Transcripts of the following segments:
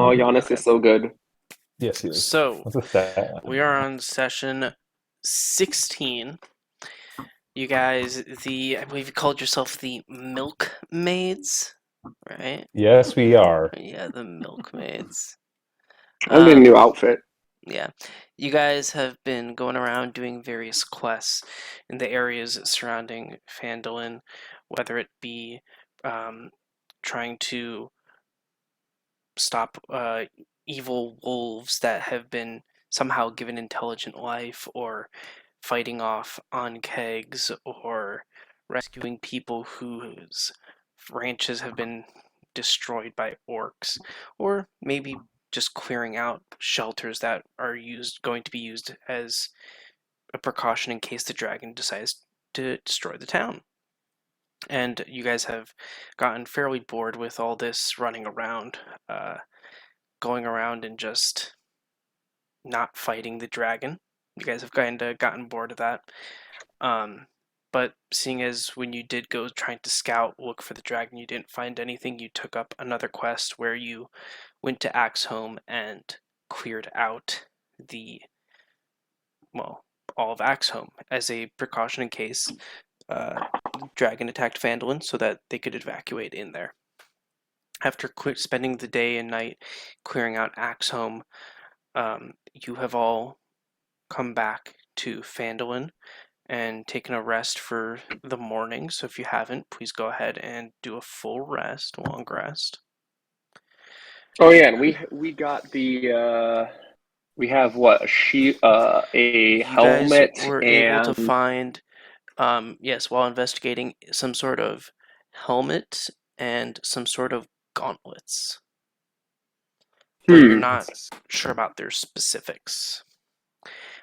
Oh, Giannis is so good. Yes, he is. So, What's the stat line? we are on session 16. You guys, I believe you called yourself the Milkmaids, right? Yes, we are. Yeah, the Milkmaids. I need a new outfit. Yeah. You guys have been going around doing various quests in the areas surrounding Phandalin, whether it be trying to stop evil wolves that have been somehow given intelligent life, or fighting off on kegs, or rescuing people whose ranches have been destroyed by orcs, or maybe just clearing out shelters that are going to be used as a precaution in case the dragon decides to destroy the town. And you guys have gotten fairly bored with all this running around, going around and just not fighting the dragon. You guys have kind of gotten bored of that. But seeing as when you did go trying to scout, look for the dragon, you didn't find anything, you took up another quest where you went to Axeholm and cleared out all of Axeholm as a precaution in case dragon attacked Phandalin, so that they could evacuate in there. After spending the day and night clearing out Axeholm, you have all come back to Phandalin and taken a rest for the morning. So if you haven't, please go ahead and do a full rest, long rest. Oh yeah, and we got the we have what, a helmet, You guys were and able to find, yes, while investigating, some sort of helmet and some sort of gauntlets. But you're not sure about their specifics.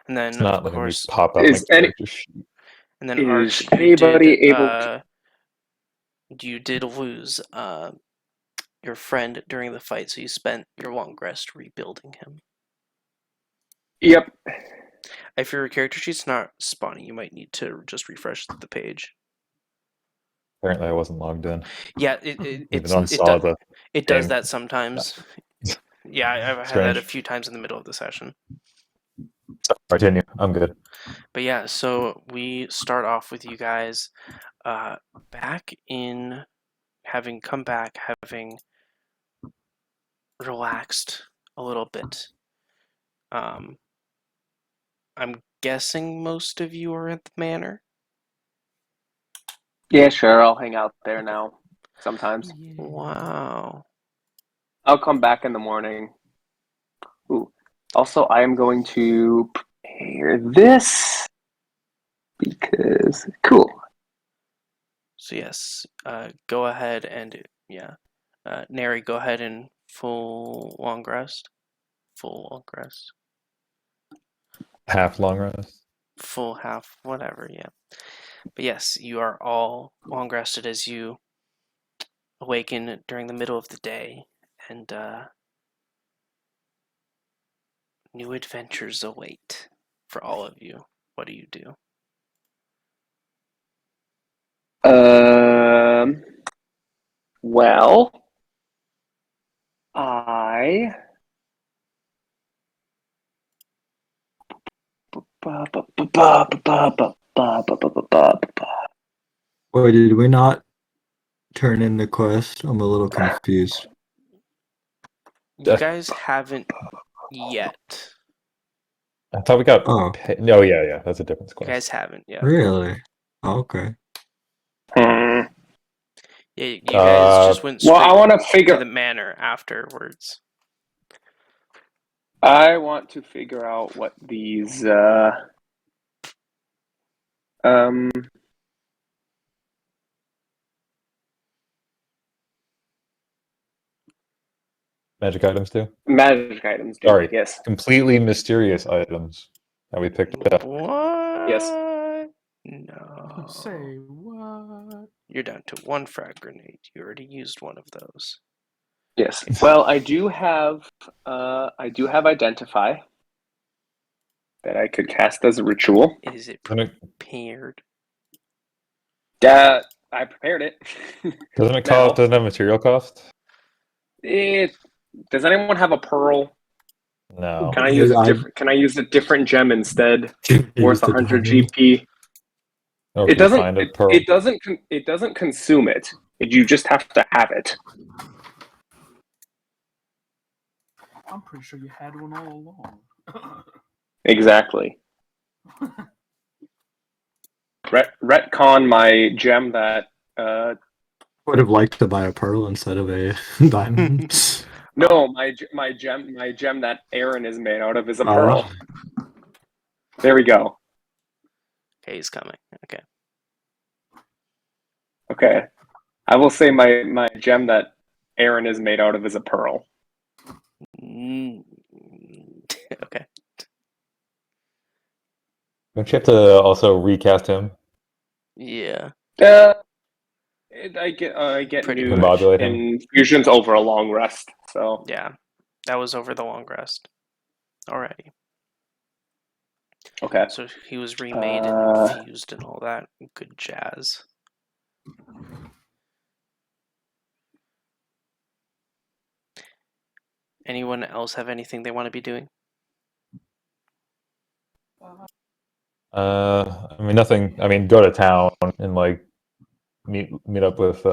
And then, It's not of letting me course, pop up my character sheet. and then is Arch, anybody able to... you did lose your friend during the fight, so you spent your long rest rebuilding him. Yep. If your character sheet's not spawning, you might need to just refresh the page. Apparently, I wasn't logged in. Yeah, it does that sometimes. Yeah, I've had that a few times in the middle of the session. Continue. I'm good. But yeah, so we start off with you guys back in having come back, having relaxed a little bit. I'm guessing most of you are at the manor. Yeah, sure. I'll hang out there now. Sometimes. Wow. I'll come back in the morning. Ooh. Also, I am going to prepare this because cool. So yes, go ahead and Neri, go ahead and full long rest. Full long rest. Half long rest. Full half, whatever. Yeah. But yes, you are all long rested as you awaken during the middle of the day, and new adventures await for all of you. What do you do? Well, I... Wait, did we not turn in the quest? I'm a little confused. You guys haven't yet. I thought we got. Oh. No, yeah, that's a different quest. You guys haven't yet. Really? Okay. Yeah, you guys just went straight well, I want to figure to the manor afterwards. I want to figure out what these Magic items do? Magic items do. Sorry. Yes. Completely mysterious items that we picked up. What? Yes. No. Say what? You're down to one frag grenade. You already used one of those. Yes. Well, I do have Identify that I could cast as a ritual. Is it prepared? I prepared it. Doesn't it cost? Doesn't it have material cost? It Does anyone have a pearl? No. Can I use a different? Can I use a different gem instead? Worth 100 GP. Or It if you doesn't. find a pearl. It doesn't. It doesn't consume it. You just have to have it. I'm pretty sure you had one all along. Exactly. Retcon my gem that. Would have liked to buy a pearl instead of a diamond. No, my gem that Aaron is made out of is a Oh. pearl. There we go. Okay, he's coming. Okay. Okay. I will say my gem that Aaron is made out of is a pearl. Okay. Don't you have to also recast him? Yeah. I get Pretty new much. Combobulate him. infusions over a long rest. So Yeah. That was over the long rest. Alrighty. okay. So he was remade and infused and all that good jazz. Anyone else have anything they want to be doing? I mean, nothing. I mean, go to town and like meet up with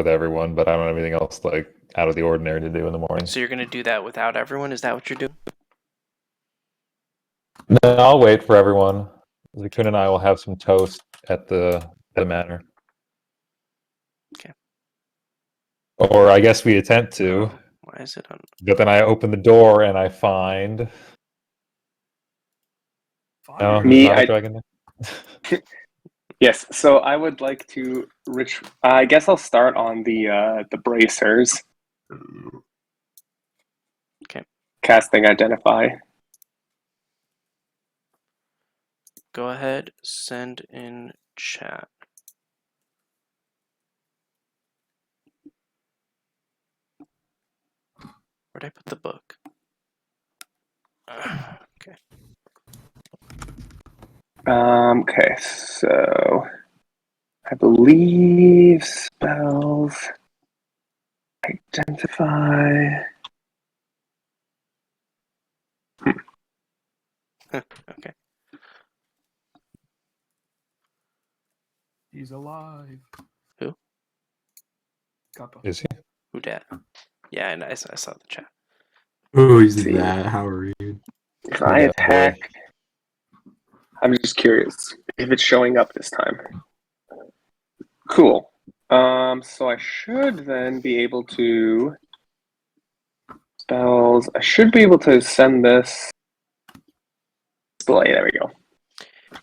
everyone. But I don't have anything else like out of the ordinary to do in the morning. So you're going to do that without everyone? Is that what you're doing? No, I'll wait for everyone. Zakun and I will have some toast at the manor. Okay. Or I guess we attempt to. Why is it on? But then I open the door and I find. No, Me, not a I- dragon. Yes. So I would like to I guess I'll start on the bracers. Okay. Casting identify. Go ahead, send in chat. Where'd I put the book? Okay. Okay, so I believe spells identify. Okay. He's alive. Who? Kappa. Is he? Who dat? Yeah, and I saw the chat. Oh, he's See. that. How rude. If I Yeah, boy. attack, I'm just curious if it's showing up this time. Cool. So I should then be able to spells. I should be able to send this display. There we go.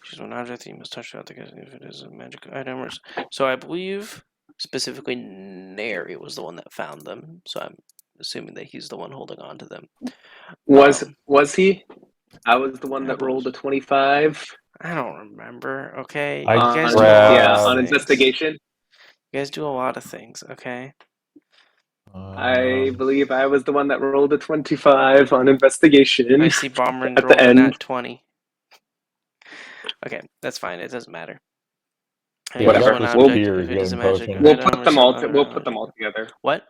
Choose one object that you must touch throughout the game if it is a magic item. So I believe specifically Nary was the one that found them. So I'm assuming that he's the one holding on to them. Was he? I was the one I that believe rolled a 25. I don't remember. Okay, I you guys do a lot Yeah, of on things. investigation. You guys do a lot of things. Okay. I believe I was the one that rolled a 25 on investigation. I see Bomber's At the rolling end. that 20. Okay, that's fine. It doesn't matter. I Yeah, whatever. use one We'll- object if it is a healing magic potion. We'll item put or them all. some We'll other put them all magic- together. What?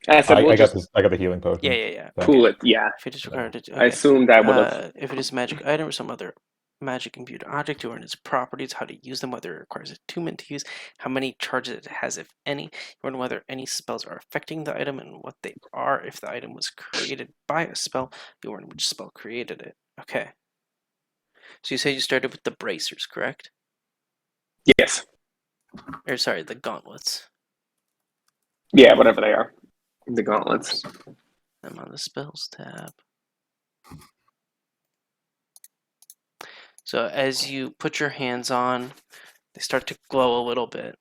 I said we'll I got just this. I got the healing potion. Yeah. So- pool it. Yeah, If it is required to, I assumed I would have. if it is a magic item or some other magic imbued object, you learn its properties, how to use them, whether it requires attunement to use, how many charges it has, if any. You learn whether any spells are affecting the item and what they are. If the item was created by a spell, you learn which spell created it. Okay. So you said you started with the bracers, correct? Yes. Or sorry, the gauntlets. Yeah, whatever they are. The gauntlets. I'm on the spells tab. So as you put your hands on, they start to glow a little bit.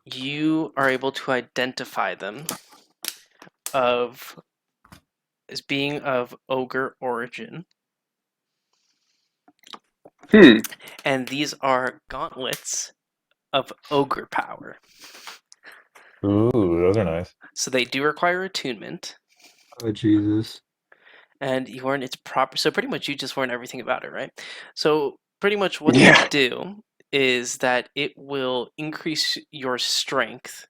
You are able to identify them as being of ogre origin. And these are gauntlets of ogre power. Ooh, those are nice. So they do require attunement. Oh, Jesus. And you learn its proper. So pretty much you just learn everything about it, right? So pretty much what Yeah. they do is that it will increase your strength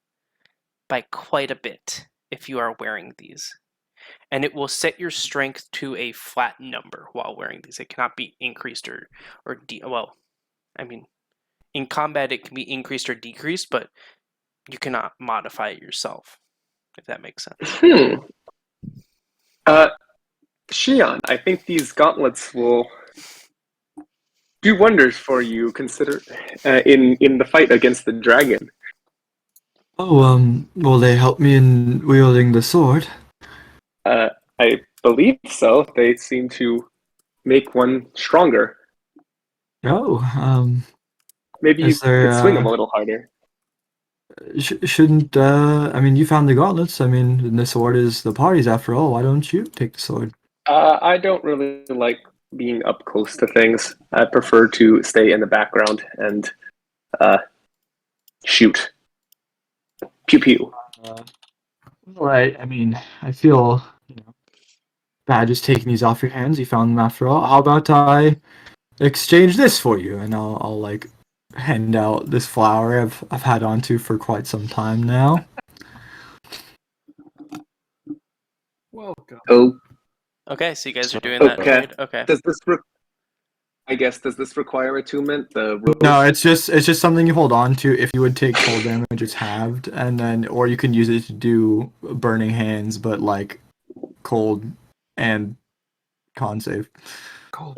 by quite a bit if you are wearing these. And it will set your strength to a flat number while wearing these. It cannot be increased or well, I mean, in combat it can be increased or decreased, but you cannot modify it yourself, if that makes sense. Shion, I think these gauntlets will do wonders for you. Consider in the fight against the dragon. Oh, will they help me in wielding the sword? I believe so. They seem to make one stronger. Oh, Maybe you is there, could swing them a little harder. shouldn't, I mean, you found the gauntlets. I mean, the sword is the party's after all. Why don't you take the sword? I don't really like being up close to things. I prefer to stay in the background and shoot. Pew pew. Well, I mean, I feel, bad just taking these off your hands. You found them after all. How about I exchange this for you? And I'll like hand out this flower I've had onto for quite some time now. Welcome. Oh, Okay, so you guys are doing that. okay. Right? Okay. Does this require attunement? The rose? No, it's just something you hold on to. If you would take cold damage, it's halved, and then or you can use it to do burning hands, but like cold and con save.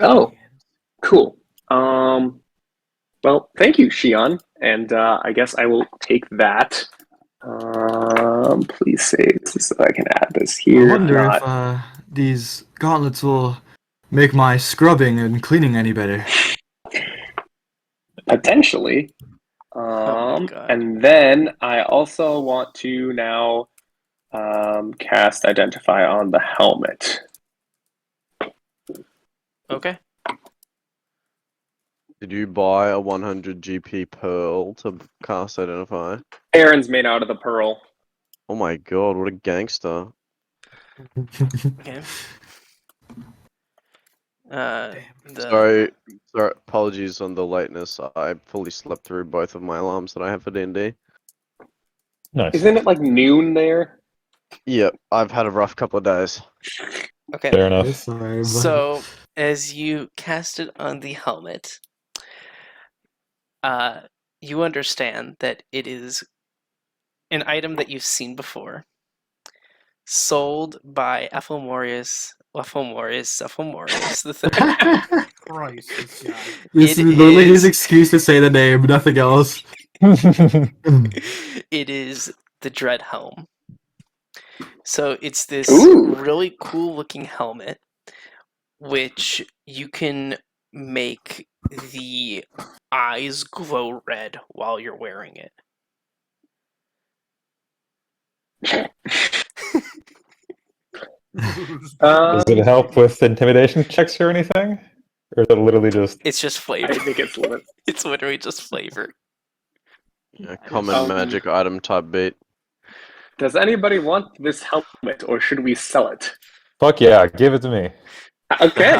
Oh. Cool. Well, thank you, Shion, and I guess I will take that. Please save so I can add this here. I wonder Not- if these gauntlets will make my scrubbing and cleaning any better. Potentially. Oh, God. And then I also want to now cast Identify on the helmet. Okay. Did you buy a 100 GP pearl to cast Identify? Aaron's made out of the pearl. Oh my god, what a gangster. Okay. The, Sorry, apologies on the lateness. I fully slept through both of my alarms that I have for D&D. Nice. Isn't it like noon there? Yep, I've had a rough couple of days. okay. Fair enough. Sorry, but So, as you cast it on the helmet, you understand that it is an item that you've seen before, sold by Ethelmorius the third. Christ, this guy. this It is literally his is- excuse to say the name, nothing else. It is the Dread Helm. So it's this Ooh. really cool looking helmet, which you can make the eyes glow red while you're wearing it. Does it help with intimidation checks or anything? Or is it literally just It's just flavor. I think it's limit. It's literally just flavor. Yeah, common magic item type beat. Does anybody want this helmet, or should we sell it? fuck yeah, give it to me. Okay.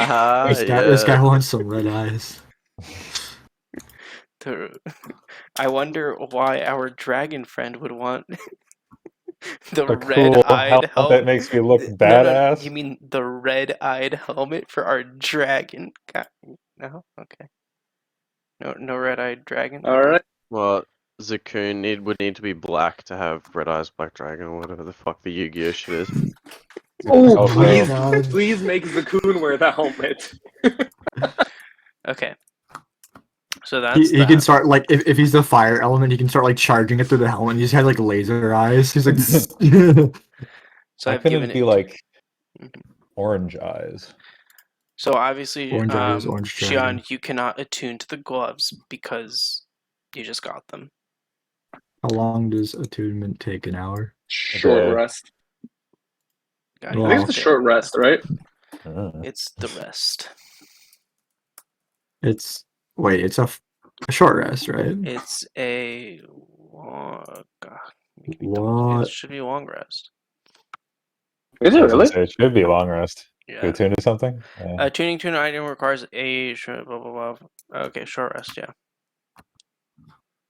This guy wants some red eyes. I wonder why our dragon friend would want the A cool red-eyed helmet helmet. that makes me look No, badass. you mean the red-eyed helmet for our dragon guy? No, okay. No red-eyed dragon. All right. Well, Zakun would need to be black to have Red Eyes Black Dragon or whatever the fuck the Yu-Gi-Oh shit is. Oh, Oh, please, God. please make Zakun wear the helmet. Okay. So that's He can start like if he's the fire element, he can start like charging it through the helmet. He just has like laser eyes. He's like, So Why I've couldn't given it be it. like Mhm. orange eyes? So obviously, Orange eyes, orange dragon. Shion, you cannot attune to the gloves because you just got them. how long does attunement take? An hour? Short Okay. rest. Got Well, I think it's a short rest, right? It's the rest. It's it's a short rest, right? It's a long. God, it What? should be a long rest. Is I it was gonna really? say it should be a long rest. To Yeah. attune to something? Tuning to an item requires a blah blah blah. Okay, short rest. Yeah.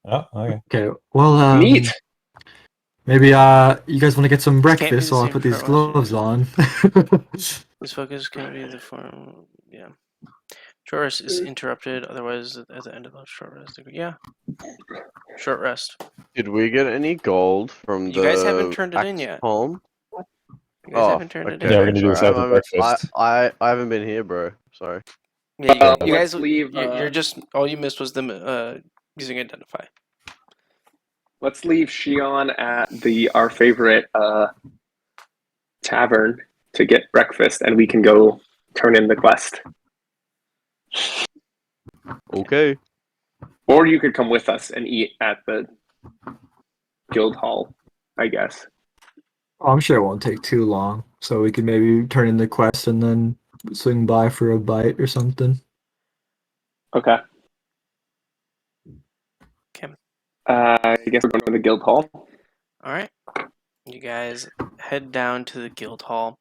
Oh, okay. Okay. Well, Neat. maybe you guys want to get some Can't be breakfast the while I same put these short rest, gloves on. This focus can be the form. Yeah. Short rest is interrupted, otherwise, at the end of the short rest. Yeah. Short rest. Did we get any gold from You guys haven't the turned it in yet. Axeholm? You guys Oh, haven't turned it okay. in. Yeah, we're gonna do this Sorry, after breakfast. I haven't been here, bro. Sorry. Yeah, you Let's guys. leave. You're just all you missed was them using identify. Let's leave Shion at our favorite tavern to get breakfast, and we can go turn in the quest. Okay. Or you could come with us and eat at the guild hall, I guess. I'm sure it won't take too long, so we could maybe turn in the quest and then swing by for a bite or something. Okay. Okay. I guess we're going to the guild hall. All right. You guys head down to the guild hall.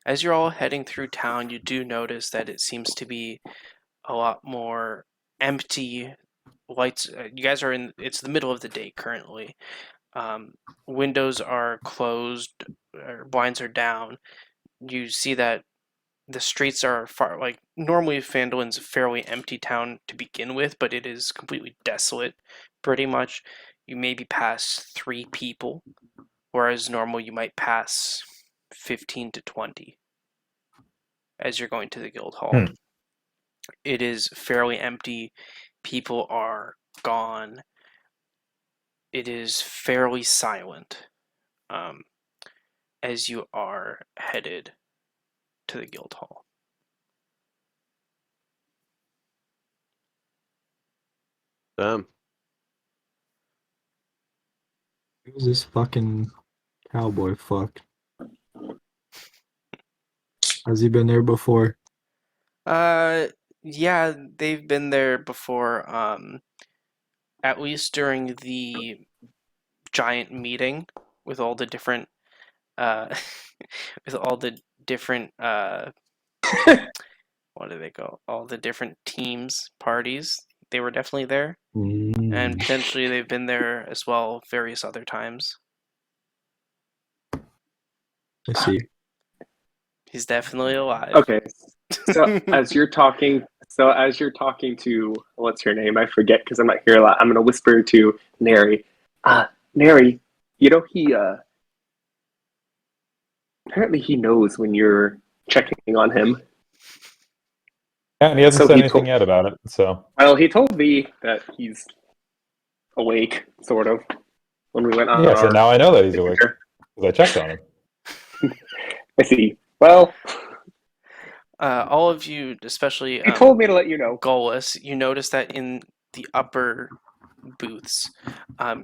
As you're all heading through town, you do notice that it seems to be a lot more empty. Lights. You guys are in. It's the middle of the day currently. Windows are closed. Blinds are down. You see that the streets are far. Like normally, Phandalin's a fairly empty town to begin with, but it is completely desolate. Pretty much, you maybe pass 3 people, whereas normal you might pass 15 to 20 as you're going to the guild hall. It is fairly empty. People are gone. It is fairly silent as you are headed to the guild hall. Damn. Who's this fucking cowboy fuck? Has he been there before? Yeah, they've been there before. At least during the giant meeting with all the different, with all the different, what do they go? All the different teams, parties. They were definitely there, and potentially they've been there as well various other times. I see. He's definitely alive. Okay. So as you're talking to what's her name? I forget because I'm not here a lot. I'm gonna whisper to Neri. Neri, he apparently he knows when you're checking on him. Yeah, and he hasn't So said he anything told- yet about it. So Well, he told me that he's awake, sort of, when we went on yeah, so our now I know that he's awake adventure. because I checked on him. I see. Well, All of you, especially he told me to let you know. Golas, you notice that in the upper booths,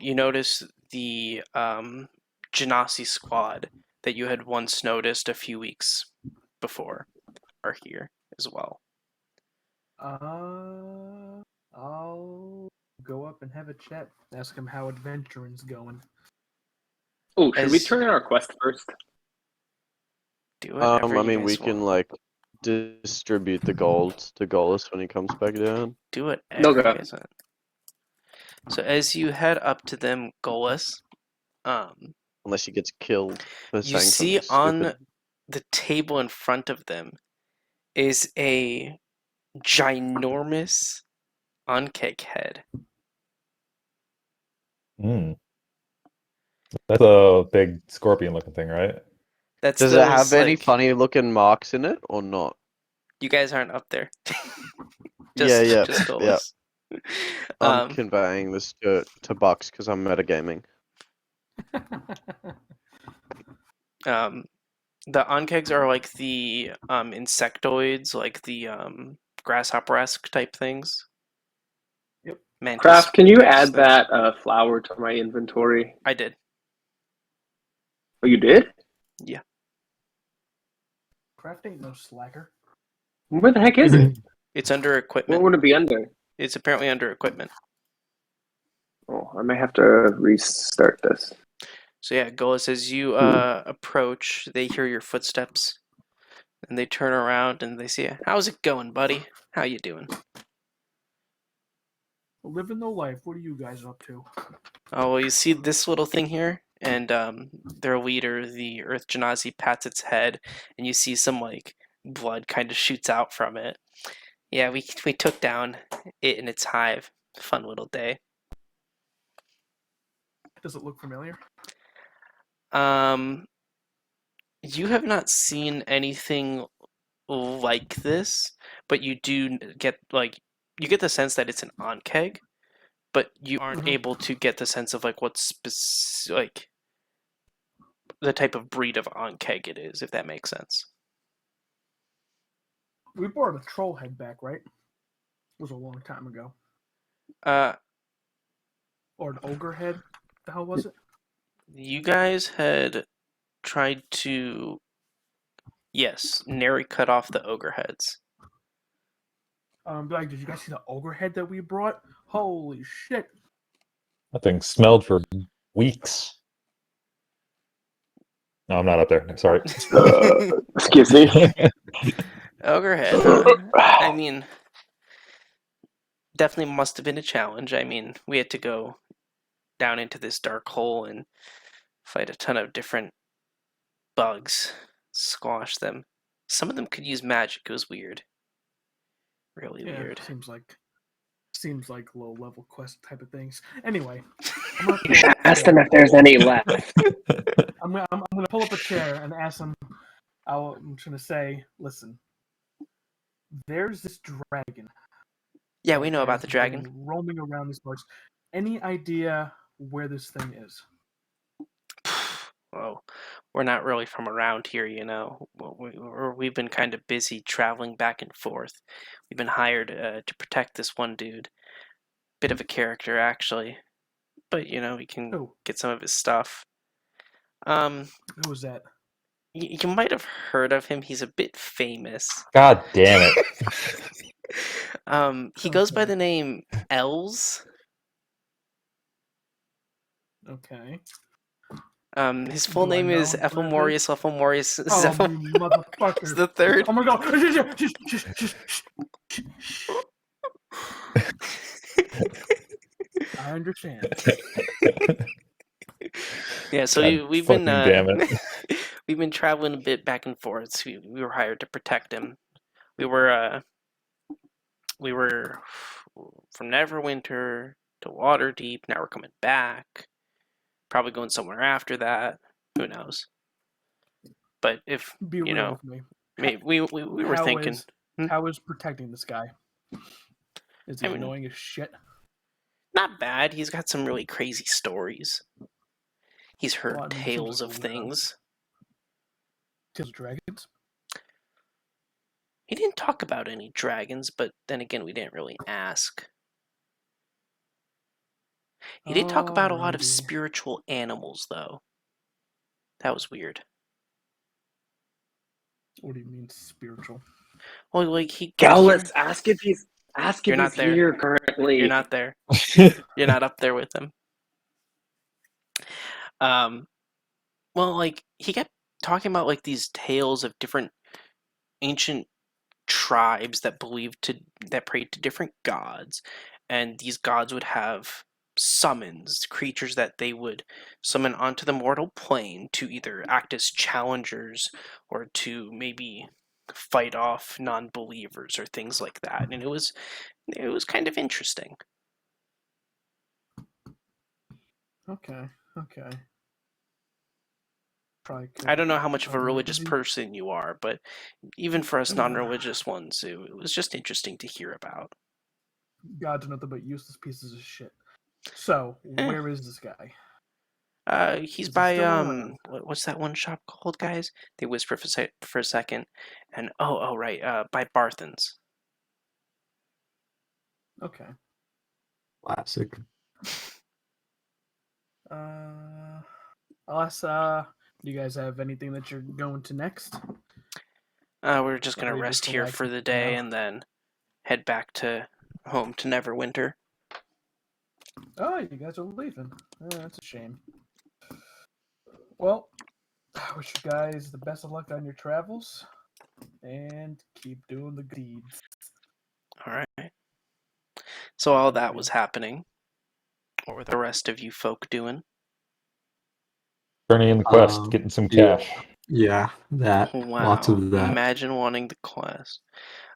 you notice the Genasi squad that you had once noticed a few weeks before are here as well. I'll go up and have a chat. Ask him how adventuring's going. Oh, should we As- turn in our quest first? Do whatever I you mean, we guys can want. distribute the gold to Golas when he comes back down. Do whatever No you go. guys want. So as you head up to them, Golas, Unless he gets killed for you saying see something on stupid. the table in front of them is a ginormous Uncake head. That's a big scorpion-looking thing, right? That's Does it those, have any like, funny looking marks in it or not? You guys aren't up there. Yeah. Just Golas. I'm conveying this to Bucks because I'm metagaming. The onkegs are like the insectoids, like the grasshopper-esque type things. Yep. Mantis Craft, can you type add stuff. that flower to my inventory? I did. Oh, you did? Yeah. Craft ain't no slacker. Where the heck is it? It's under What equipment. would it be under? It's apparently under equipment. Oh, I may have to restart this. So yeah, Golas, as you approach, they hear your footsteps, and they turn around and they see you. How's it going, buddy? How you doing? Living the life. What are you guys up to? Oh, well, you see this little thing here? And their leader, the Earth Genasi, pats its head, and you see some, like, blood kind of shoots out from it. Yeah, we took down it in its hive. Fun little day. Does it look familiar? You have not seen anything like this, but you do get, like, you get the sense that it's an onkeg, but you aren't able to get the sense of, like, what's like the type of breed of onkeg it is, if that makes sense. We brought a troll head back, right? It was a long time ago. Or an ogre head. The hell was it? You guys had tried to, yes, Neri cut off the ogre heads. Like, did you guys see the ogre head that we brought? Holy shit! That thing smelled for weeks. No, I'm not up there. I'm sorry. Excuse me. Ogre head, huh? I mean, definitely must have been a challenge. I mean, we had to go down into this dark hole and fight a ton of different bugs, squash them. Some of them could use magic. It was weird. Really weird. Seems like low level quest type of things. Anyway, You should ask them if there's any left. I'm gonna pull up a chair and ask them. I'm just gonna say, listen. There's this dragon. Yeah, we know about the has dragon. been roaming around these parts. Any idea where this thing is? Well, we're not really from around here, you know. We've been kind of busy traveling back and forth. We've been hired to protect this one dude. Bit of a character, actually. But, you know, we can get some of his stuff. Who was that? You might have heard of him. He's a bit famous. God damn it. He goes by the name Els. Okay. His full name is Ethelmorius Oh, Zephon you motherfucker. the third. Oh my god. I understand. Yeah, so God we've fucking been damn it. we've been traveling a bit back and forth. We were hired to protect him. We were from Neverwinter to Waterdeep. Now we're coming back. Probably going somewhere after that. Who knows? But if Be you real know, with me. we were thinking. How is protecting this guy? Is he annoying as shit? Not bad. He's got some really crazy stories. He's heard tales of things. Tales of dragons? He didn't talk about any dragons, but then again, we didn't really ask. He did talk about a lot of spiritual animals, though. That was weird. What do you mean spiritual? Well, like he. Gallus, ask if he's there. here currently. You're not there. You're not up there with him. Well, like he kept talking about like these tales of different ancient tribes that prayed to different gods, and these gods would have summons, creatures that they would summon onto the mortal plane to either act as challengers or to maybe fight off non-believers or things like that. And it was kind of interesting. Okay. I don't know how much of a religious person you are, but even for us non-religious ones, it was just interesting to hear about. Gods are nothing but useless pieces of shit. So, where is this guy? He's by what's that one shop called, guys? They whisper for a second, and right, by Barthen's. Okay. Classic. Unless, do you guys have anything that you're going to next? We're just gonna rest here for the day and then head back to home to Neverwinter. Oh, you guys are leaving. That's a shame. Well, I wish you guys the best of luck on your travels, and keep doing the deeds. All right. So while that was happening, what were the rest of you folk doing? Turning in the quest, getting some cash. Yeah, that. Lots Wow. of that. Imagine wanting the quest.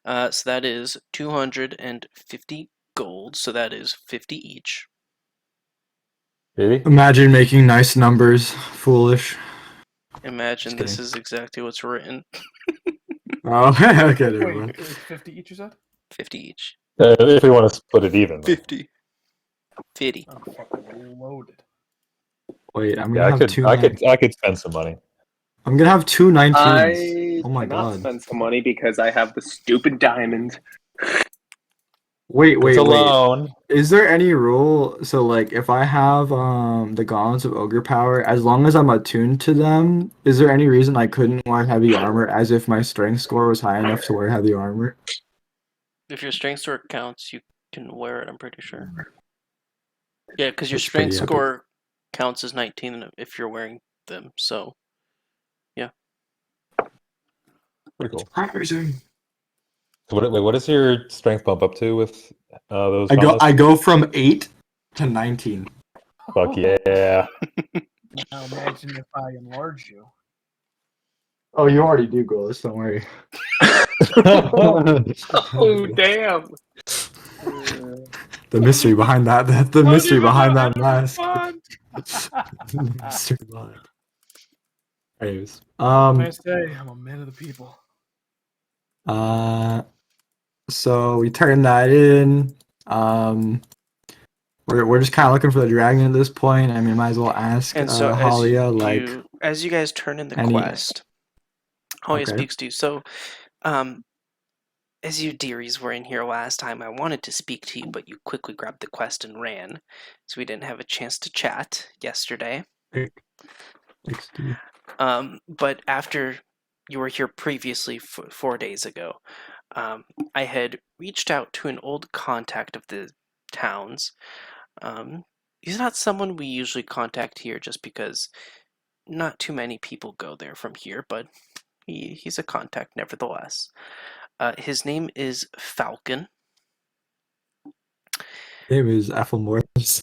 So that is 250 gold, so that is 50 each. Really? Imagine making nice numbers. Foolish. Imagine Just this kidding. is exactly what's written. Oh, okay, never Wait, mind. it was 50 each, you said? 50 each. If we want to split it even. Though. 50. 50. I'm fucking loaded. Wait, I'm Yeah, gonna have two. I could spend some money. I'm gonna have two 19s. I Oh my cannot god. spend some money because I have the stupid diamond. Wait. It's a loan. Is there any rule? So like, if I have the gauntlets of ogre power, as long as I'm attuned to them, is there any reason I couldn't wear heavy armor as if my strength score was high enough to wear heavy armor? If your strength score counts, you can wear it, I'm pretty sure. Yeah, because your That's pretty strength epic. score counts as 19 if you're wearing them, so. Pretty cool. Amazing. So what is your strength bump up to with those? I go from 8 to 19. Fuck yeah. Now imagine if I enlarge you. Oh, you already do goals. Don't worry. Oh damn! The mystery behind that. The mystery behind that mask. Fun. The mystery behind. Anyways, I say I'm a man of the people. so we turn that in. We're just kind of looking for the dragon at this point. I mean, might as well ask And so Halia, as you guys turn in the any- quest, Halia Okay. speaks to you. So, as you dearies were in here last time, I wanted to speak to you, but you quickly grabbed the quest and ran, so we didn't have a chance to chat yesterday. XD. But after you were here previously 4 days ago, I had reached out to an old contact of the town's. He's not someone we usually contact here just because not too many people go there from here, but he's a contact nevertheless. His name is Falcon. Name is Ethel Morris.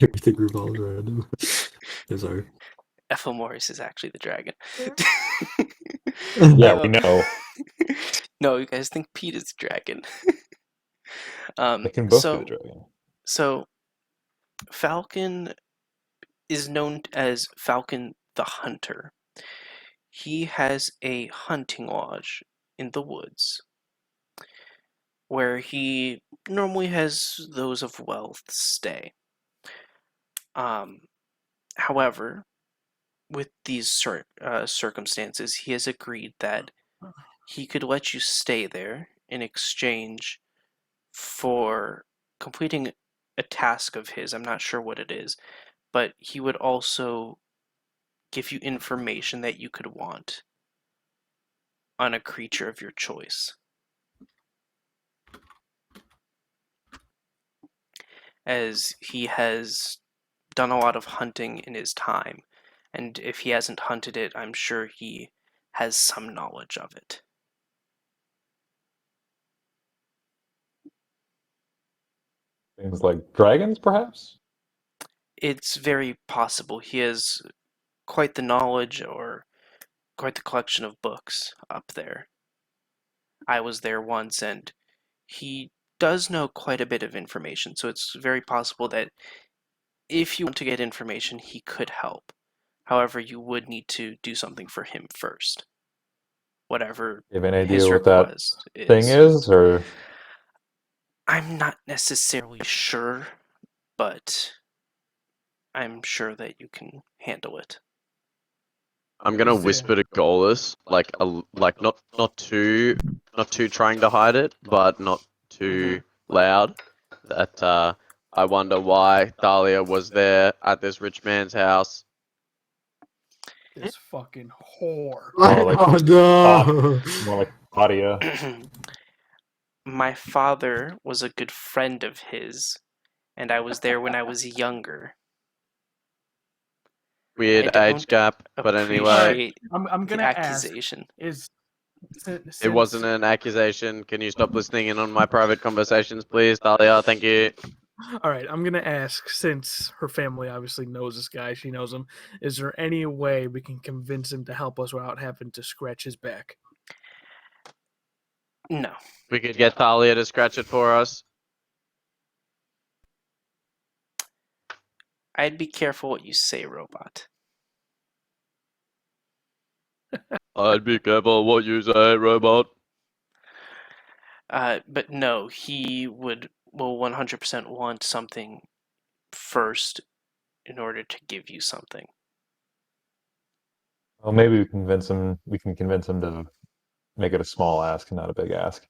Everything revolves around him. Yeah, sorry. Ethel Morris is actually the dragon. Yeah, we know. No, you guys think Pete is the dragon. They can both be the dragon. So, Falcon is known as Falcon the Hunter. He has a hunting lodge in the woods where he normally has those of wealth stay. However, with these circumstances, he has agreed that he could let you stay there in exchange for completing a task of his. I'm not sure what it is, but he would also give you information that you could want on a creature of your choice. As he has done a lot of hunting in his time, and if he hasn't hunted it, I'm sure he has some knowledge of it. Things like dragons, perhaps? It's very possible he has quite the knowledge or quite the collection of books up there. I was there once, and he does know quite a bit of information, so it's very possible that if you want to get information, he could help. However, you would need to do something for him first. Whatever You have any idea his what that request thing is, or I'm not necessarily sure, but I'm sure that you can handle it. I'm gonna Is whisper to Golas, like not too trying to hide it, but not too loud. That I wonder why Thalia was there at this rich man's house. This fucking whore. More like Oh no! more like Claudia? My father was a good friend of his, and I was there when I was younger. Weird I age don't gap, but anyway. appreciate I'm the gonna ask: accusation. Is It wasn't an accusation. Can you stop listening in on my private conversations, please, Dahlia? Thank you. All right, I'm gonna ask, since her family obviously knows this guy, she knows him. Is there any way we can convince him to help us without having to scratch his back? No. We could get Thalia to scratch it for us. I'd be careful what you say, robot. I'd be careful what you say, robot. But no, he will 100% want something first in order to give you something. Well, maybe we can convince him to make it a small ask, not a big ask.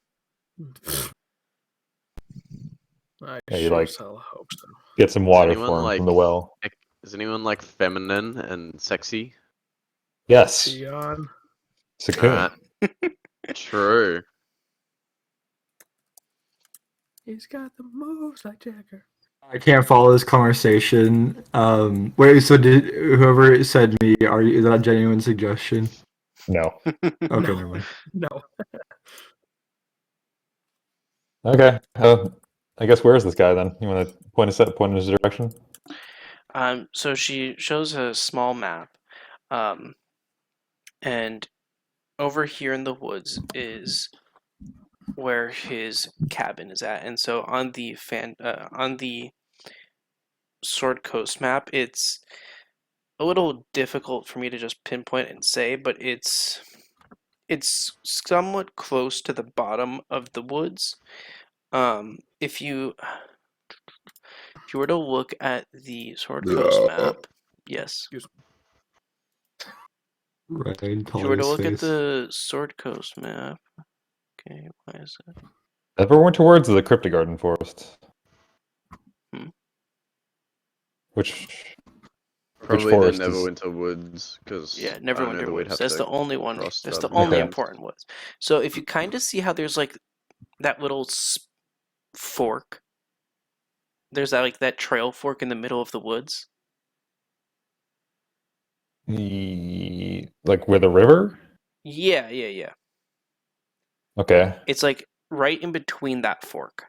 I Yeah, you sure like- as hell hope so. Get some water anyone for him like- from the well. Is anyone like feminine and sexy? Yes, Sion. Sakun. True. He's got the moves like Jagger. I can't follow this conversation. Wait, so did whoever said me? Is that a genuine suggestion? No. Okay, No. never mind. No. Okay. I guess where is this guy then? You want to point in his direction? So she shows a small map, and over here in the woods is where his cabin is at. And so on the Sword Coast map, it's a little difficult for me to just pinpoint and say, but it's somewhat close to the bottom of the woods. If you were to look at the Sword Coast map, yes. Right, If you were to look at the Sword Coast map, okay, why is it? Never went towards the Cryptogarden Forest. Hmm. Which Probably forest the is- Neverwinter Woods, because Yeah, Neverwinter Woods. That's the only one. cross That's the the only Okay. important woods. So if you kind of see how there's like that little fork, there's that trail fork in the middle of the woods. like where the river? Yeah. Okay. It's like right in between that fork.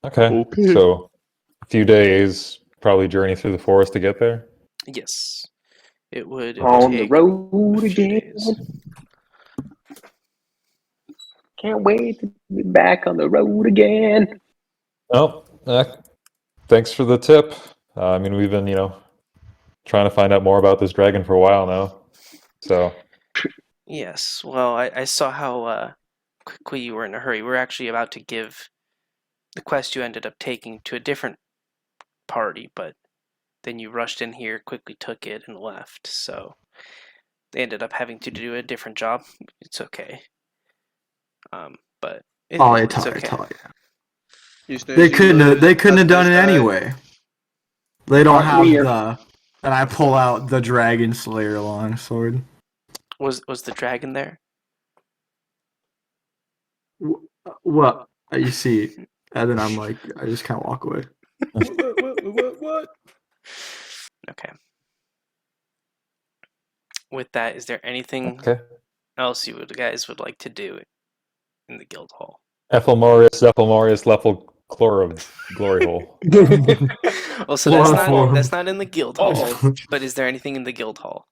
Okay. Okay. So a few days, probably journey through the forest to get there. Yes, it would On the take road a few again. days. Can't wait to be back on the road again. Oh, thanks for the tip. I mean, we've been, trying to find out more about this dragon for a while now. So, Yes. Well, I saw how quickly you were in a hurry. We were actually about to give the quest you ended up taking to a different party, but then you rushed in here, quickly took it, and left. So they ended up having to do a different job. It's okay. But it's okay. They couldn't have done it anyway. They don't have and I pull out the Dragon Slayer longsword. Was the dragon there? What you see, and then I'm like, I just kind of walk away. What? Okay. With that, is there anything okay. else you guys would like to do in the guild hall? Ephelmarius, Leffel, Glory Hole. Well, so that's not in the guild hall. But is there anything in the guild hall?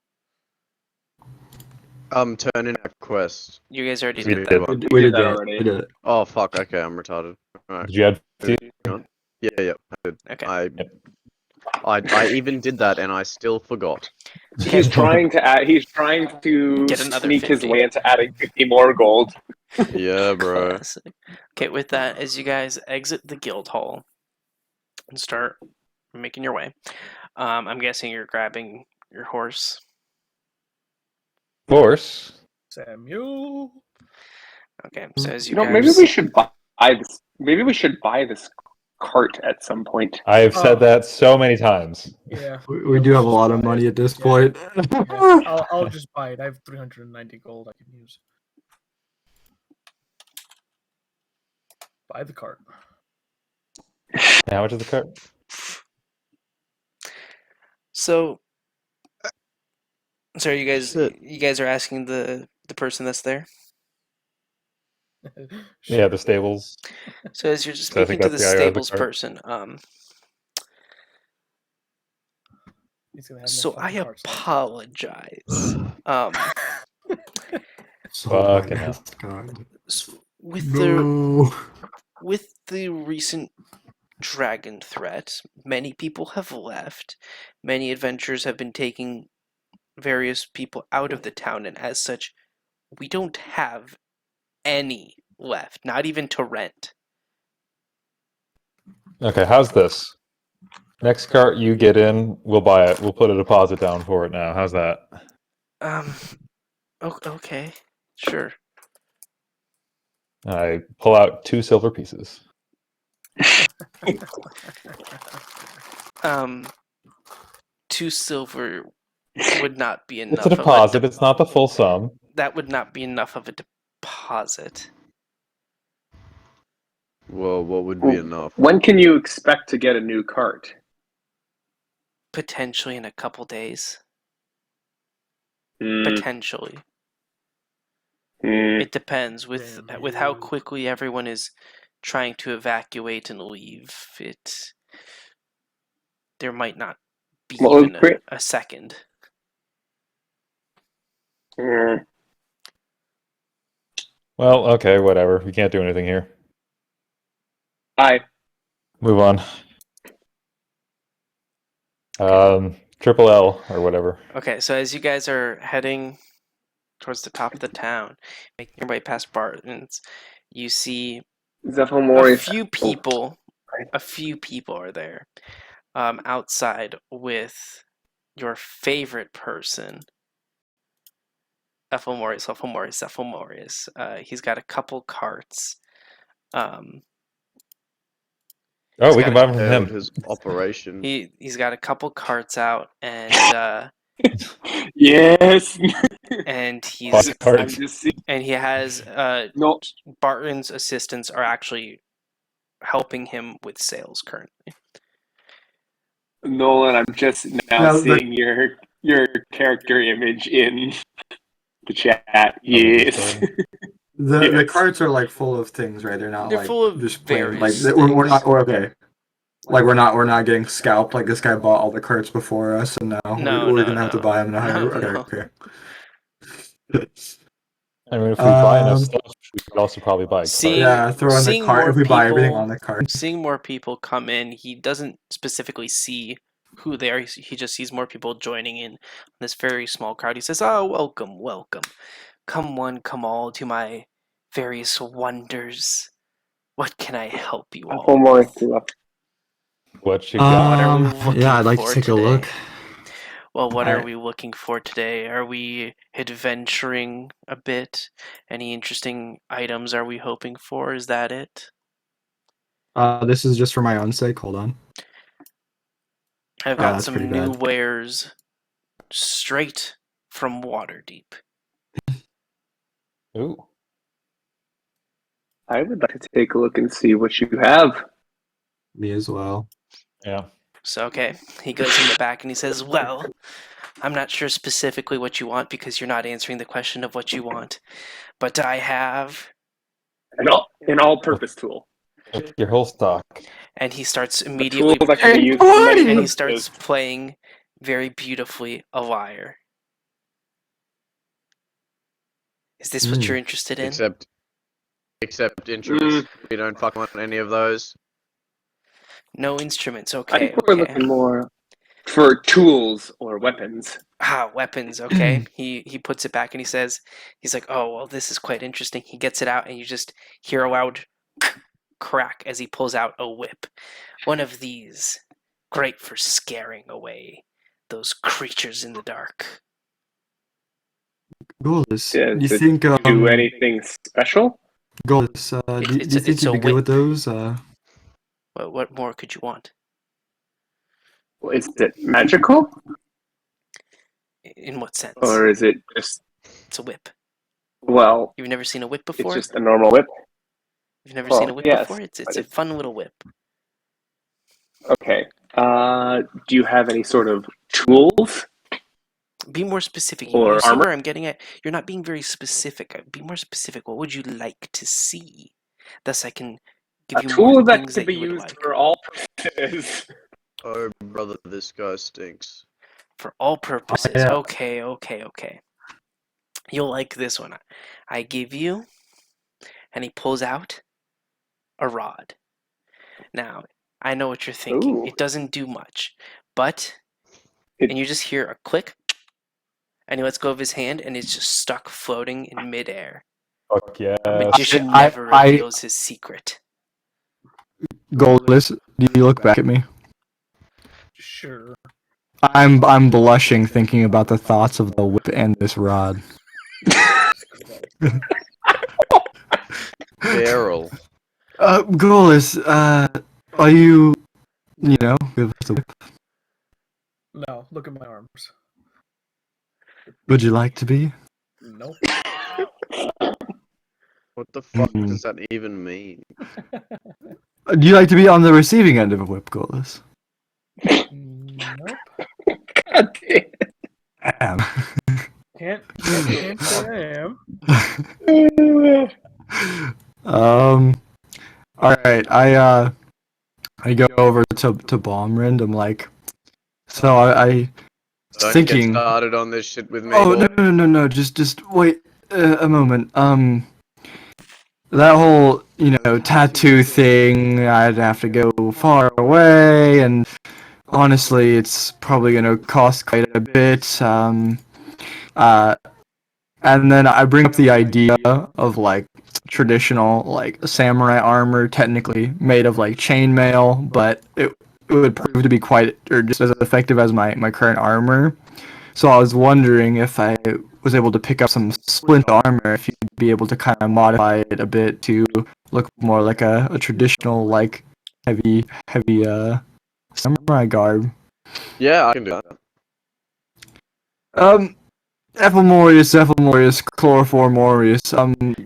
Turn in a quest. You guys already We did did. that. We did that that already. We did it. Oh fuck. Okay, I'm retarded. Alright. Did you add? Yeah. I did. Okay. I even did that, and I still forgot. He's trying to Get another sneak his 50. way into adding 50 more gold. Yeah, bro. Classic. Okay, with that, as you guys exit the guild hall and start making your way, I'm guessing you're grabbing your horse. Of course. Samuel. Okay, so as you You know, guys, maybe we should buy this. Maybe we should buy this cart at some point. I have said that so many times. Yeah. We do have a lot of money at this point. Yeah. I'll just buy it. I have 390 gold I can use. Buy the cart. How much is the cart? So So you guys Shit. are asking the person that's there? Yeah, the stables. So as you're So I think speaking to that's the the guy who has the stables cart. person, He's gonna have no so I fucking carts left. apologize. So Fucking my hell. God. With No. the recent dragon threat, many people have left. Many adventurers have been taking various people out of the town, and as such, we don't have any left, not even to rent. Okay, how's this? Next cart you get in, we'll buy it. We'll put a deposit down for it now. How's that? Okay, sure. I pull out 2 silver pieces. 2 silver would not be enough. It's a deposit. It's not the full sum. That would not be enough of a deposit. Well, what would be enough? When can you expect to get a new cart? Potentially in a couple days. Mm, Potentially. mm. It depends with how quickly everyone is trying to evacuate and leave. There might not be Well, even great. a second. Mm. Well, okay, whatever. We can't do anything here. Move on. Triple L or whatever. Okay, so as you guys are heading towards the top of the town, making your way past Barton's, you see a few people. A few people are there, outside with your favorite person, Ephelmorius. He's got a couple carts. Oh, we can buy them from Held him. his operation. He's got a couple carts out, and Yes. and Buy he's carts. I'm just seeing. and he has No, Barton's assistants are actually helping him with sales currently. Nolan, I'm just now Well, seeing your character image in the chat. Yes. The Yes. carts are like full of things, right? They're not They're like full of just plain like various we're not things. okay. Like we're not getting scalped. Like this guy bought all the carts before us, and now we're gonna have to buy them. Okay. I mean, if we buy enough stuff, we could also probably buy carts. Yeah, throw in the cart if we buy everything on the cart. Seeing more people come in, he doesn't specifically see who they are. He just sees more people joining in on this very small crowd. He says, "Oh, welcome, welcome. Come one, come all to my various wonders. What can I help you all with?" What you got? What are we looking Yeah, I'd like to for take a today? look. Well, what are we looking for today? Are we adventuring a bit? Any interesting items are we hoping for? Is that it? This is just for my own sake. Hold on. I've got that's some pretty new bad. wares straight from Waterdeep. Ooh. I would like to take a look and see what you have. Me as well. Yeah. So, okay, he goes in the back and he says, "Well, I'm not sure specifically what you want because you're not answering the question of what you want, but I have..." An all-purpose tool. Your whole stock. And he starts A immediately, tool that can be used for many and he purposes. starts playing very beautifully a lyre. Is this what you're interested in? Except instruments. We don't fucking want any of those. No instruments, I okay. think we're looking more for tools or weapons. Weapons, okay. He puts it back and he's like, "Oh, well, this is quite interesting." He gets it out and you just hear a loud crack as he pulls out a whip. "One of these, great for scaring away those creatures in the dark." Goldus, Does you it think do anything special? Goldus, do you think it's you'd a be good with whip. those? What more could you want? Is it magical? In what sense? Or is it just, It's a whip. well, You've never seen a whip before? it's just a normal whip? You've never seen a whip yes, before? It's but a fun little whip. Okay. Do you have any sort of tools? Be more specific. Or You see armor? where I'm getting at? You're not being very specific. Be more specific. What would you like to see? Thus, I can give A you tool more that things can that be you would used like. for all purposes. Oh, brother, this guy stinks. For all purposes. yeah. Okay. You'll like this one. I give you, and he pulls out a rod. Now, I know what you're thinking. Ooh. It doesn't do much, but It- and you just hear a click, and he lets go of his hand, and it's just stuck floating in midair. Fuck yeah. A magician I- never I- reveals his secret. Goldless, do you look back at me? Sure. I'm blushing thinking about the thoughts of the whip and this rod. Daryl. Goldless, are you give us a whip? No, look at my arms. Would you like to be? Nope. What the fuck Mm. does that even mean? Do you like to be on the receiving end of a whip, Goldless? Nope. God damn. Damn. Can't say I am. All right. I go over to Balmrind. I'm like, so I Don't thinking. get started on this shit with me. Oh boy. no! Just wait a moment. That whole tattoo thing. I'd have to go far away, and honestly, it's probably gonna cost quite a bit. And then I bring up the idea of like traditional like samurai armor, technically made of like chainmail, but it would prove to be quite or just as effective as my current armor. So I was wondering if I was able to pick up some splint armor, if you'd be able to kind of modify it a bit to look more like a traditional like heavy samurai garb. Yeah, I can do that. Ephemoreus, Chloroformorius.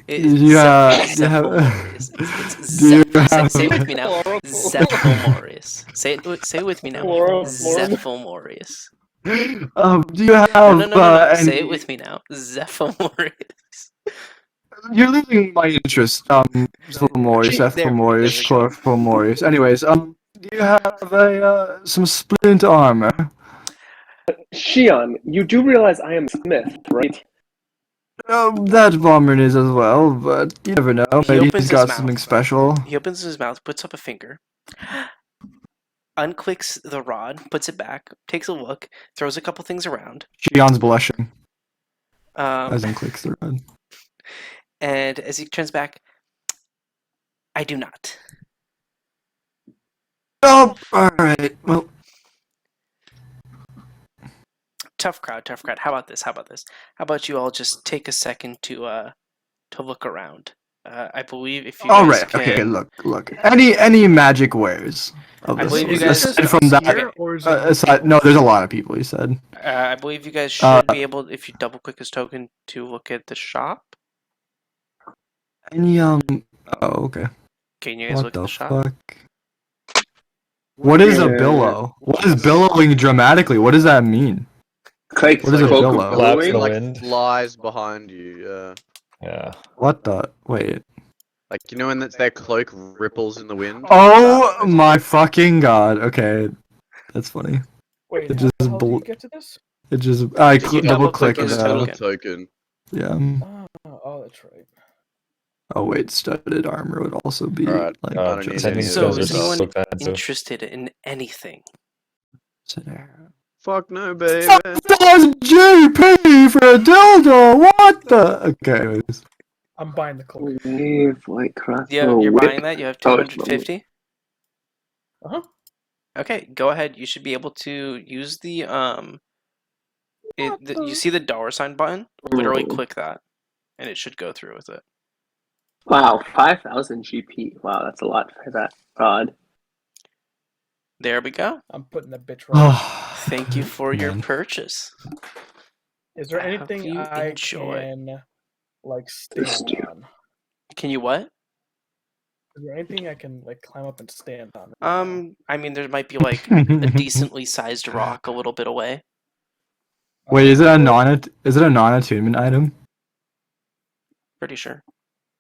You have. Zephomorius. It's Do you say it with me now. Chloroform. Zephomorius. Say it with me now. Chloroform. Zephomorius. Do you have? No. Any... Say it with me now. Zephomorius. You're losing my interest. Ephemoreus, There we go. Chloroformorius. Anyways, do you have some splint armor? Shion, you do realize I am Smith, right? That Bomber is as well, but you never know. He Maybe opens he's got his something mouth. special. He opens his mouth, puts up a finger, unclicks the rod, puts it back, takes a look, throws a couple things around. Shion's blushing as Um, unclicks the rod. and as he turns back, I do not. Oh, alright. Well, Tough crowd. How about this? How about you all just take a second to look around? I believe if you guys alright. can. Okay, look. Any magic wares of I this believe you sort? guys- Aside from that, Here, or is it aside, no, there's a lot of people, he said. I believe you guys should be able, if you double click his token, to look at the shop. Any, oh, okay. Can you guys What look at the the shop? fuck? What is a Yeah. billow? What is billowing dramatically? What does that mean? Like What is a cloak of billow? Flaps in the billowing? Like wind. flies behind you. Yeah. Yeah. What the? Wait. Like when that's their cloak ripples in the wind. Oh my fucking god. Okay. That's funny. Wait, It how the just hell do bl- you get to this? It just I Did you double double-click click his it. token? Token. Yeah. Oh, that's right. Oh wait, studded armor would also be Alright, like I don't need just any of So those is are anyone so expensive. interested in anything? Fuck no, baby. $5 GP for a dildo. What the? Okay. Anyways. I'm buying the cloak. Wave, white crossbow, Yeah, you're whip. buying that. You have Oh, it's 250. Uh-huh. Okay, go ahead. You should be able to use the you see the dollar sign button? Literally Ooh. click that, and it should go through with it. Wow, 5,000 GP. Wow, that's a lot for that rod. There we go. I'm putting the bitch right. Thank you for your Man. purchase. Is there I hope anything you I enjoy. can like stand Just- on? Can you what? Is there anything I can like climb up and stand on? I mean, there might be like a decently sized rock a little bit away. Wait, is it a non-attunement item? Pretty sure.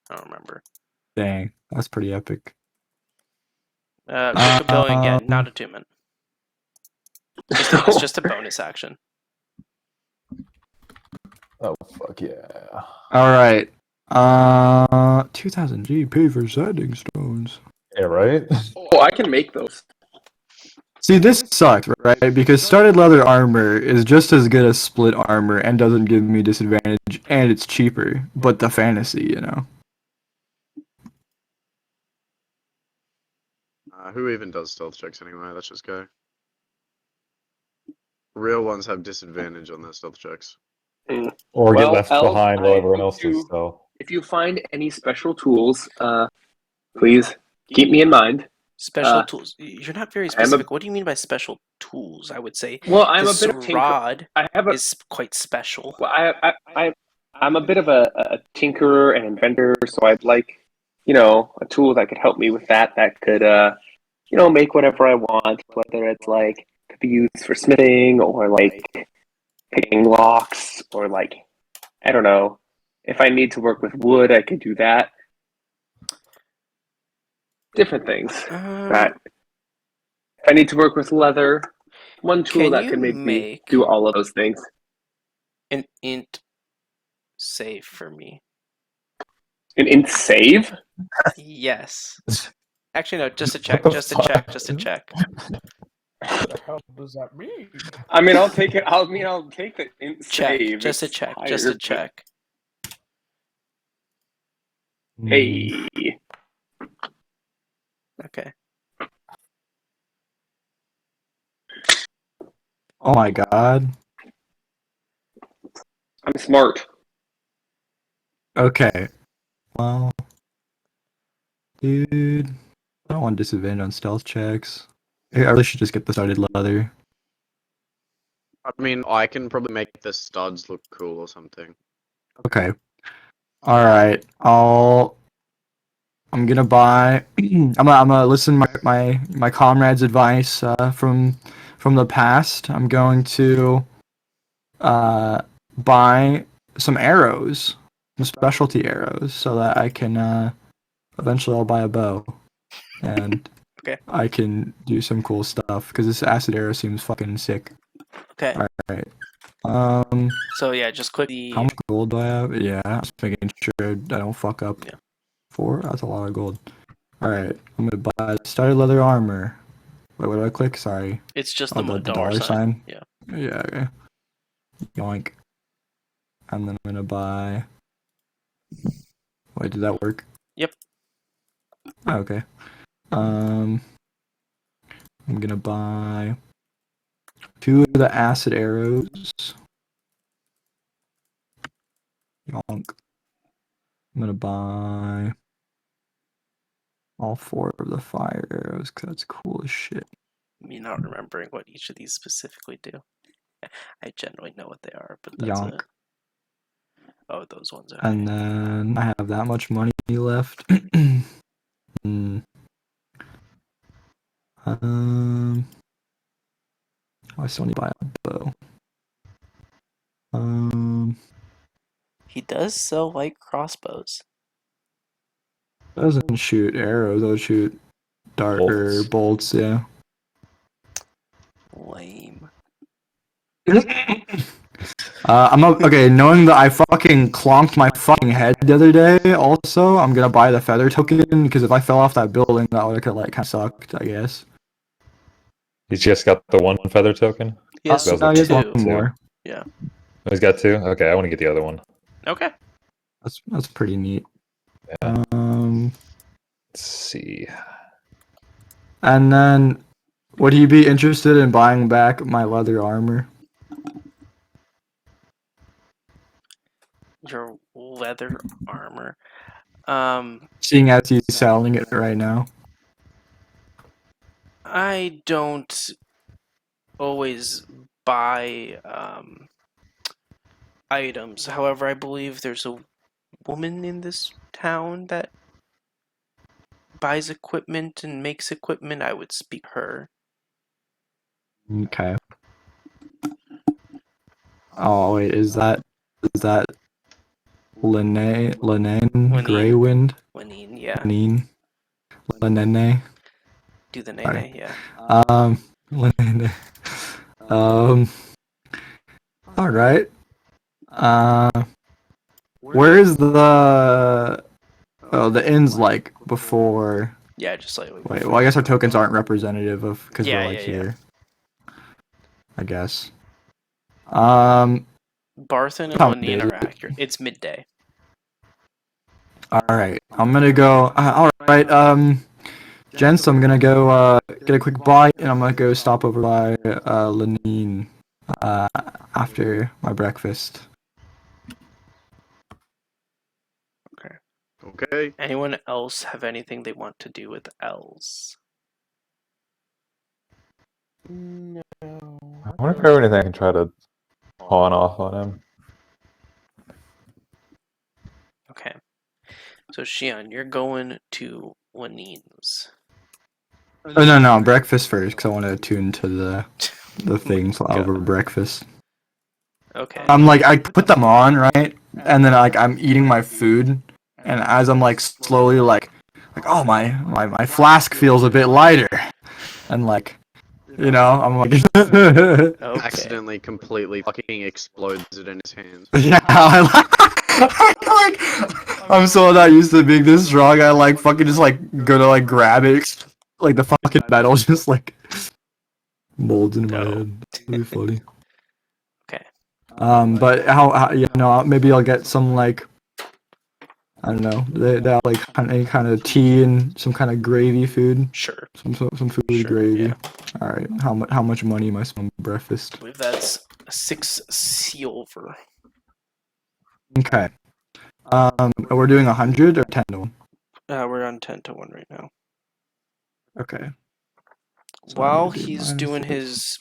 I don't remember. Dang, that's pretty epic. Quick ability, yeah, not attunement. It's just a bonus action. Oh fuck yeah! All right. 2,000 GP for sending stones. Yeah, right. Oh, I can make those. See, this sucks, right? Because studded leather armor is just as good as split armor and doesn't give me disadvantage, and it's cheaper. But the fantasy, you know. Who even does stealth checks anyway? Let's just go. Real ones have disadvantage on their stealth checks. Or get Well, left Elf, behind while I everyone hope else does stealth. If you find any special tools, please keep me in mind. Special tools. You're not very I'm a- specific. What do you mean by special tools? I would say Well, I'm this a bit of a tinker. rod I have a. is quite special. Well, I'm a bit of a tinkerer and inventor, so I'd like, a tool that could help me with that. That could, make whatever I want, whether it's like could be used for smithing or like picking locks or like, I don't know. If I need to work with wood, I could do that. Different things. That if I need to work with leather, one tool Can that you could make me make do all of those things. an int save for me? An int save? Yes. Actually, no. Just a check. the Just a fuck? check. Just a check. What the hell does that mean? I mean, I'll take it. I'll take the int Check. save. Just a It's check. higher, Just a but- check. Hey, Okay. Oh my god. I'm smart. Okay. Well, dude, I don't want disadvantage on stealth checks. I really should just get the studded leather. I mean, I can probably make the studs look cool or something. Okay. All right. I'm gonna buy. I'm gonna listen my comrade's advice from the past. I'm going to buy some arrows, some specialty arrows, so that I can eventually I'll buy a bow, and Okay. I can do some cool stuff because this acid arrow seems fucking sick. Okay. All right. So yeah, just click the. How much gold do I have? Yeah, just making sure I don't fuck up. Yeah. 4? That's a lot of gold. Alright, I'm gonna buy studded leather armor. Wait, what do I click? Sorry. It's just Oh, the the dollar sign. Yeah. Yeah, okay. Yoink. And then I'm gonna buy... Wait, did that work? Yep. Oh, okay. I'm gonna buy 2 of the acid arrows. Yonk. I'm gonna buy all 4 of the fire arrows because that's cool as shit. Me not remembering what each of these specifically do. I generally know what they are, but that's Yonk. it. Oh, those ones. Okay. And then I have that much money left. I still need to buy a bow. He does sell light crossbows. Doesn't shoot arrows. It'll shoot darker bolts. Yeah. Lame. Okay. Knowing that I fucking clonked my fucking head the other day, also I'm gonna buy the feather token because if I fell off that building, that would have like kind of sucked. I guess. He's just got the one feather token. He has That was No, a he has two. one more. Yeah. Oh, he's got 2. Okay, I want to get the other one. Okay. That's pretty neat. Yeah. Let's see. And then, would you be interested in buying back my leather armor? Your leather armor. Seeing as he's selling it right now. I don't always buy items. However, I believe there's a woman in this town that buys equipment and makes equipment. I would speak to her. Okay. Oh wait, is that Lene Lenine. Greywind? Lenine, yeah. Lenine? Lenene? Do the Sorry. nene, yeah. Lenene. Alright. Where is the inn's like before? Yeah, just slightly. Wait, before. well, I guess our tokens aren't representative of because Yeah, we're like yeah, yeah. here. I guess. Barthen and Time Lenine is are it? accurate. It's midday. All right, I'm gonna go. All right, gents, I'm gonna go get a quick bite, and I'm gonna go stop over by Lenine after my breakfast. Okay. Anyone else have anything they want to do with Els? I wonder if I have anything I can try to pawn off on him. Okay. So Shion, you're going to Lenine's. Oh no, breakfast first, because I want to attune to the things God. over breakfast. Okay. I'm like, I put them on, right? And then like I'm eating my food, and as I'm like slowly like oh my flask feels a bit lighter, and like, you know, I'm like Okay. Accidentally, completely fucking explodes it in his hands. yeah, I'm so not used to being this strong. I like fucking just like go to like grab it, like the fucking metal just like molds into my No. head. Really funny. Okay. But how you know, maybe I'll get some like, I don't know, that like any kind of tea and some kind of gravy food, Sure. some food Sure, gravy. yeah. All right, how much money am I spending on breakfast? I believe that's 6 silver. Okay. We're doing 100 or 10 to 1. We're on 10 to 1 right now. Okay. So I'm While gonna do he's minus doing 6. his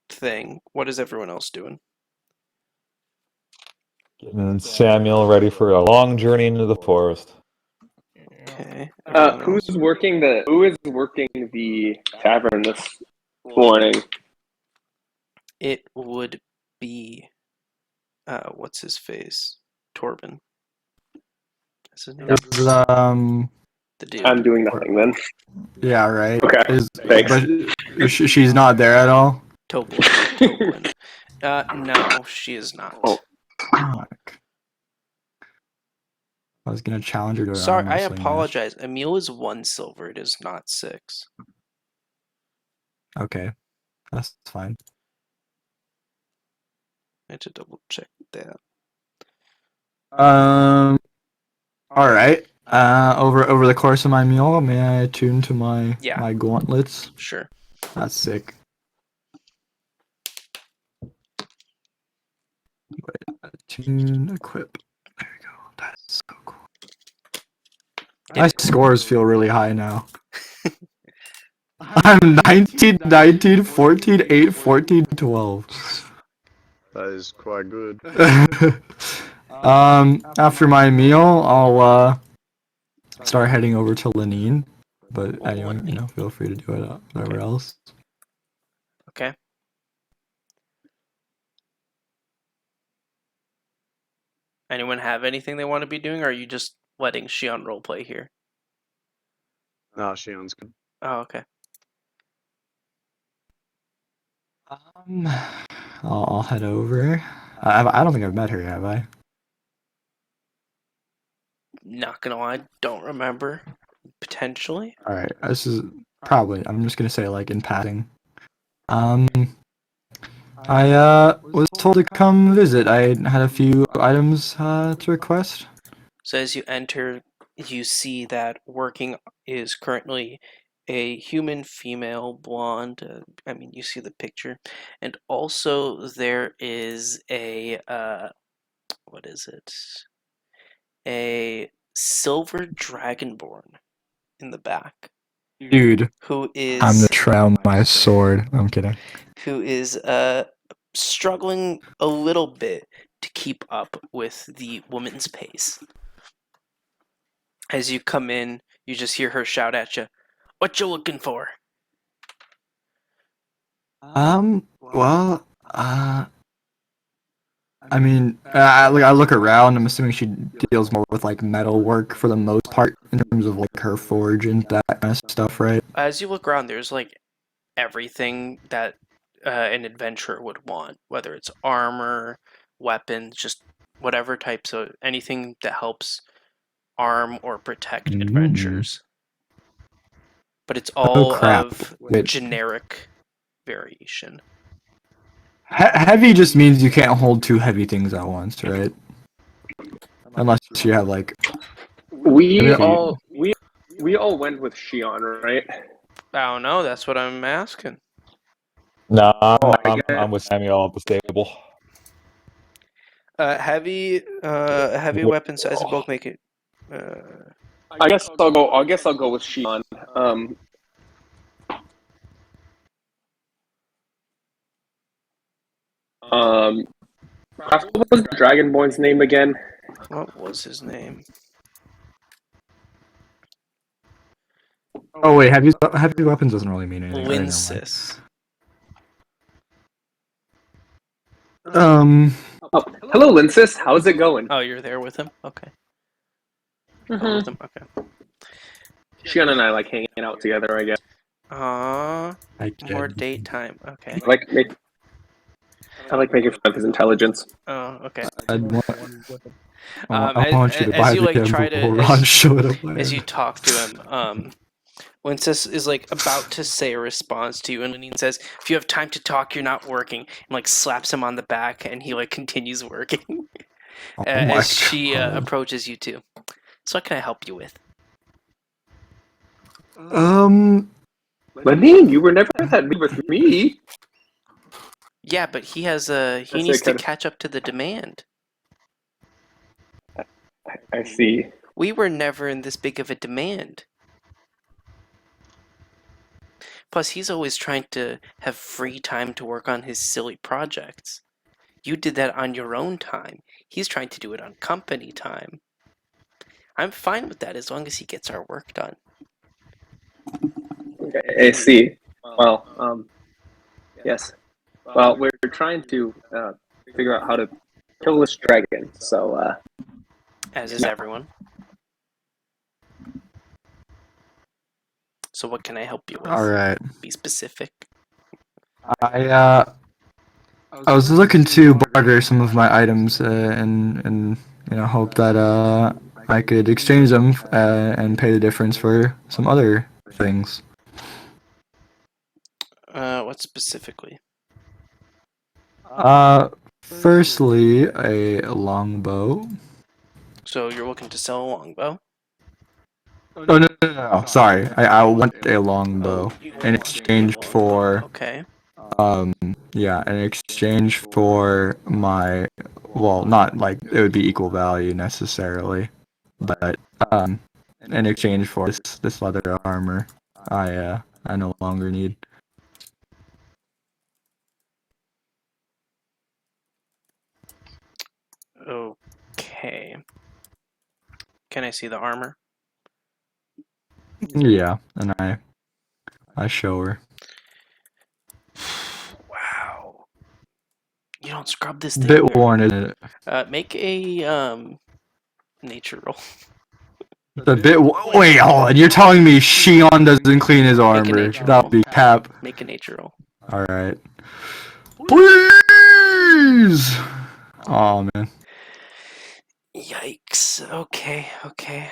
thing, what is everyone else doing? Getting Samuel ready for a long journey into the forest. Okay. Everyone Who else? is working the tavern this morning? It would be what's his face? Torben. That's his name. Is The dude. I'm doing nothing then. yeah, right. Okay, thanks. But she's not there at all. Toblin. No, she is not. Oh. Fuck. I was gonna challenge her to an Sorry, arm I wrestling match. apologize. Emil is 1 silver. It is not 6. Okay, that's fine. I had to double check that. All right. Over the course of my meal, may I attune to my my gauntlets? Sure. That's sick. Wait, attune, equip. There you go. That's so cool. My scores feel really high now. I'm 19, 19, 14, 8, 14, 12. That is quite good. After my meal, I'll start heading over to Lenine. But anyone, you know, feel free to do it whatever else. Okay. Anyone have anything they want to be doing, or are you just letting Shion roleplay here? No, Shion's good. Oh, okay. I'll head over. I don't think I've met her, have I? Not gonna lie, don't remember. Potentially. All right, this is probably. I'm just gonna say like in passing. I was told to come visit. I had a few items to request. So as you enter, you see that working is currently a human female blonde. I mean, you see the picture, and also there is a what is it? A silver dragonborn in the back. Dude, Who is I'm the Trow my sword. I'm kidding. Who is struggling a little bit to keep up with the woman's pace. As you come in, you just hear her shout at you, "What you looking for?" Well, I mean, I look around. I'm assuming she deals more with like metal work for the most part in terms of like her forge and that kind of stuff, right? As you look around, there's like everything that an adventurer would want, whether it's armor, weapons, just whatever types of anything that helps arm or protect Mm. adventurers. But it's Oh all crap! of Wait, generic variation. heavy just means you can't hold two heavy things at once, right? Unless you have like. We Okay. all we all went with Shion, right? I don't know. That's what I'm asking. No, Oh, I I'm get. with Samuel at the stable. Heavy weapon size and bulk make it. I guess I'll go. I guess I'll go with Shion. What was the Dragonborn's name again? What was his name? Oh wait, heavy weapons doesn't really mean anything. Alright, never mind. Linsis. Oh, hello, Linsis. How's it going? Oh, you're there with him? Okay. Mhm. With him? Okay. Shion and I like hanging out together, I guess. More date time. Okay. I like making fun of his intelligence. Oh, okay. I want you to as buy you the like game try before to Ron showed up. as you talk to him, Wincess is like about to say a response to you, and Lenine says, "If you have time to talk, you're not working," and like slaps him on the back, and he like continues working Oh my as she God. approaches you two. So, what can I help you with? Lenine, you were never that mean with me. Yeah, but he has he That's needs to okay. catch up to the demand. I see. We were never in this big of a demand. Plus, he's always trying to have free time to work on his silly projects. You did that on your own time. He's trying to do it on company time. I'm fine with that as long as he gets our work done. Okay, I see. Well, yes. Well, we're trying to figure out how to kill this dragon. So, As is everyone. So what can I help you with? All right. Be specific. I was looking to barter some of my items and hope that I could exchange them and pay the difference for some other things. What specifically? Firstly, a longbow. So you're looking to sell a longbow? Oh no. Sorry, I want a longbow You in want exchange a longbow. for Okay. in exchange for my, well, not like it would be equal value necessarily, but in exchange for this leather armor, I no longer need. Okay. Can I see the armor? Yeah, and I show her. Wow. You don't scrub this A thing. bit worn, isn't it? Make a nature roll. A bit. Wait, hold on. You're telling me Shion doesn't clean his Make a armor? nature That'd roll. be cap. Make a nature roll. All right. Please. Oh man. Yikes. Okay.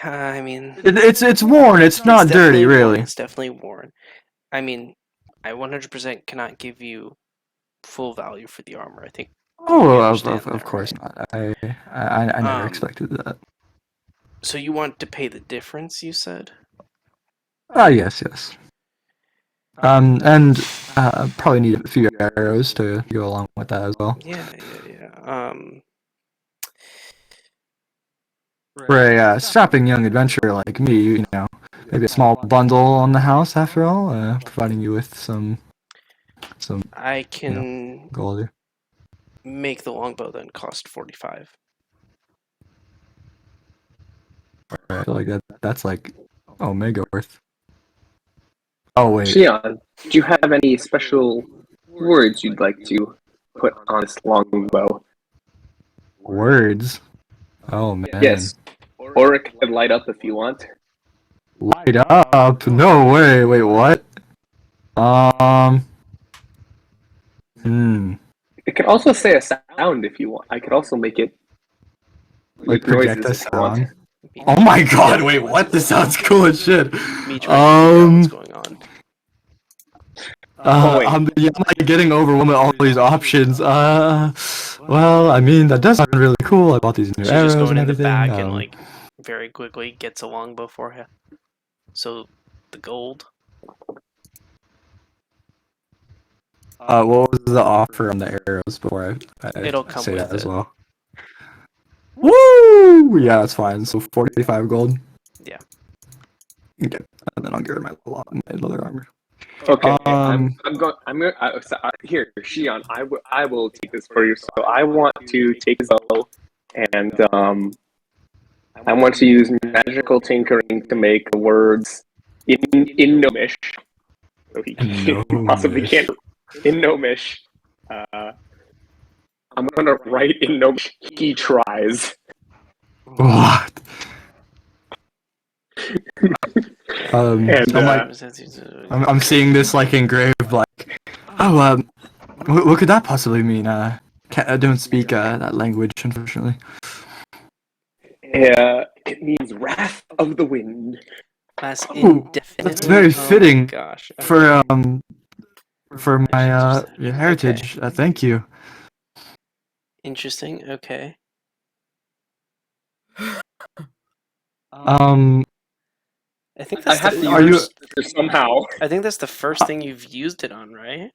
I mean, It's worn. It's not dirty, definitely worn. really. It's definitely worn. I mean, I 100% cannot give you full value for the armor. I think. Oh, we of understand that, course right? not. I never expected that. So you want to pay the difference? You said. Yes. And probably need a few arrows to go along with that as well. Yeah. For a strapping young adventurer like me, maybe a small bundle on the house after all, providing you with some I can gold. make the longbow then cost 45. I feel like that's like Omega worth. Oh wait. Shion, do you have any special words you'd like to put on this longbow? Words. Oh man. Yes. Or it can light up if you want. Light up? No way. Wait, what? It can also say a sound if you want. I could also make it Like make project noises a if you want. sound. Oh my god, wait, what? This sounds cool as shit. Me trying to figure out what's going on. Oh, wait. I'm like getting overwhelmed with all these options. Well, I mean, that does sound really cool. I bought these new She's arrows just going and in the everything. back and like very quickly gets a longbow for you. So the gold. What was the offer on the arrows before I It'll come say with that as it. well? Woo! Yeah, that's fine. So 45 gold. Yeah. Okay, and then I'll give her my leather armor. Okay, I'm going. Here, Shion. I will take this for you. So I want to take his bow, and I want to use magical tinkering to make the words in Gnomish. So he possibly can't in Gnomish. I'm gonna write in Gnomish. He tries. What? And, I'm seeing this like engraved like, oh, what could that possibly mean? I don't speak that language, unfortunately. It means wrath of the wind. That's Oh, indefinitely. that's very fitting Gosh. for my heritage. Thank you. Interesting. Okay. I think I that's have the to first. use somehow. I think that's the first thing you've used it on, right?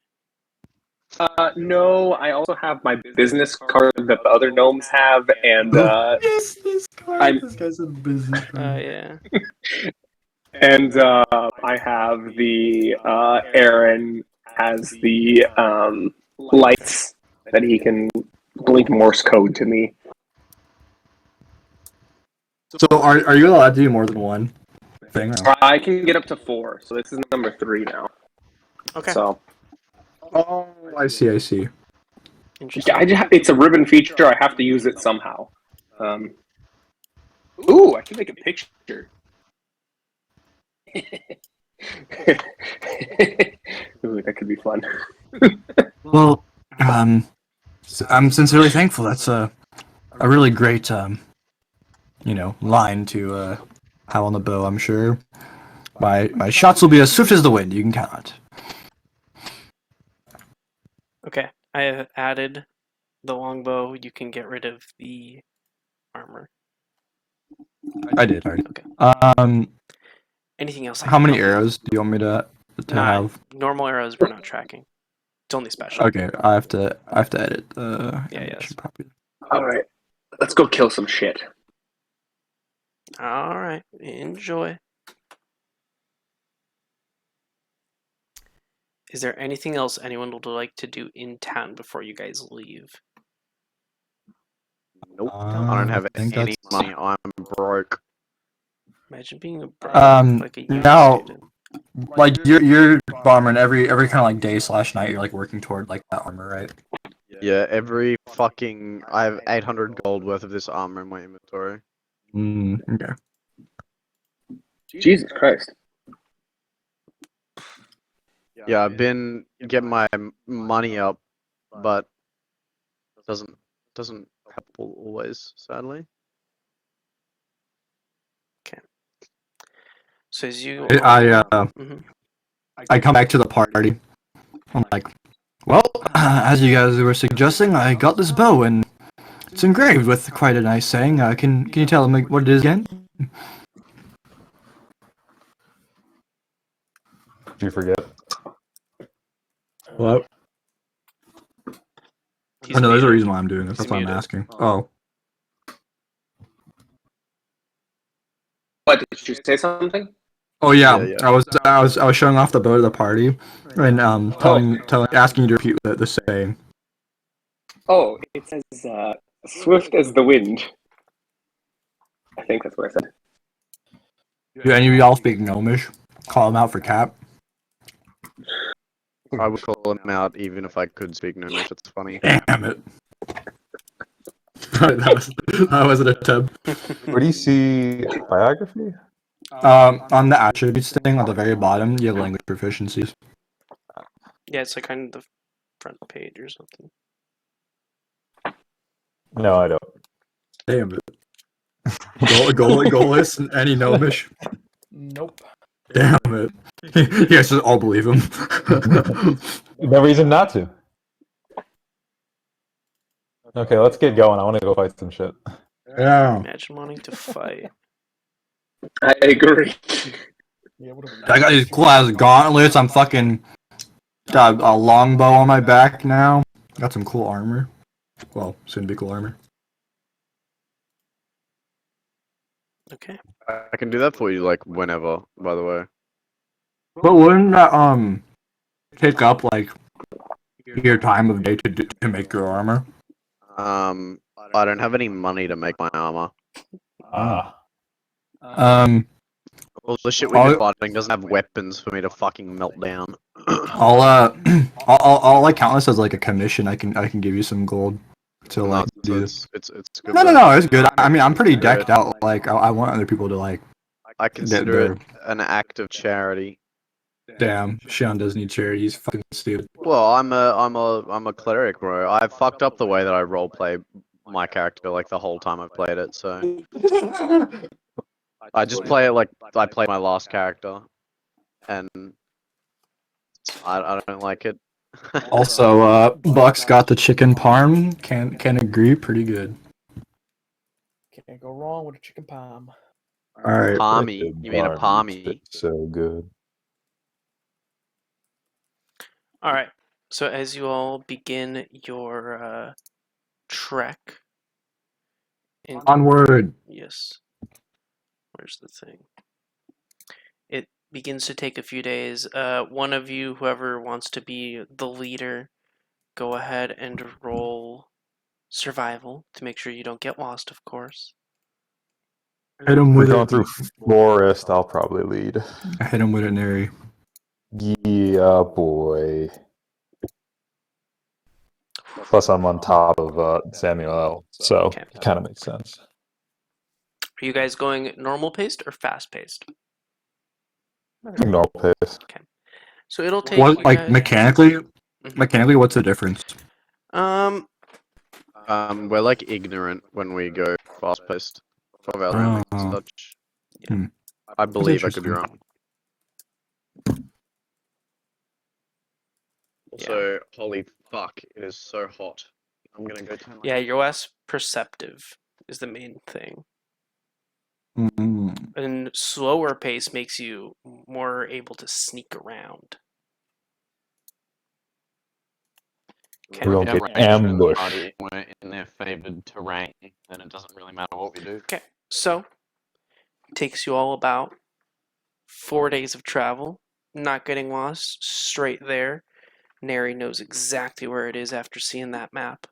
No, I also have my business card that the other gnomes have, and Business card. This guy's a business card. Yeah. and I have the Aaron has the lights that he can blink Morse code to me. So are you allowed to do more than one thing? Or? I can get up to 4, so this is number 3 now. Okay. So. Oh, I see. Interesting. It's a ribbon feature. I have to use it somehow. Ooh, I can make a picture. Ooh, that could be fun. Well, I'm sincerely thankful. That's a really great line to have on the bow. I'm sure my shots will be as swift as the wind. You can count on it. Okay. I have added the longbow. You can get rid of the armor. I did already. Okay. Anything else? How many arrows do you want me to have? Normal arrows we're not tracking. It's only special. Okay, I have to edit. Yes. All right, let's go kill some shit. All right. Enjoy. Is there anything else anyone would like to do in town before you guys leave? Nope. I don't have any money. I'm broke. Imagine being a broke, like a young student. Like you're bomber, and every kind of like day / night you're like working toward like that armor, right? Yeah, I have 800 gold worth of this armor in my inventory. Okay. Jesus Christ. Yeah, I've been getting my money up, but doesn't help always, sadly. Okay. So as you, I come back to the party. I'm like, well, as you guys were suggesting, I got this bow and it's engraved with quite a nice saying. Can you tell me what it is again? Did you forget? What? He's No, there's a muted. reason why I'm doing this. That's why I'm muted. asking. Oh. What, did you say something? Oh yeah. Yeah. I was showing off the bow to the party, and asking you to repeat the saying. Oh, it says swift as the wind. I think that's what I said. Do any of y'all speak Gnomish? Call them out for Cap. I would call him out even if I could speak Gnomish. It's funny. Damn it. That was an attempt. Where do you see biography? On the attributes thing at the very bottom, you have language proficiencies. Yeah, it's like on the front page or something. No, I don't. Damn it. Goalless and any gnomish. Nope. Damn it. You guys just all believe him. No reason not to. Okay, let's get going. I want to go fight some shit. Yeah. Imagine wanting to fight. I agree. Yeah, what I got these cool ass gauntlets. I'm fucking got a longbow on my back now. Got some cool armor. Well, soon to be cool armor. Okay. I can do that for you, like, whenever, by the way. But wouldn't that take up like your time of day to make your armor? I don't have any money to make my armor. Well, the shit we've been fighting doesn't have weapons for me to fucking melt down. I'll like count this as like a commission. I can give you some gold to like do. It's good. No, it's good. I mean, I'm pretty decked out. Like, I want other people to like. I consider it an act of charity. Damn, Sean does need charity. He's fucking stupid. Well, I'm a cleric, bro. I fucked up the way that I roleplay my character like the whole time I've played it. So I just play it like I played my last character, and I don't like it. Also, Buck's got the chicken parm. Can agree, pretty good. Can't go wrong with a chicken palm. All right. Palmy? You mean a palmy? So good. All right. So as you all begin your trek into Onward. Yes. Where's the thing? It begins to take a few days. One of you, whoever wants to be the leader, go ahead and roll survival to make sure you don't get lost, of course. Hit him We're with going it. through forest. I'll probably lead. I hit him with it, Neri. Yeah, boy. Plus, I'm on top of Samuel L., so Okay. it kind of makes sense. Are you guys going normal paced or fast paced? Normal pace. So it'll take What, you like guys... mechanically? Mhm. Mechanically, what's the difference? We're like ignorant when we go fast paced of our landings and Oh. such. Hmm. I believe I could be interesting. wrong. Also, holy fuck, it is so hot. I'm gonna go turn my... Yeah, you're less perceptive is the main thing. Mm. And slower pace makes you more able to sneak around. Okay. We won't get ambushed. We're in their favored terrain, then it doesn't really matter what we do. Okay, so it takes you all about 4 days of travel, not getting lost, straight there. Neri knows exactly where it is after seeing that map.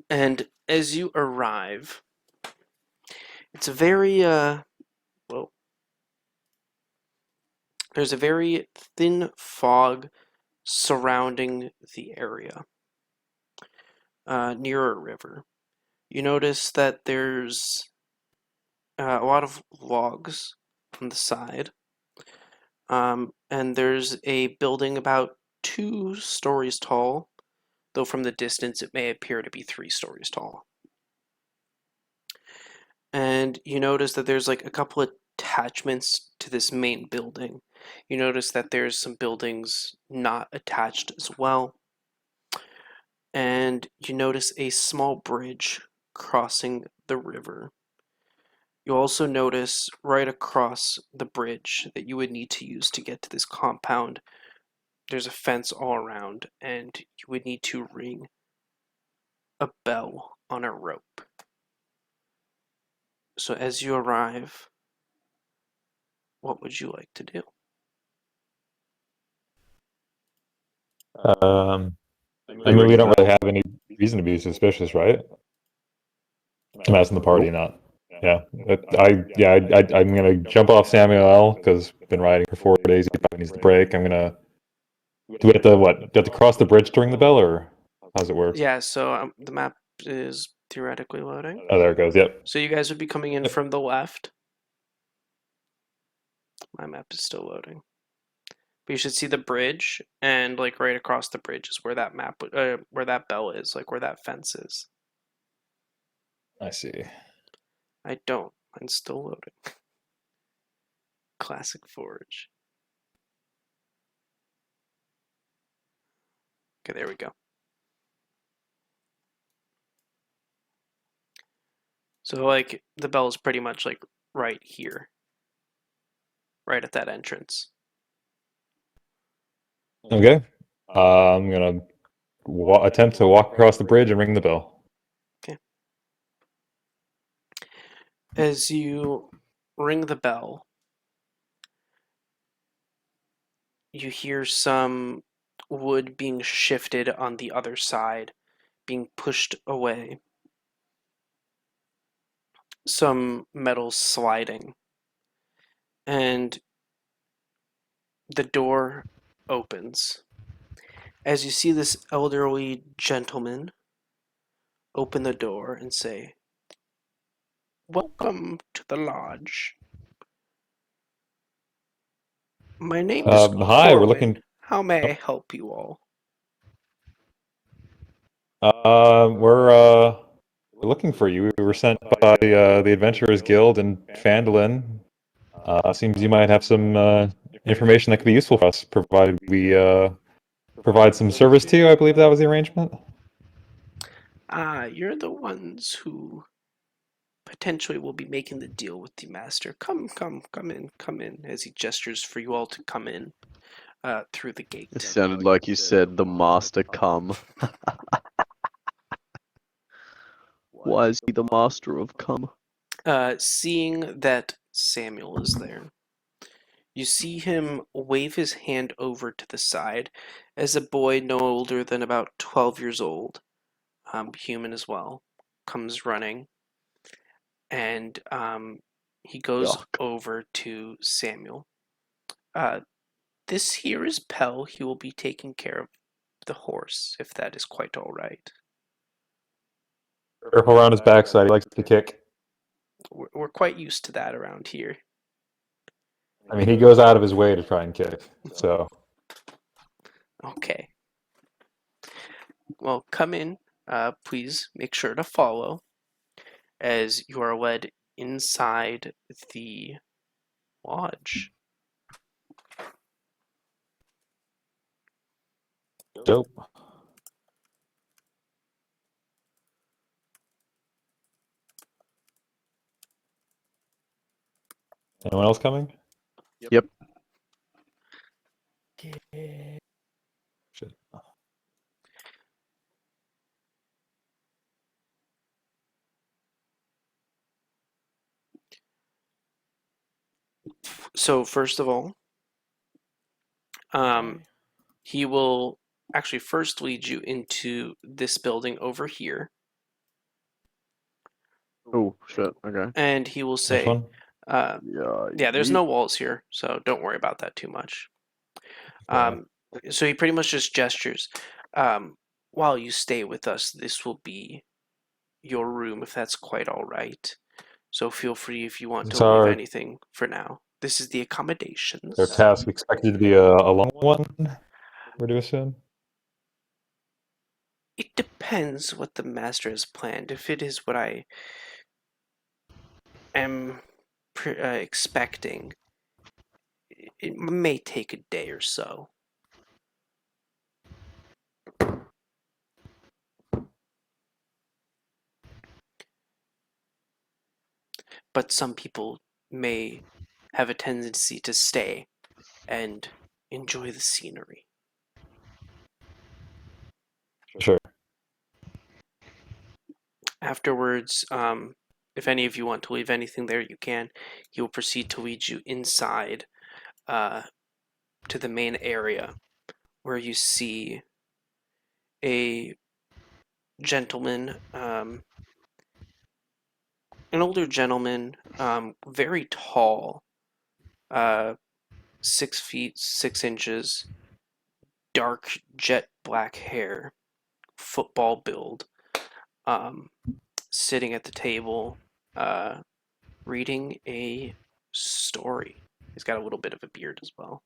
And as you arrive, it's a very, there's a very thin fog surrounding the area near a river. You notice that there's a lot of logs on the side, and there's a building about 2 stories tall, though from the distance it may appear to be 3 stories tall. And you notice that there's like a couple of attachments to this main building. You notice that there's some buildings not attached as well. And you notice a small bridge crossing the river. You also notice right across the bridge that you would need to use to get to this compound, there's a fence all around, and you would need to ring a bell on a rope. So as you arrive, what would you like to do? I mean, we don't really have any reason to be suspicious, right? I'm asking the party, not. Yeah, I'm gonna jump off Samuel L. because been riding for 4 days. He probably needs the break. I'm gonna. Do we have to what? Do we have to cross the bridge to ring the bell, or how's it work? Yeah, so the map is theoretically loading. Oh, there it goes. Yep. So you guys would be coming in Yep. from the left. My map is still loading. But you should see the bridge, and like right across the bridge is where that where that bell is, like where that fence is. I see. I don't. Mine's still loading. Classic Forge. Okay, there we go. So like the bell is pretty much like right here. Right at that entrance. Okay. I'm gonna attempt to walk across the bridge and ring the bell. Okay. As you ring the bell, you hear some wood being shifted on the other side, being pushed away. Some metal sliding. And the door opens. As you see this elderly gentleman open the door and say, "Welcome to the lodge. My name is Hi, we're Corwin. looking. How may I help you all?" We're looking for you. We were sent by the Adventurers Guild in Phandalin. Seems you might have some information that could be useful for us, provided we provide some service to you. I believe that was the arrangement. Ah, you're the ones who potentially will be making the deal with the master. Come in, as he gestures for you all to come in through the gate. It sounded like you said the master come. Why is he the master of come? Seeing that Samuel is there, you see him wave his hand over to the side as a boy no older than about 12 years old, human as well, comes running, and he goes Yuck. over to Samuel. This here is Pell. He will be taking care of the horse, if that is quite all right. Careful around his backside. He likes to kick. We're quite used to that around here. I mean, he goes out of his way to try and kick. So Okay. Well, come in. Please make sure to follow as you are led inside the lodge. dope. Anyone else coming? Yep. Shit. So first of all, he will actually first lead you into this building over here, Oh shit. Okay. and he will Which say, one? "Yeah, there's no walls here, so don't worry about that too much." Yeah. So he pretty much just gestures. While you stay with us, this will be your room, if that's quite all right. So feel free if you want to leave anything for now. This is the accommodations. Their task expected to be a long one, we're to assume? It depends what the master has planned. If it is what I am expecting, it may take a day or so. But some people may have a tendency to stay and enjoy the scenery. Sure. Afterwards, if any of you want to leave anything there, you can. He will proceed to lead you inside to the main area where you see a gentleman, an older gentleman, very tall, 6 feet 6 inches, dark jet black hair, football build, sitting at the table, reading a story. He's got a little bit of a beard as well.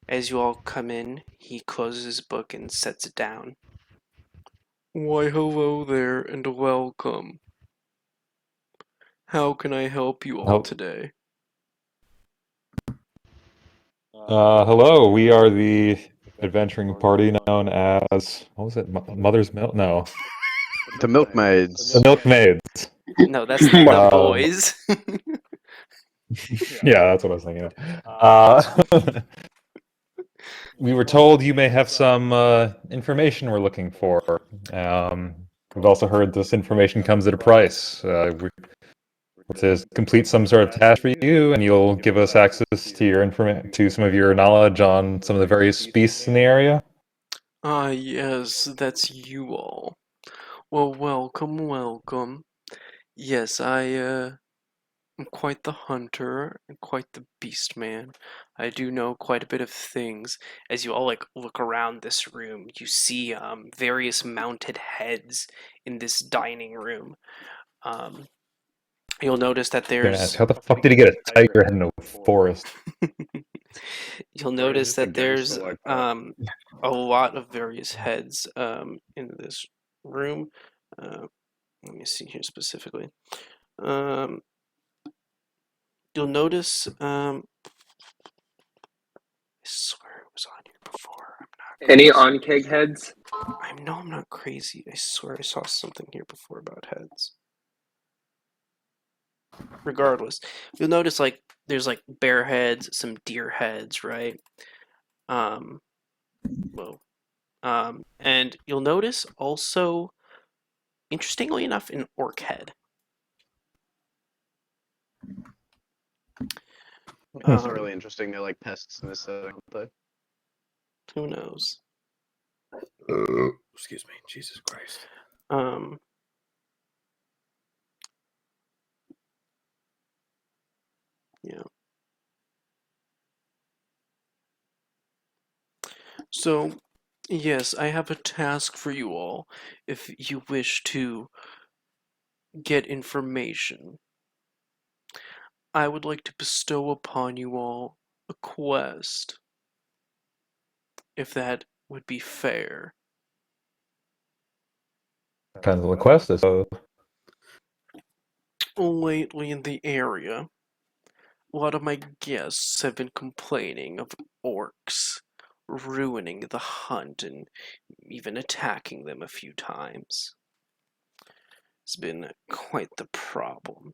As you all come in, he closes his book and sets it down. Why, hello there, and welcome. How can I help you all today? Hello, we are the adventuring party known as, what was it, Mother's Milk? No, The milkmaids. the Milkmaids. No, that's the Um, boys. Yeah, that's what I was thinking of. We were told you may have some information we're looking for. We've also heard this information comes at a price. We're to complete some sort of task for you, and you'll give us access to your to some of your knowledge on some of the various beasts in the area. Ah, yes, that's you all. Well, welcome, welcome. Yes, I'm quite the hunter and quite the beast man. I do know quite a bit of things. As you all look around this room, you see various mounted heads in this dining room. You'll notice that there's How the fuck did he get a tiger head in a forest? You'll notice that there's a lot of various heads in this room. Let me see here specifically. You'll notice. I swear it was on here before. I'm not. Any on-keg heads? I'm not crazy. I swear I saw something here before about heads. Regardless, you'll notice there's bear heads, some deer heads, right? And you'll notice also, interestingly enough, an orc head. That's really interesting. They're like pests in this setting, aren't they? Who knows? Excuse me, Jesus Christ. Yeah. So, yes, I have a task for you all. If you wish to get information, I would like to bestow upon you all a quest. If that would be fair. Kind of the quest is. Lately in the area, a lot of my guests have been complaining of orcs ruining the hunt and even attacking them a few times. It's been quite the problem.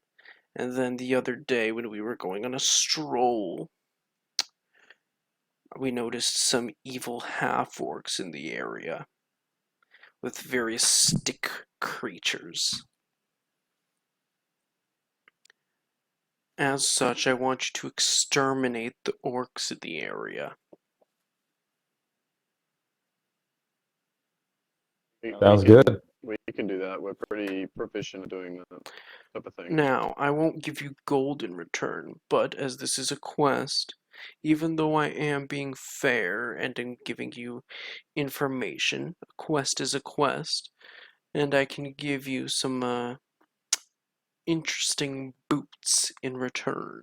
And then the other day when we were going on a stroll, we noticed some evil half-orcs in the area with various stick creatures. As such, I want you to exterminate the orcs in the area. Sounds good. We can do that. We're pretty proficient at doing that type of thing. Now, I won't give you gold in return, but as this is a quest, even though I am being fair and in giving you information, a quest is a quest, and I can give you some interesting boots in return.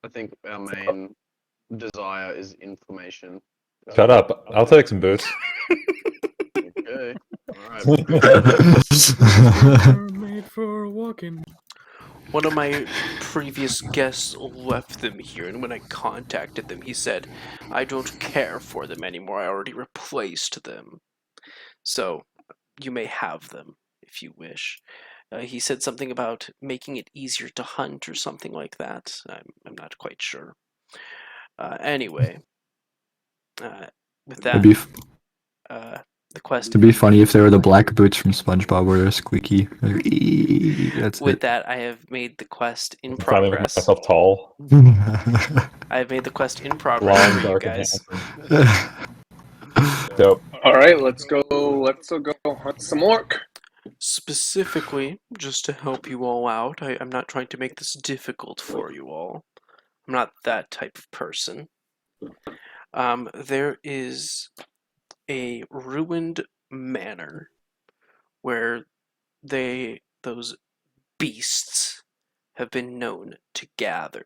I think our main desire is information. Shut up. I'll take some boots. Okay. Alright. Made for walking. One of my previous guests left them here, and when I contacted them, he said, I don't care for them anymore, I already replaced them. So, you may have them, if you wish. He said something about making it easier to hunt or something like that. I'm not quite sure. Anyway, with that, the quest... It'd be funny if they were the black boots from SpongeBob where they're squeaky. That's with it. that, I have made the quest in Finally make progress. myself tall. I have made the quest in progress Long, for you dark, and guys. handsome. Dope. All right, let's go hunt some orc. Specifically, just to help you all out, I'm not trying to make this difficult for you all. I'm not that type of person. There is a ruined manor where those beasts have been known to gather.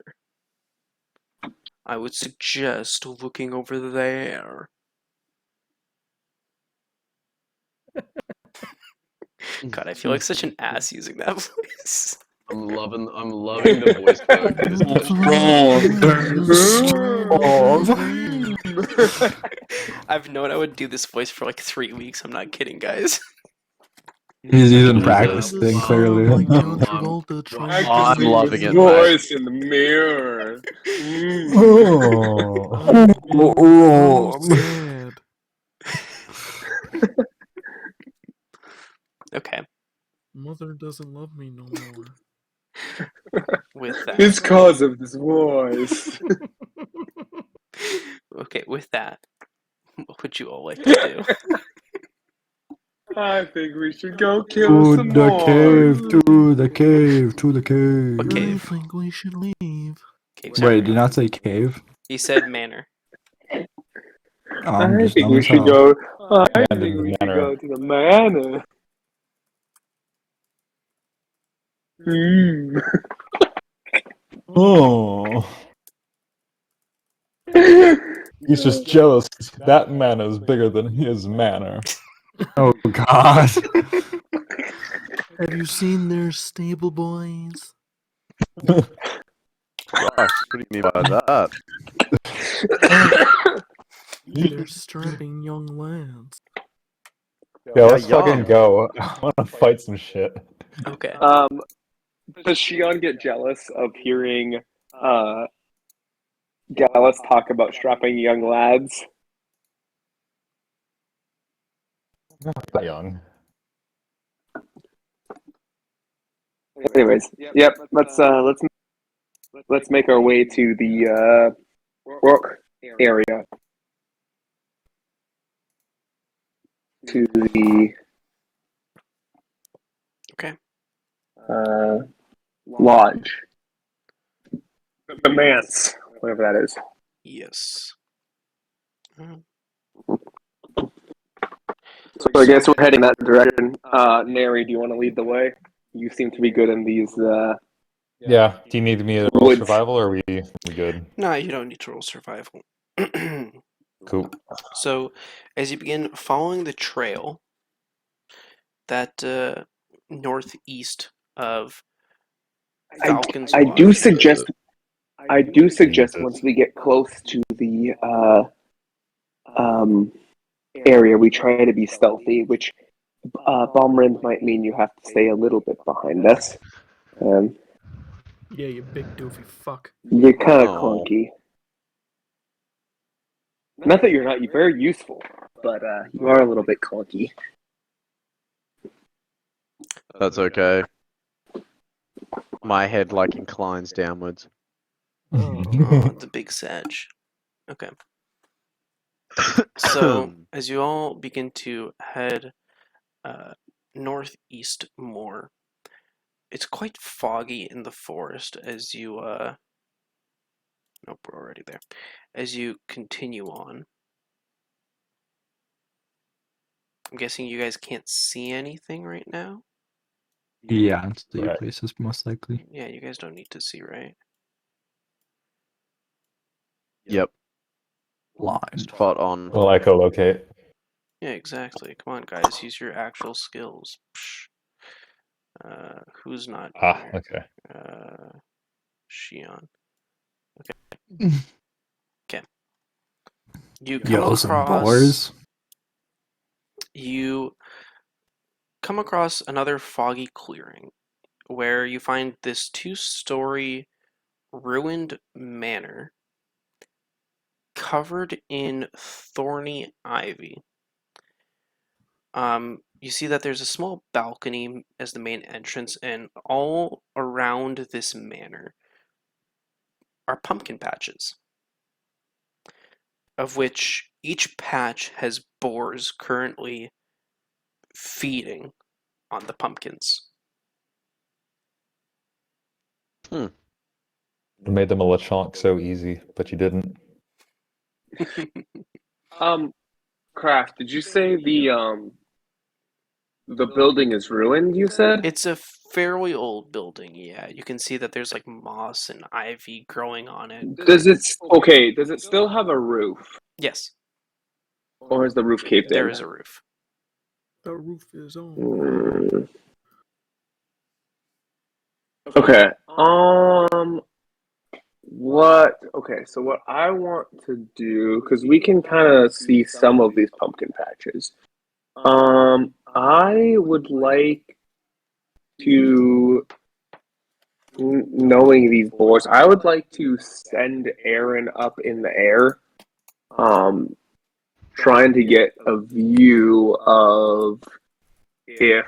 I would suggest looking over there. God, I feel like such an ass using that voice. I'm loving the voice work. I've known I would do this voice for like 3 weeks. I'm not kidding, guys. He's even Jesus. practicing clearly. I'm loving it, mate. voice in the mirror. Sad. Okay, Mother doesn't love me no more. with that. It's cause of this voice. Okay, with that, what would you all like to do? I think we should go kill To some the more. cave, to the cave, to the cave. What I cave? think we should leave. Cave's Wait, not did you real. not say cave? He said manor. I'm I just think dumb we as should hell. go. I And think the we should manor. go to the manor. Oh, he's just jealous. That man is bigger than his manor. Oh god. Have you seen their stable boys? Gosh, what do you mean by that? They're strapping young lads. Yeah, let's Yeah. fucking go. I want to fight some shit. Okay. Does Shion get jealous of hearing Gallus talk about strapping young lads? Not that young. Anyways, yep. Let's make our way to the work area. To the Okay. lodge. The manse, whatever that is. Yes. So I guess we're heading that direction. Neri, do you want to lead the way? You seem to be good in these. Yeah. Do you need me to roll Woods. survival, or are we good? No, you don't need to roll survival. Cool. So, as you begin following the trail that northeast of Falcon's I do Lodge, suggest. Jesus. Once we get close to the area, we try to be stealthy, which Bombrand might mean you have to stay a little bit behind us. Yeah, you big doofy fuck. You're kind of Oh. clunky. Not that you're not. You're very useful, but you are a little bit clunky. That's okay. My head like inclines downwards. oh, the big sedge. Okay. So, as you all begin to head northeast more, it's quite foggy in the forest as you nope, we're already there. As you continue on. I'm guessing you guys can't see anything right now? Yeah, it's the Right. places most likely. Yeah, you guys don't need to see, right? Yep, Line. spot on. We'll echolocate. Yeah, exactly. Come on, guys, use your actual skills. Psh. Who's not Ah, here? okay. Shion. Okay. You come Yo, some across. boars. You come across another foggy clearing where you find this 2-story ruined manor covered in thorny ivy. You see that there's a small balcony as the main entrance, and all around this manor are pumpkin patches, of which each patch has boars currently feeding on the pumpkins. You made them a LeChonk so easy, but you didn't. Craft, did you say the building is ruined, you said? It's a fairly old building, yeah. You can see that there's like moss and ivy growing on it. Does it still have a roof? Yes, Or is the roof caved there in? is a roof. The roof is on. Mm. Okay. So what I want to do, because we can kind of see some of these pumpkin patches. I would like to, knowing these boards, I would like to send Aaron up in the air, trying to get a view of if,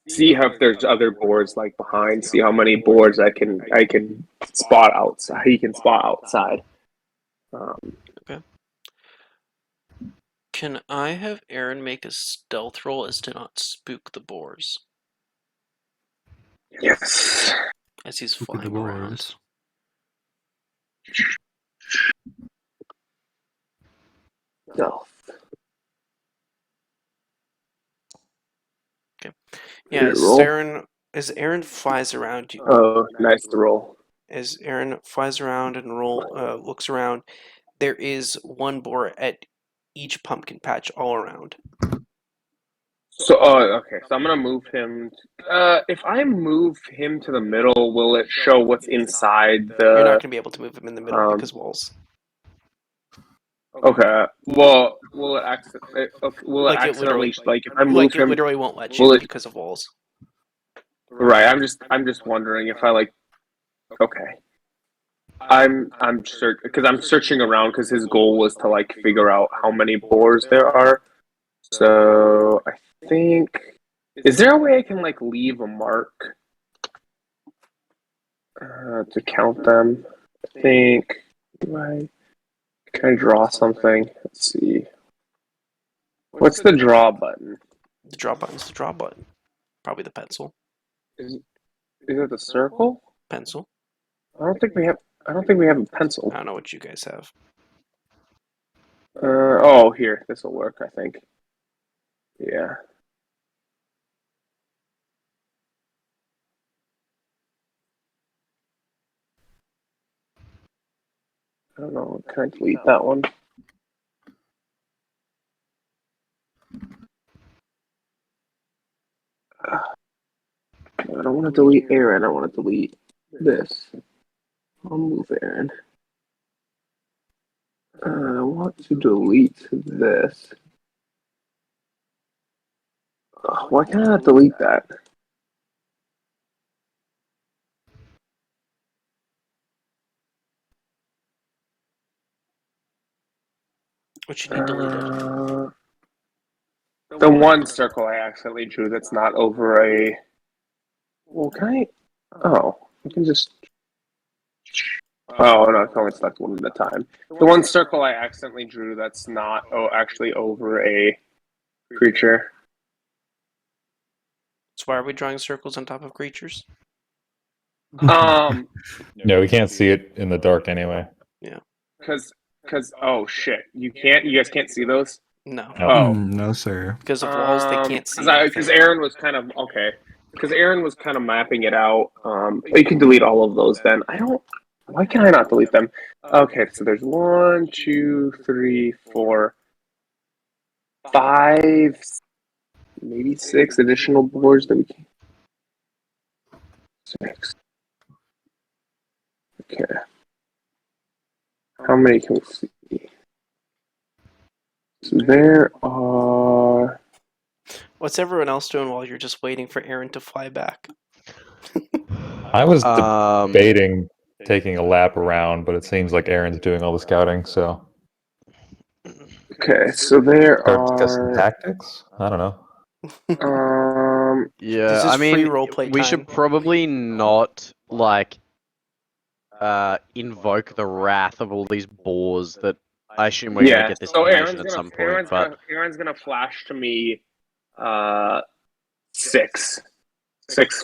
see if there's other boards like behind, see how many boards I can spot outside. He can spot outside. Can I have Aaron make a stealth roll as to not spook the boars Yes. as he's Look at the flying around? boards. No. Yeah, Did it roll? as Aaron flies around, Oh, nice to roll. as Aaron flies around and looks around, there is one boar at each pumpkin patch all around. So, okay. So I'm gonna move him. If I move him to the middle, will it show what's inside the? You're not going to be able to move him in the middle um, because walls. Okay. Well, will it accidentally? Will it Like, it accidentally? literally- Like if I move Like, it him, literally won't let will you it- because of walls. right? I'm just wondering if I like. Okay. I'm because I'm searching around because his goal was to like figure out how many boars there are. So I think, is there a way I can like leave a mark to count them? I think. Can I draw something? Let's see. What's the draw button? The draw button's the draw button. Probably the pencil. Is it the circle? Pencil. I don't think we have a pencil. I don't know what you guys have. Oh, here. This will work, I think. Yeah. I don't know. Can I delete that one? I don't want to delete Aaron. I want to delete this. I'll move Aaron. I want to delete this. Why can't I not delete that? What you need deleted? The one circle I accidentally drew that's not over a. Well, can I? Oh, I can just. Oh no, I can only select one at a time. The one circle I accidentally drew that's not actually over a creature. So why are we drawing circles on top of creatures? No, we can't see it in the dark anyway. Because oh shit, you guys can't see those. No. Oh No, sir. Because of walls, they can't see. Because Aaron was kind of okay. Because Aaron was kind of mapping it out. You can delete all of those. Then I don't. Why can I not delete them? Okay, so there's 1, 2, 3, 4, 5, maybe 6 additional boards that we can. 6. Okay. How many can we see? So there are. What's everyone else doing while you're just waiting for Aaron to fly back? I was debating taking a lap around, but it seems like Aaron's doing all the scouting, so. Okay, so there Or discuss some are. tactics? I don't know. Yeah, This is I mean, free roleplay we time. should probably not like invoke the wrath of all these boars that I assume we're gonna get this so information at some point. But Aaron's gonna flash to me 6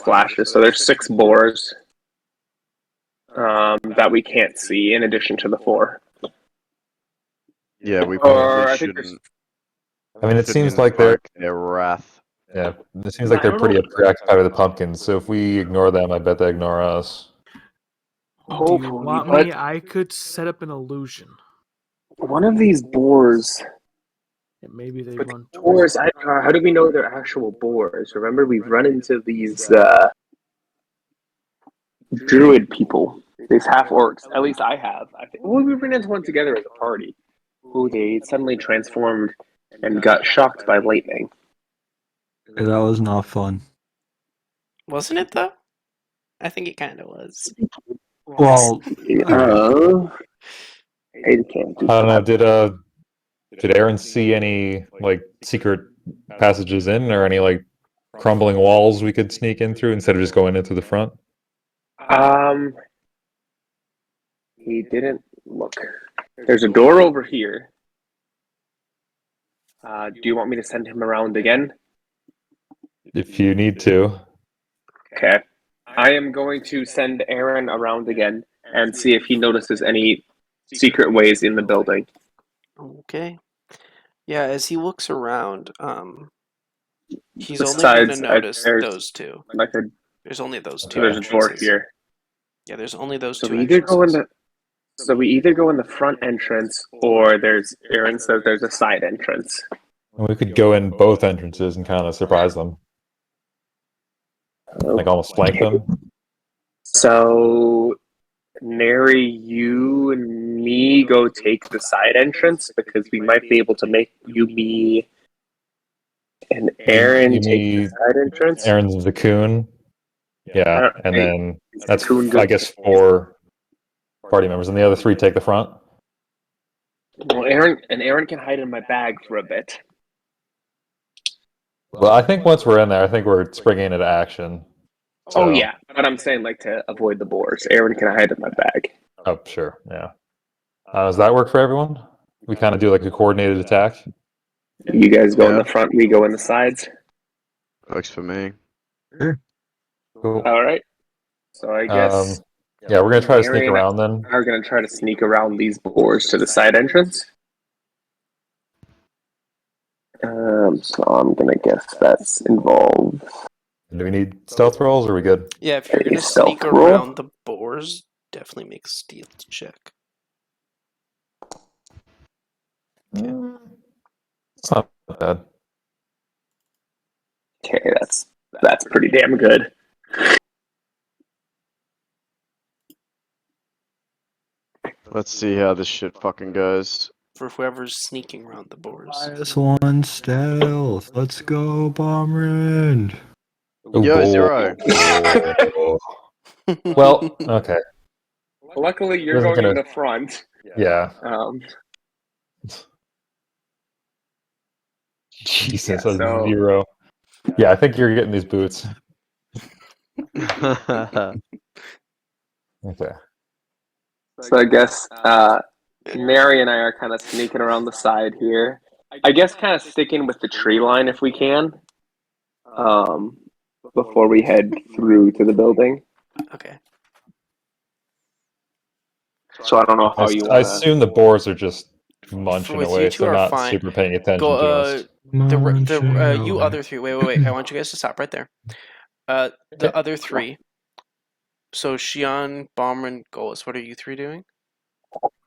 flashes. So there's 6 boars that we can't see in addition to the 4. Yeah, we Or probably I think there's. shouldn't. I mean, it shouldn't seems like they're invoke their wrath. yeah. It seems like they're pretty preoccupied with the pumpkins. So if we ignore them, I bet they ignore us. Do you Hopefully, want but me? I could set up an illusion. one of these boars. And maybe they But run the towards. boars, how do we know they're actual boars? Remember, we've run into these druid people, these half orcs. At least I have. I think. Well, we ran into one together as a party. Who they suddenly transformed and got shocked by lightning. That was not fun. Wasn't it though? I think it kind of was. Well, I can't do I don't know. Did Aaron see any like secret passages in, or any like crumbling walls we could sneak in through instead of just going in through the front? He didn't look. There's a door over here. Do you want me to send him around again? If you need to. Okay. I am going to send Aaron around again and see if he notices any secret ways in the building. Okay. Yeah, as he looks around, he's only Besides, going to notice there's those two. like There's only those two there's a door entrances. here. Yeah, there's only those So two we either entrances. go in the so we either go in the front entrance, or there's Aaron says there's a side entrance. And we could go in both entrances and kind of surprise them, like almost flank them. So Nary, you and me go take the side entrance because we might be able to make you, me, and Aaron You take the need side entrance. Aaron's the coon. Yeah, and Hey, then is that's Coon I good? guess 4 party members, and the other 3 take the front. Well, Aaron can hide in my bag for a bit. Well, I think once we're in there, I think we're springing into action. Oh So- yeah, but I'm saying like to avoid the boars. Aaron can hide in my bag. Oh, sure, yeah. Does that work for everyone? We kind of do like a coordinated attack. You guys go in Yeah. the front, we go in the sides. Works for me. Cool. All right. So I guess Yeah, we're gonna try to sneak Mary and around then. are gonna try to sneak around these boars to the side entrance. So I'm gonna guess that's involved. Do we need stealth rolls, or are we good? Yeah, if you're A going to stealth sneak roll? around the boars, definitely make a stealth check. It's not bad. Okay, that's pretty damn good. Let's see how this shit fucking goes. For whoever's sneaking around the boars. -1 stealth. Let's go, Bombrand. Yo, 0. Well, okay. Luckily, you're Wasn't going in gonna- the front. Yeah. Jesus, Yeah, that's so- 0. Yeah, I think you're getting these boots. Okay. So I guess Mary and I are kind of sneaking around the side here. I guess kind of sticking with the tree line if we can. Before we head through to the building. Okay. So I don't know how you I want to. assume the boars are just munching With away, you two so are not fine. super paying attention Go, to us. you other 3. Wait. I want you guys to stop right there. The other 3. So Shion, Bomber, and Golas, what are you 3 doing?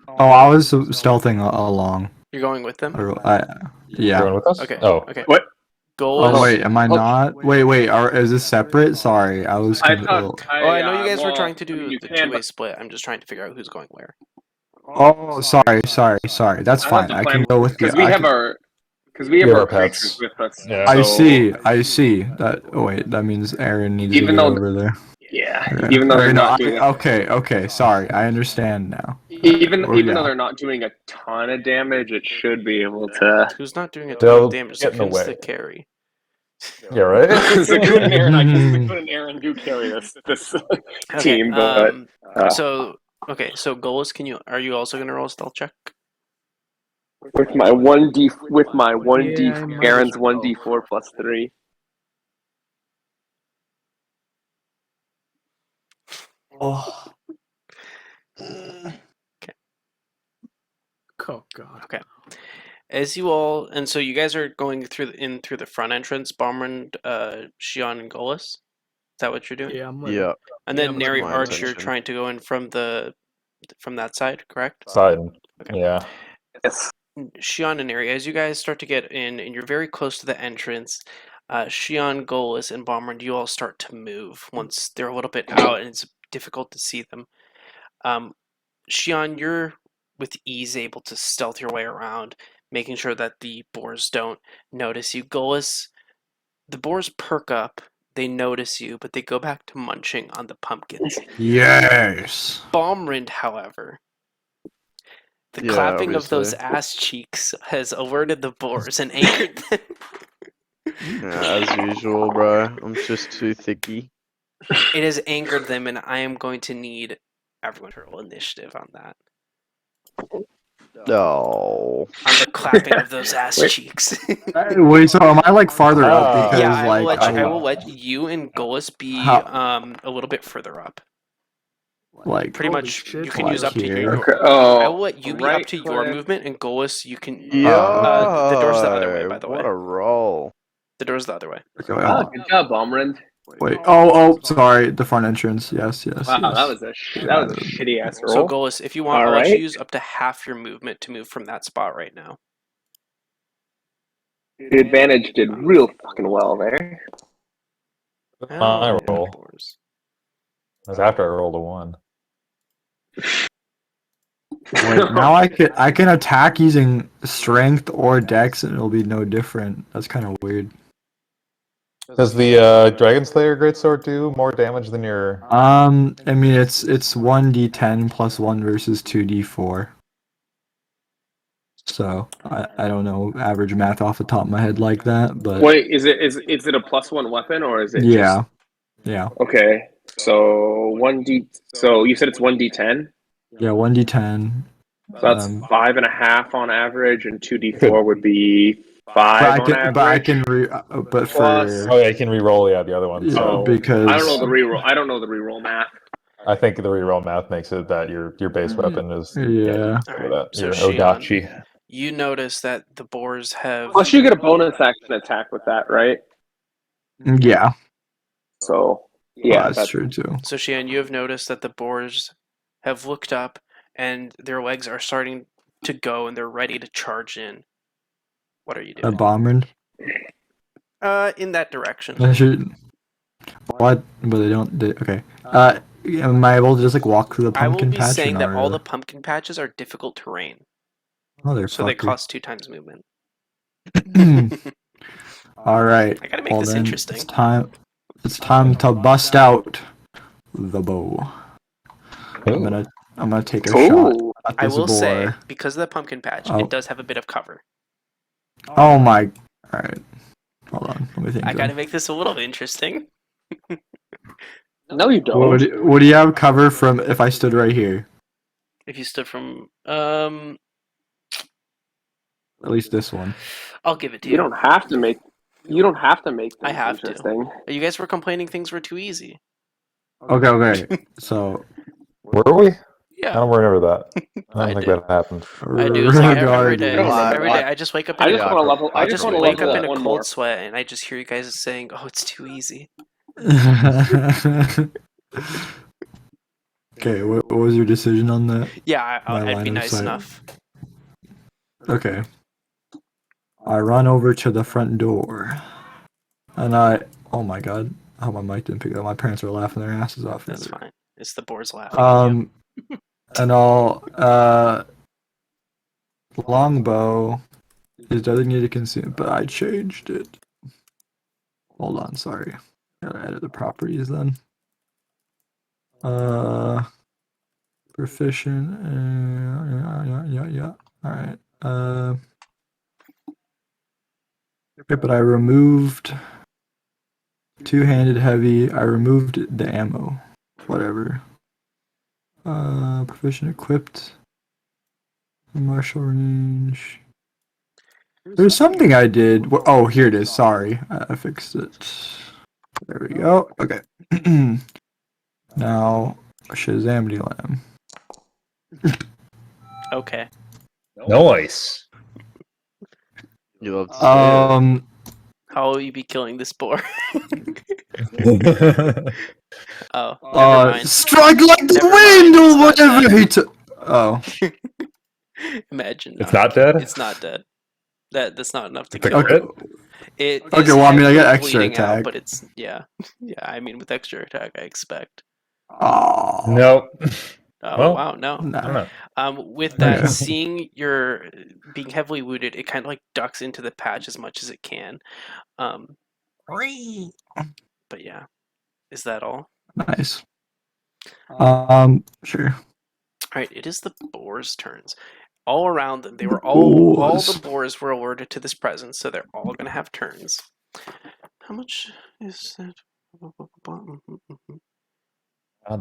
Oh, I was stealthing along. You're going with them? Yeah. Going with us? Okay. Oh, Okay. What? Golas. Oh wait, am I not? Wait. Is this separate? Sorry, I was. I thought. I know you guys were trying to I mean, do you the can, two-way but split. I'm just trying to figure out who's going where. Oh, sorry. That's I thought fine. the I plan can go with you. because we have our pets. creatures with us. Yeah. I so- see. That. Oh, wait, that means Aaron needs Even to go though- over there. Yeah, Yeah. even though they're Okay, no, not doing. Okay. Sorry, I understand now. Even Yeah. though they're not doing a ton of damage, it should be able to. Who's not doing a ton They'll of damage? get in the Zakun's way. the carry. Yeah, right? Zakun and Aaron, I guess Zakun and Aaron do carry this Okay, team, but so Golas, are you also gonna roll a stealth check? with my 1d Yeah, I might Aaron's as well. 1d4 plus 3. Oh. Oh god. Okay. As you all, and so you guys are going through the front entrance, Balmond, Shion, and Golis. Is that what you're doing? Yeah, I'm ready. Yeah. And Yeah, then I'm Nary my Arch, you're intention. trying to go in from that side, correct? Side. Okay. Yeah. Yes. Shion and Neri, as you guys start to get in, and you're very close to the entrance, Shion, Golis, and Balmond, you all start to move once they're a little bit out, and it's difficult to see them. Shion, you're with ease able to stealth your way around, making sure that the boars don't notice you. Golis, the boars perk up, they notice you, but they go back to munching on the pumpkins. Yes. Balmond, however, the Yeah, clapping of those obviously. ass cheeks has alerted the boars and anchored them. Yeah, as usual, bro. I'm just too thicky. It has angered them, and I am going to need everyone to roll initiative on that. No. On the clapping of those ass Wait. cheeks. Wait, so am I like farther up Ah. because Yeah, I will, like I will let you and Golis be How- a little bit further up. like Pretty Holy much, shit. you can Like use up to here. your. Okay. Oh, I will let you be up right to your click. movement, and Golis, you can. Yeah. the door's the other way, by the What way. a roll. The door's the other way. Okay, wait, Oh, hold on. good job, Balmond. Wait. Oh, sorry. The front entrance. Yes. Wow, yes. that was a shitty ass roll. So Golis, if you want, All I'll let you right. use up to half your movement to move from that spot right now. The advantage did real fucking well there. My roll. That's after I rolled a 1. Wait, now I can attack using strength or dex and it'll be no different. That's kind of weird. Does the Dragon Slayer Greatsword do more damage than your? I mean it's 1d10 plus 1 versus 2d4. So I don't know average math off the top of my head like that, but Wait, is it a +1 weapon or is it yeah. just okay? So 1d. So you said it's 1d10. Yeah, 1d10. So that's 5.5 on average, and 2d4 would be 5 on average. But I can but Plus- for Oh yeah, I can re-roll the other one. yeah, So because I don't know the reroll. I don't know the reroll math. I think the re-roll math makes it that your base weapon is Yeah. for that. So Your Shion, Odachi. you notice that the boars have. Plus, you get a bonus action attack with that, right? Yeah. So Yeah, yeah, that's true too. So Shion, you have noticed that the boars have looked up and their legs are starting to go and they're ready to charge in. What are you A doing? bomber. In that direction. I should. What? But they don't. Okay. Am I able to just like walk through the I will pumpkin be patch? saying or that not all the really? pumpkin patches are difficult terrain, Motherfucker. so they cost 2 times movement. All right. I gotta make Well this then, interesting. It's time. It's time to bust out the bow. I'm gonna take a shot Ooh. at I this will boar. say, because of the pumpkin patch, Oh. it does have a bit of cover. Oh my. All right. Hold on. Let me think. I gotta then. make this a little interesting. No, you don't. What do you have cover from if I stood right here? If you stood from, At least this one. I'll give it to you. You don't have to make. You don't have to make I things have to. interesting. You guys were complaining things were too easy. Okay. So. Were we? I Yeah, don't remember that. I I don't think did. that happened. I do. It's like every Regardless. day. I don't remember Every that. day, I just wake up. I In just a, want to level. I I just just want to wake level up up in a one cold more. sweat, and I just hear you guys saying, "Oh, it's too easy." Okay, what was your decision on that? Yeah, My I'd be line of nice sight. enough. Okay. I run over to the front door. And oh my god. Oh, my mic didn't pick it up. My parents were laughing their asses off. That's fine. It's the boars laughing at you. And longbow is designated to consume, but I changed it. Hold on, sorry. Gotta edit the properties then. Proficient. Yeah. Alright. Okay, but I removed two-handed heavy. I removed the ammo. Whatever. Proficient equipped. Martial range. There's something I did. Oh, here it is. Sorry. I fixed it. There we go. Okay. Now, Shazamity Lamb. Okay. Nice. You love to see it. How will you be killing this boar? Oh, never mind. Strike like the Never wind mind, or it's not whatever dead. he took. Oh, Imagine It's not dead? It's not dead. That's not enough to It's a kill crit? it. It Okay, is well, I mean, I get heavily extra bleeding out, attack. but it's yeah. I mean, with extra attack, I expect. oh. Nope. Oh Well, wow, no. I'm No. not. With that, seeing your being heavily wounded, it kind of like ducks into the patch as much as it can. But yeah, is that all? Nice. Sure. All right, it is the boars' turns. All around them, they were all Boars. the boars were alerted to this presence, so they're all gonna have turns. How much is that? God,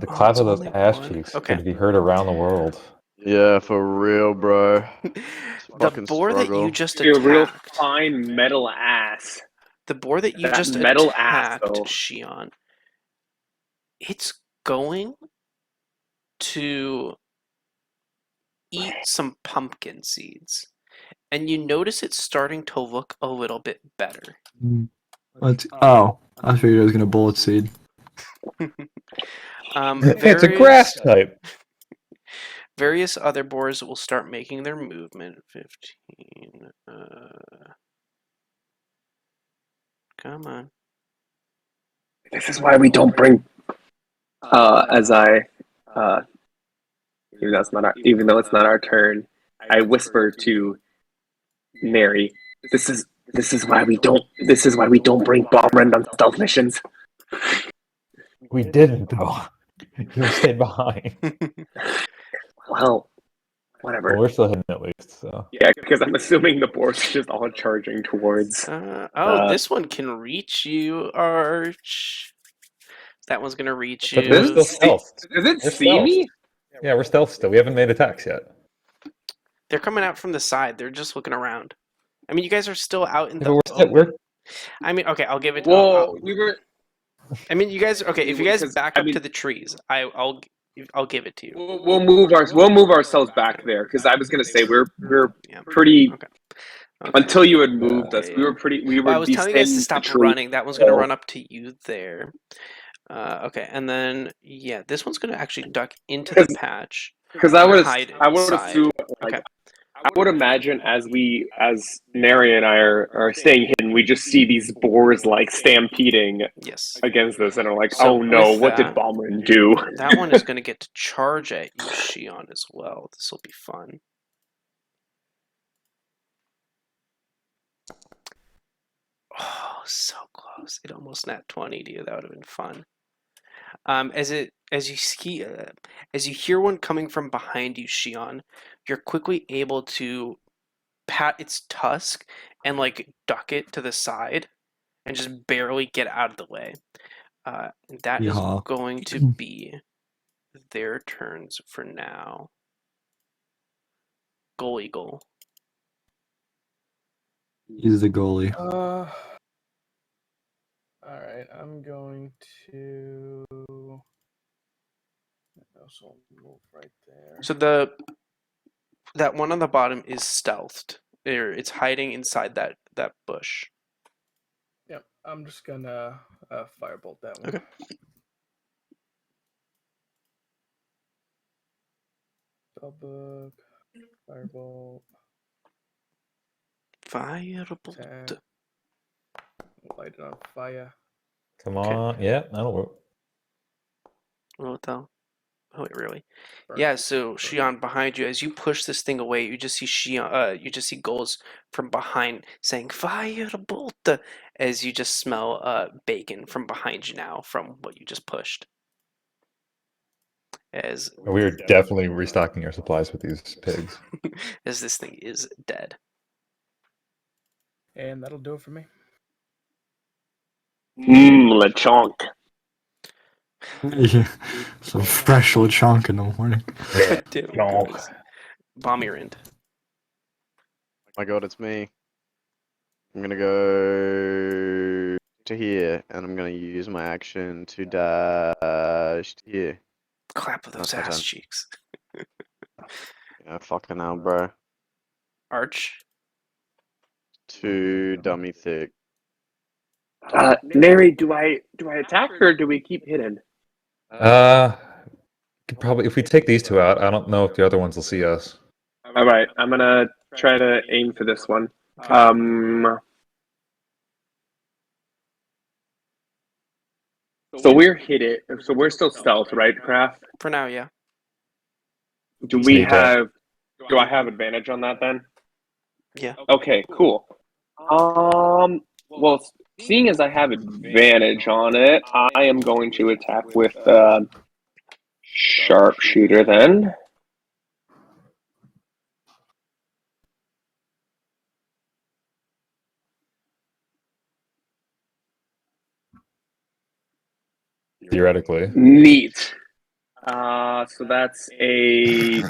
the Oh, clap it's of those only ass one. cheeks Okay. could be heard around the world. Yeah, for real, bro. The Fucking boar that you struggle. just A real attacked. fine metal ass. The boar that you That just metal ass, attacked, though. Shion. It's going to eat some pumpkin seeds. And you notice it's starting to look a little bit better. Oh, I figured I was gonna bullet seed. It's a grass type. Various other boars will start making their movement. 15. Come on. This is why we don't bring. As I, even though it's not our turn, I whisper to Mary. This is why we don't bring Balrend on stealth missions. We didn't, though. You stayed behind. Well, Well, whatever. we're still hidden at least, so. Yeah, because I'm assuming the boar's just all charging towards. This one can reach you, Arch. That one's gonna reach But you. we're still stealthed. Does it We're see stealthed. me? Yeah, we're stealth still. We haven't made attacks yet. They're coming out from the side. They're just looking around. I mean, you guys are still out in Yeah, the. but we're I mean, okay, I'll give it. Well, we were. I mean, you guys. Okay, if you guys Because, back I up mean- to the trees, I'll give it to you. We'll move ourselves back there because I was gonna say we're Yeah. pretty. Okay. Until you had moved us, Yeah, we were pretty. We Well, I would was be telling you guys to staying in stop the tree. running. That one's gonna run up to you there. Okay, and then yeah, this one's gonna actually duck into the patch. Because I would hide inside. assume like Okay. I would imagine as Nary and I are staying hidden, we just see these boars like stampeding Yes. against us and are like, So oh no, with what did that- Balmarin do? That one is going to get to charge at you, Shion, as well. This will be fun. Oh, so close. It almost nat 20 to you. That would have been fun. As you hear one coming from behind you, Shion, you're quickly able to pat its tusk and like duck it to the side and just barely get out of the way. That is Yeehaw. going to be their turns for now. Goal Eagle. He's the goalie. All right, I'm going to also move right there. So that one on the bottom is stealthed. It's hiding inside that bush. Yep, I'm just gonna firebolt that one. Okay. Spellbook, firebolt, Firebolt. attack, light it on fire. Come on. Yeah, that'll work. What the hell? Oh wait, really? Burn. Yeah. So Shion, behind you, as you push this thing away, you just see Shion. You just see Goals from behind saying "Firebolt" as you just smell bacon from behind you now from what you just pushed. As We are definitely restocking our supplies with these pigs. as this thing is dead. And that'll do it for me. Lechonk. Yeah. Some fresh chunk in the morning. Damn, No. guys. Bombyrand. My god, it's me. I'm gonna go to here, and I'm gonna use my action to dash to here. Clap of those That's my ass turn. cheeks. Yeah, fucking hell, bro. Arch. 2 dummy thick. Neri, do I attack or do we keep hidden? Could probably if we take these two out, I don't know if the other ones will see us. All right, I'm gonna try to aim for this one. So we're hidden. So we're still stealth, right, Craft? For now, yeah. Do Just we need to- have? Do I have advantage on that then? Yeah. Okay, cool. Well, seeing as I have advantage on it, I am going to attack with sharpshooter then. Theoretically. Neat. So that's a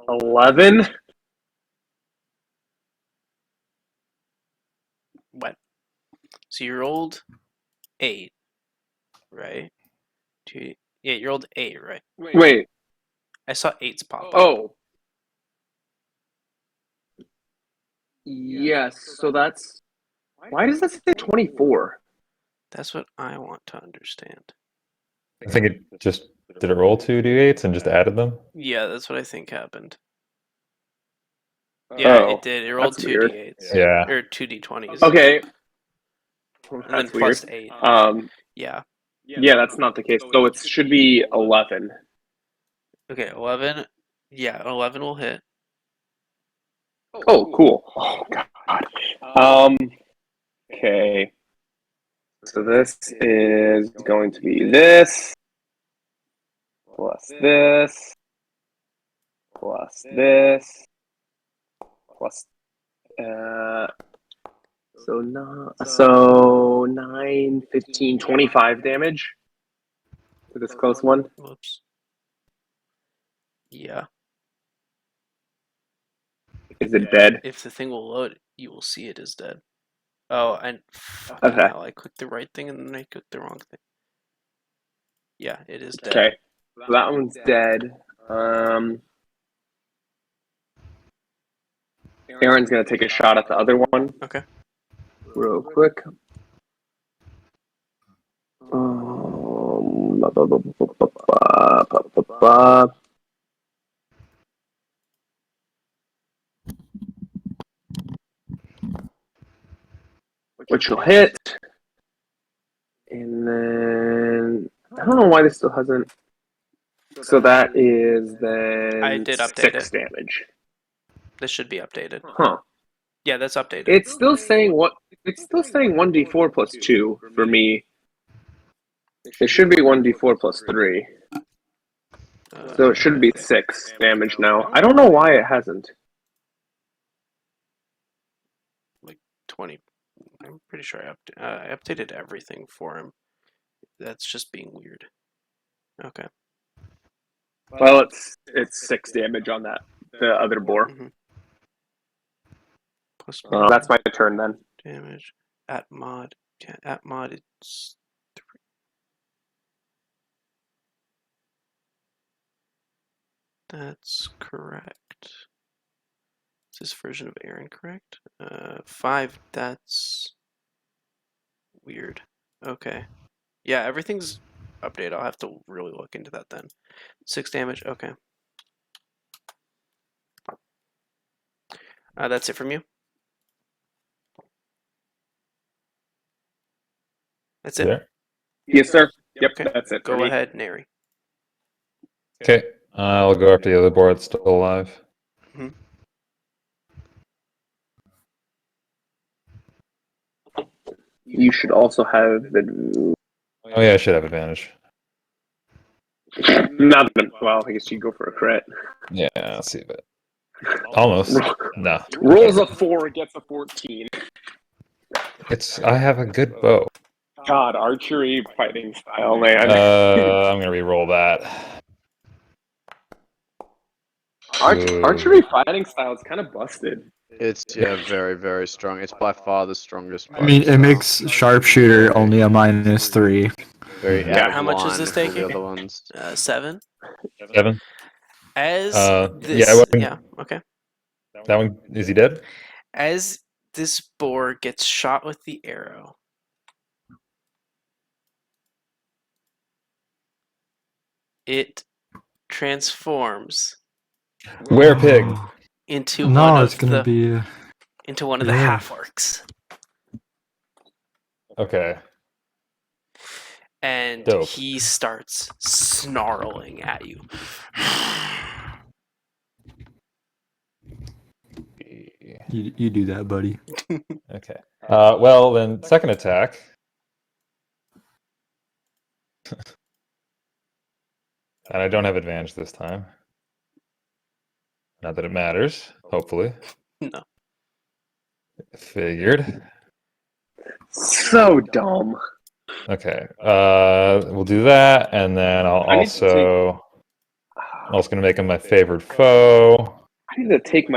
11. What? So you rolled 8, right? Yeah, you rolled 8, right? Wait. I saw 8s pop up. Oh. Yes. So that's. Why does that say 24? That's what I want to understand. I think it just did it roll 2d8s and just added them. Yeah, that's what I think happened. Yeah, Oh, it did. It rolled that's 2 weird. d8s. Yeah. Or 2d20s. Okay. And then That's plus weird. 8. Yeah. Yeah, that's not the case. So it should be 11. Okay, 11. Yeah, 11 will hit. Oh, cool. Oh, God. Okay. So this is going to be this, plus this, plus this, plus, so 9, 15, 25 damage to this close one. Whoops. Yeah. Is it dead? If the thing will load, you will see it is dead. Oh, and fucking Okay. hell, I clicked the right thing and then I clicked the wrong thing. Yeah, it is dead. Okay. So that one's dead. Aaron's gonna take a shot at the other one. Okay. Real quick. Ba, ba, ba, ba, ba, ba, ba, ba, ba. Which will hit. And then I don't know why this still hasn't. So that is then I did update 6 damage. This should be updated. Huh. Yeah, that's updated. It's still saying what? It's still saying 1d4 plus 2 for me. It should be 1d4 plus 3. So it should be 6 damage now. I don't know why it hasn't. 20. I'm pretty sure I updated everything for him. That's just being weird. Okay. Well, it's 6 damage on that the other boar. Mhm. Plus That's my turn then. damage at mod. Yeah, at mod it's 3. That's correct. Is this version of Aaron correct? 5. That's weird. Okay. Yeah, everything's updated. I'll have to really look into that then. 6 damage. Okay. That's it from you. That's it. There. Yes, sir. Yep, Okay. that's it. Go for me. ahead, Neri. Okay. I'll go after the other boar that's still alive. You should also have the. Oh yeah, I should have advantage. Not well. I guess you go for a crit. Yeah, I'll see that. Almost. No. Rolls a 4, gets a 14. I have a good bow. God, archery fighting style, man. I'm gonna re-roll that. Archery fighting style is kind of busted. It's very, very strong. It's by far the strongest. I mean, it fighting makes style. sharpshooter only a -3. Very Yeah. out of How much is line this with all the taking? other ones. 7. 7. As Yeah, this. I wouldn't- Yeah. Okay. That one, is he dead? As this boar gets shot with the arrow, it transforms Werepig. into No, one it's of gonna the be. into one of the Yeah. half orcs, Okay. and Dope. he starts snarling at you. You do that, buddy. Okay. Well, then, second attack. And I don't have advantage this time. Not that it matters, hopefully. No. Figured. So dumb. Okay. We'll do that, and then I'll I need to also... I'm also going to make him my favorite foe. I need to take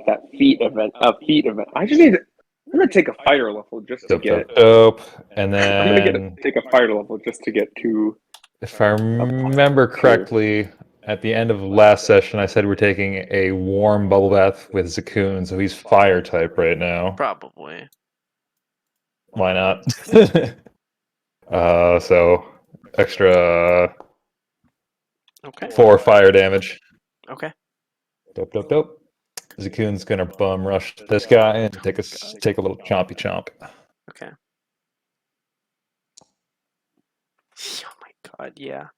that feat event. Feat event. I just need to. I'm gonna take a fire level just to Dope, get. dope, dope. And I'm gonna then, take a fire level just to get to. if I remember correctly, at the end of last session, I said we're taking a warm bubble bath with Zakun, so he's fire type right now. Probably. Why not? So extra Okay. 4 fire damage. Okay. Dope, dope, dope. Zakun's gonna bum rush this guy and take a little chompy chomp. Okay. Oh my god, yeah.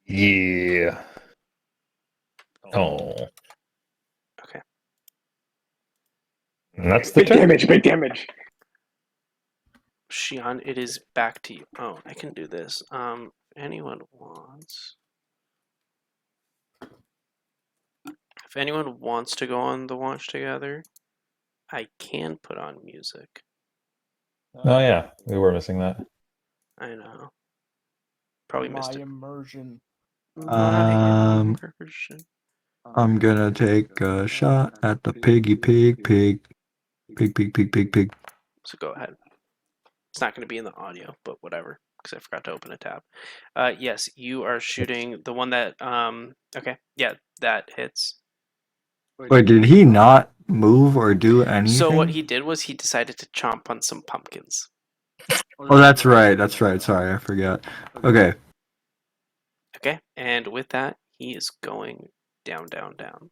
Yeah. Oh. Okay. And that's the Big turn. damage. Big damage. Shion, it is back to you. Oh, I can do this. Anyone wants... If anyone wants to go on the watch together, I can put on music. Oh yeah, we were missing that. I know. Probably missed it. immersion. My Um, immersion. I'm gonna take a shot at the pig. So go ahead. It's not going to be in the audio, but whatever, because I forgot to open a tab. Yes, you are shooting the one that. Okay, yeah, that hits. Wait, did he not move or do anything? So what he did was he decided to chomp on some pumpkins. Oh, that's right. That's right. Sorry, I forgot. Okay. Okay, and with that, he is going down, down, down.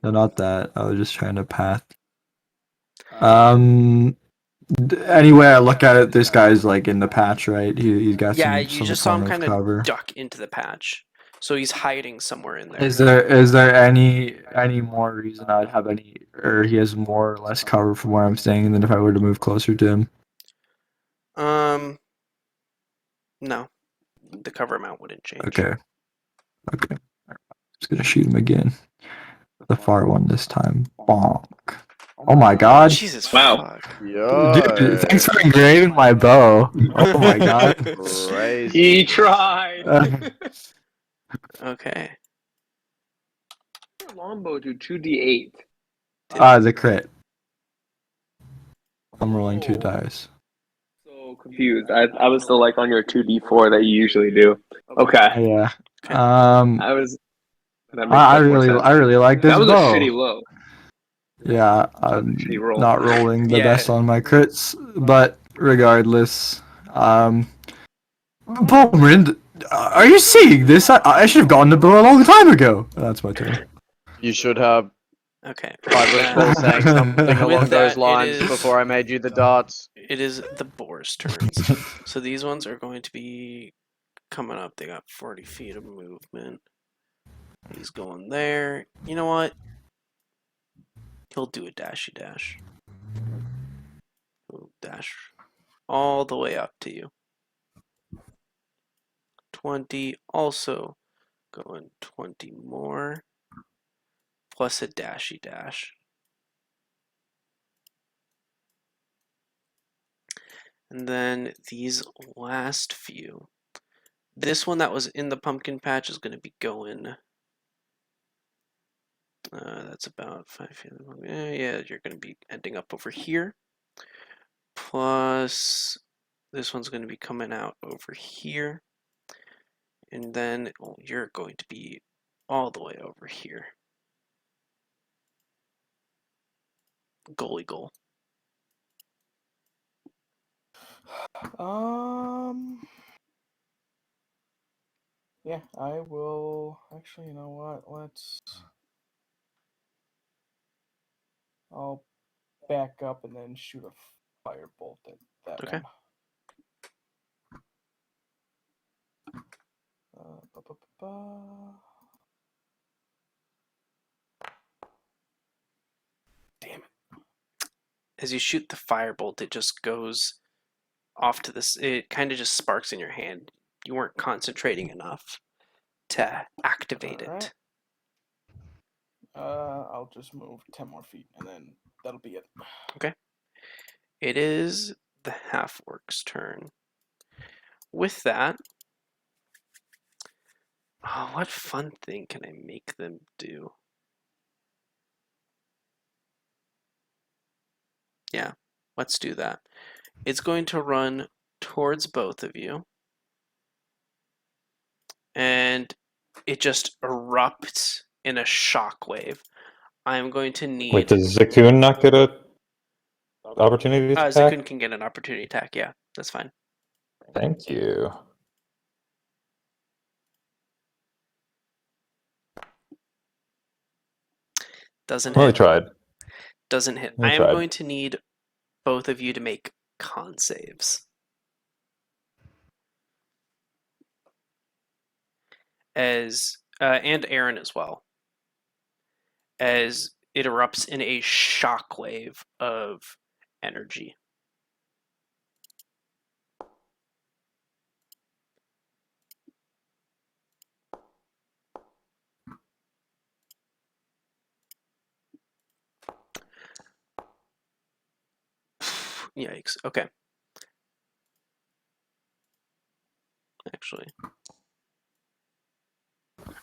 No, not that. I was just trying to path. Anyway, I look at it. This guy's like in the patch, right? He's got Yeah, some you just saw form him of kind cover. of duck into the patch, so he's hiding somewhere in there. Is there any more reason I'd have any, or he has more or less cover from where I'm staying than if I were to move closer to him? No, the cover amount wouldn't change. Okay. Just gonna shoot him again. The far one this time. Bonk. Oh my god. Jesus, Wow. fuck. Dude, thanks for engraving my bow. Oh my god. Crazy. He tried. Okay. Longbow do 2d8. The crit. I'm rolling 2 dice. So confused. I was still like on your 2d4 that you usually do. Okay. Yeah. Okay. I was. That makes I much more really sense. I really like this That was bow. a shitty low. Yeah, Shitty roll. not rolling the Yeah. best on my crits, but regardless, Bowman, are you seeing this? I should have gotten the bow a long time ago. That's my turn. You should have. Okay. I recall saying something along With those that, lines it is- before I made you the darts. It is the boar's turns. So these ones are going to be coming up. They got 40 feet of movement. He's going there. You know what? He'll do a dashy dash. He'll dash all the way up to you. 20. Also going 20 more. Plus a dashy dash. And then these last few. This one that was in the pumpkin patch is going to be going. That's about 5 feet. Yeah, you're going to be ending up over here. Plus, this one's going to be coming out over here. And then you're going to be all the way over here. Goalie goal. Yeah, I will. Actually, you know what? I'll back up and then shoot a firebolt at that Okay. one. Ba, ba, ba, ba. Damn it. As you shoot the firebolt, it just goes off to this. It kind of just sparks in your hand. You weren't concentrating enough to activate it. Alright. I'll just move 10 more feet and then that'll be it. Okay. It is the half-orc's turn. With that, what fun thing can I make them do? Yeah, let's do that. It's going to run towards both of you. And it just erupts in a shockwave. I'm going to need... Wait, does Zakun not get a opportunity attack? Zakun can get an opportunity attack, yeah. That's fine. Thank you. Doesn't Well, hit. he tried. Doesn't hit. He I am tried. going to need both of you to make con saves. And Aaron as well. As it erupts in a shockwave of energy. Yikes. Okay. Actually.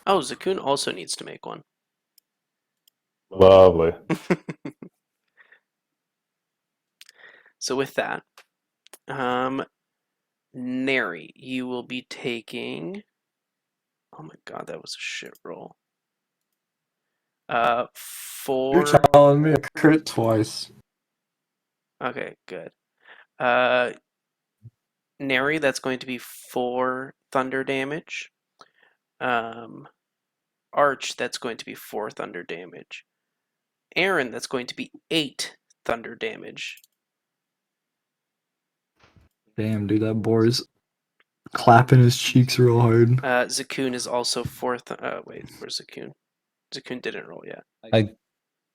Oh, Zakun also needs to make one. Lovely. So with that, Neri, you will be taking... Oh my god, that was a shit roll. You're 4... telling me I crit twice. Okay, good. Neri, that's going to be 4 thunder damage. Arch, that's going to be 4 thunder damage. Aaron, that's going to be 8 thunder damage. Damn, dude, that boar's clapping his cheeks real hard. Zakun is also 4... wait, where's Zakun? Zakun didn't roll yet.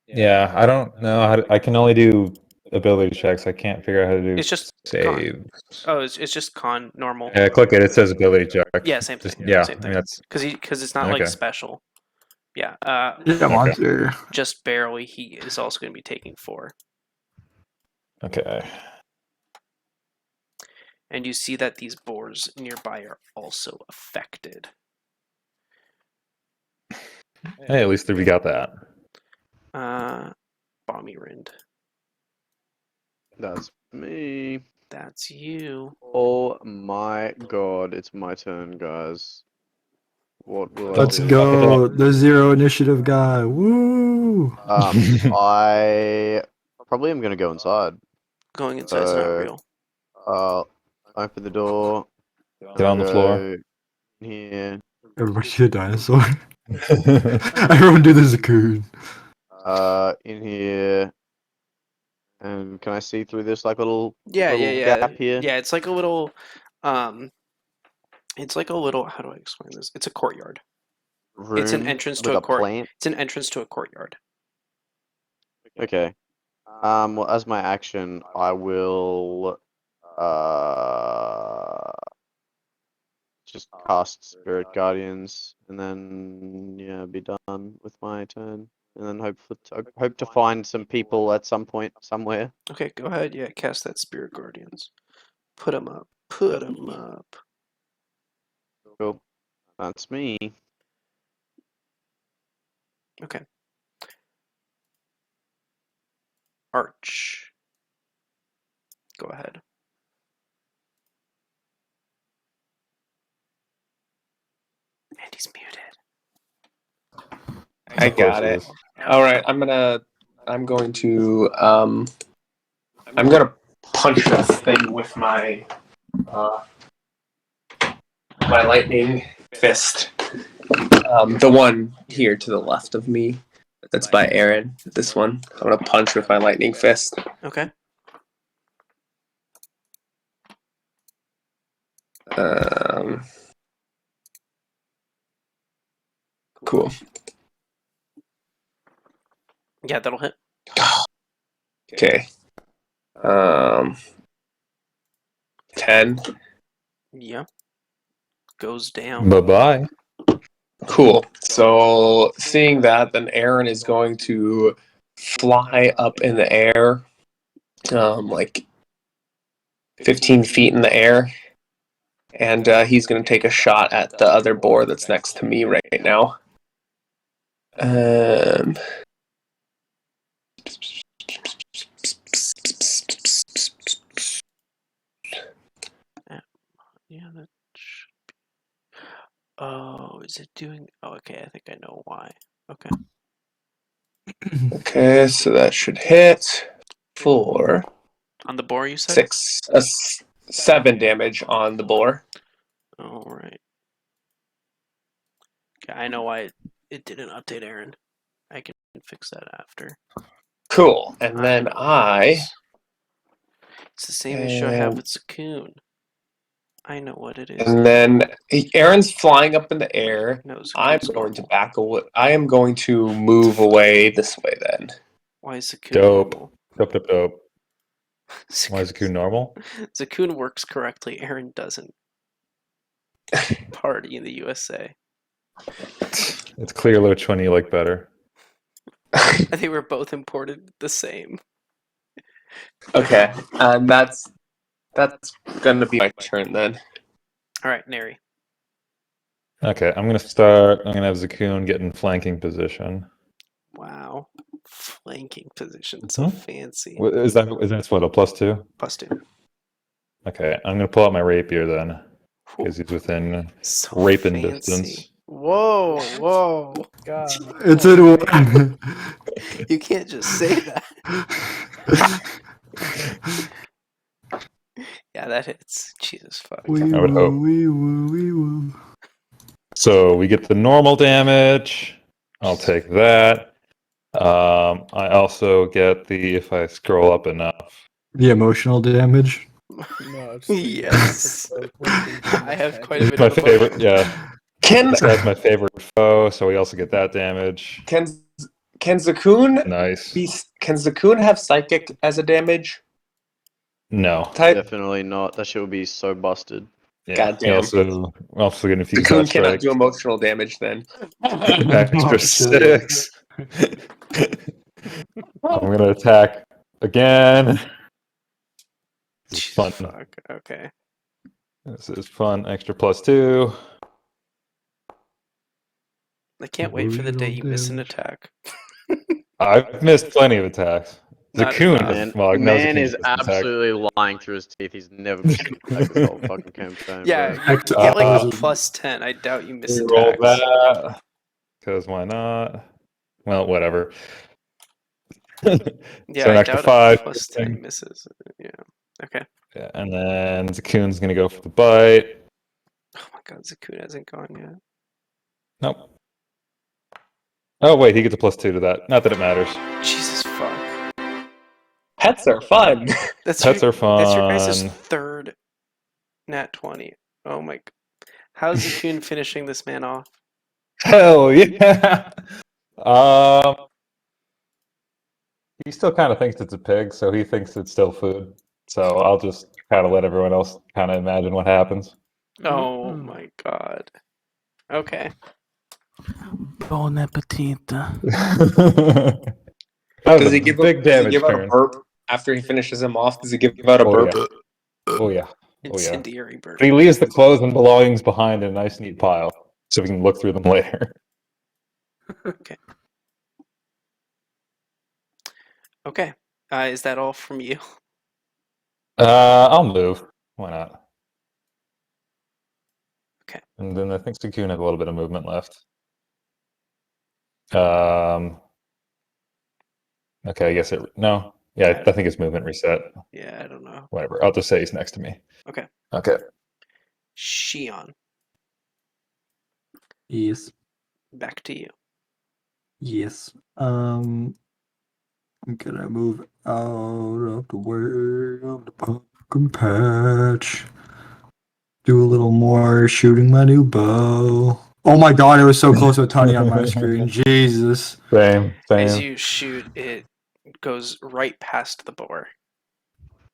Yeah, I don't know how to, I can only do ability checks. I can't figure out how to do It's just save. Oh, it's just con, normal. Yeah, click it. It says ability check. Yeah, same thing. Just, yeah, Same I thing. mean, that's Because it's not like okay. special. Yeah. Yeah, monster. Just barely. He is also going to be taking 4. Okay. And you see that these boars nearby are also affected. Hey, at least we got that. Bommy Rind. That's me. That's you. Oh my god, it's my turn, guys. What will Let's I do? go. The 0 initiative guy. Woo! I probably am gonna go inside. Going inside's not real. Open the door. Get on the floor. Here. Everybody get a dinosaur. Everyone do the Zakun. In here. And can I see through this like little Yeah. gap here? Yeah, it's like a little, it's like a little, how do I explain this? It's a courtyard. Room It's an entrance to with a court. plant. It's an entrance to a courtyard. Okay. Well, as my action, I will just cast Spirit Guardians, and then be done with my turn, and then hope to find some people at some point somewhere. Okay, go ahead. Yeah, cast that Spirit Guardians. Put them up. Put them up. Cool. That's me. Okay. Arch. Go ahead. And he's muted. I got it. All right, I'm going to punch this thing with my my lightning fist. The one here to the left of me. That's by Aaron. This one. I'm gonna punch with my lightning fist. Okay. Cool. Yeah, that'll hit. Okay. 10. Yeah. Goes down. Bye-bye. Cool. So seeing that, then Aaron is going to fly up in the air, like 15 feet in the air, and he's going to take a shot at the other boar that's next to me right now. Yeah, that should be. Oh, is it doing? Oh, okay. I think I know why. Okay. Okay, so that should hit for On the boar, you said? 7 damage on the boar. All right. Okay, I know why it didn't update Aaron. I can fix that after. Cool. And then It's the same issue I have with Sakun. I know what it is. And then Aaron's flying up in the air. No, I'm Sakun's going to normal. back away. I am going to move away this way then. Why is Sakun Dope. normal? Dope. Why is Zakun normal? Zakun works correctly. Aaron doesn't. Party in the USA. It's clear which one you like better. I think we're both imported the same. Okay, and that's gonna be my turn then. All right, Neri. Okay, I'm gonna have Zakun get in flanking position. Wow. Flanking position. So fancy. Is that what, a +2? +2. Okay, I'm gonna pull out my rapier then, because he's within raping distance. Whoa. God. It's in one. You can't just say that. Yeah, that hits. Jesus fuck. I would hope. So we get the normal damage. I'll take that. I also get the, if I scroll up enough. The emotional damage. No, it's Yes. I have quite a bit My of favorite, emotion. yeah. This guy's my favorite foe, so we also get that damage. Can Zakun Nice. Can Zakun have psychic as a damage No. type? Definitely not. That shit would be so busted. Yeah. Goddamn. Also gonna infuse Zakun that cannot strike. do emotional damage then. Extra Oh, shit. 6. I'm gonna attack again. This is fun. Fuck. Okay. This is fun. Extra +2. I can't wait for the day you miss an attack. I've missed plenty of attacks. Not Zakun, enough. Man Zakun is absolutely lying through his teeth. He's never missed an attack this whole fucking campaign. Yeah, bro. you get like a +10. I doubt you miss roll attacks. that. Because why not? Well, whatever. Yeah, So an I extra doubt 5. a +10 misses. Yeah. Okay. Yeah, and then Zakun's gonna go for the bite. Oh my god, Zakun hasn't gone yet. Nope. Oh wait, he gets a +2 to that. Not that it matters. Jesus fuck. Pets are fun. That's Pets are fun. That's your guys' third nat 20. Oh my god. How's Zakun finishing this man off? Hell yeah. He still kind of thinks it's a pig, so he thinks it's still food. So I'll just kind of let everyone else kind of imagine what happens. Oh my god. Okay. Bon appetit. That Does was he a give big damage out a turn. burp after he finishes him off? Does he give out a Oh, burp? yeah. Oh yeah. Incendiary burn. But he leaves the clothes and belongings behind in a nice neat pile, so we can look through them later. Okay. Okay. Is that all from you? I'll move. Why not? Okay. And then I think Sukoon has a little bit of movement left. Okay, I guess it. No. Yeah, I think it's movement reset. Yeah, I don't know. Whatever. I'll just say he's next to me. Okay. Okay. Shion, Yes. back to you. Yes. I'm gonna move out of the way of the pumpkin patch. Do a little more shooting my new bow. Oh my god, it was so close to a Tony on my screen. Jesus. Same. As you shoot, it goes right past the boar.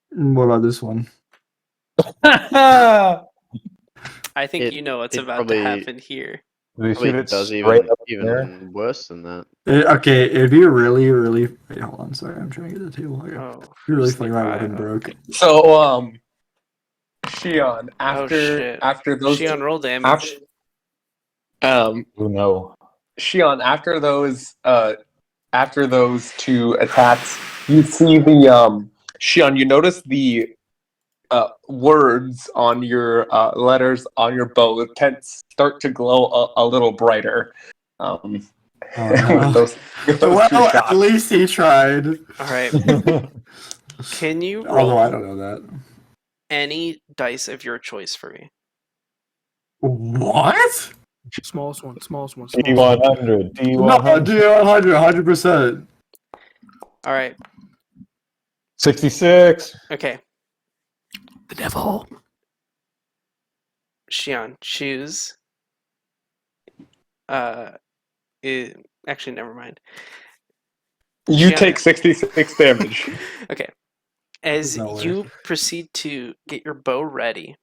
What about this one? I think It- you know what's it about probably- to happen here. Did he Probably shoot it does straight up in the air? even worse than that. Okay, it'd be really, really. Wait, hold on. Sorry, I'm trying to get the table. Okay. Oh, It'd be really sneak funny. My by. weapon broke. So, Shion, shit. after those Shion, roll damage. after, Oh no. Shion, after those two attacks, you see the Shion, you notice the words on your letters on your bow start to glow a little brighter. No. with those Well, two at shots. least he tried. All right. Can you Although I roll don't know that. any dice of your choice for me? What? Smallest one. D100. No, D100. dude, 100%. All right. 66. Okay. The devil. Shion, choose. Actually, never mind. You Shion- take 66 damage. Okay. As No way. you proceed to get your bow ready,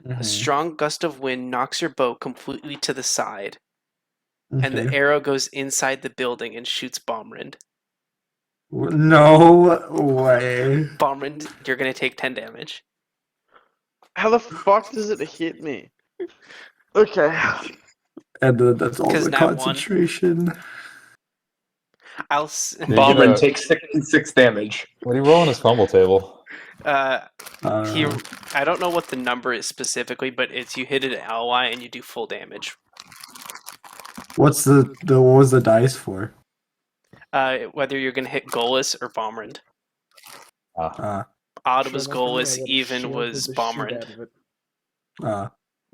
Mm-hmm. a strong gust of wind knocks your bow completely to the side, and the arrow goes inside the building and shoots Bomrind. No way. Bomrind, you're gonna take 10 damage. How the fuck does it hit me? Okay. And that's all 'Cause the nat one. concentration. I'll. you get Bomberman a- takes 66 damage. What do you roll on his fumble table? He. I don't know what the number is specifically, but it's you hit an ally and you do full damage. What's what was the dice for? Whether you're gonna hit Golas or Bomrind. Odd was Golas, even was Bomrind.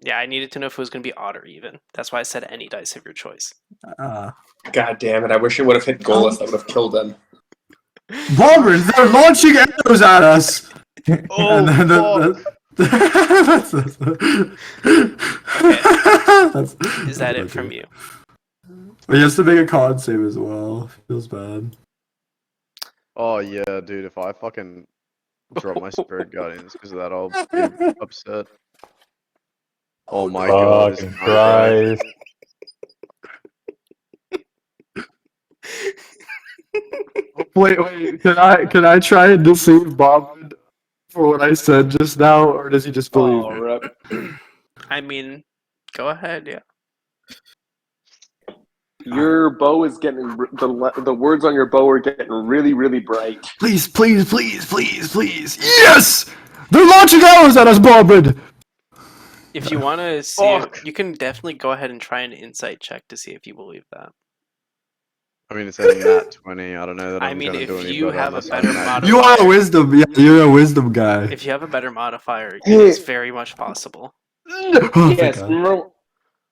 Yeah, I needed to know if it was gonna be odd or even. That's why I said any dice of your choice. God damn it! I wish it would have hit Golas. I would have killed him. Bombers, they're launching arrows at us. Oh, Is that it from you? He has to make a con save as well. Feels bad. Oh yeah, dude. If I fucking drop my spirit guardians because of that, I'll be upset. Oh my god! This Fucking is not great. Wait. Can I try and deceive Bob for what I said just now, or does he just believe Oh, me? rip. I mean, go ahead. Yeah. Your bow is getting the words on your bow are getting really, really bright. Please. Yes! They're launching arrows at us, Bobbin! If you want to see, you can definitely go ahead and try an insight check to see if you believe that. I mean, it's a nat 20. I don't know that I I'm mean, gonna do if any you better have a unless better I'm nat modifier, You are a wisdom. Yeah, you're a wisdom guy. if you have a better modifier, it is very much possible. Oh, Yes, thank God. remember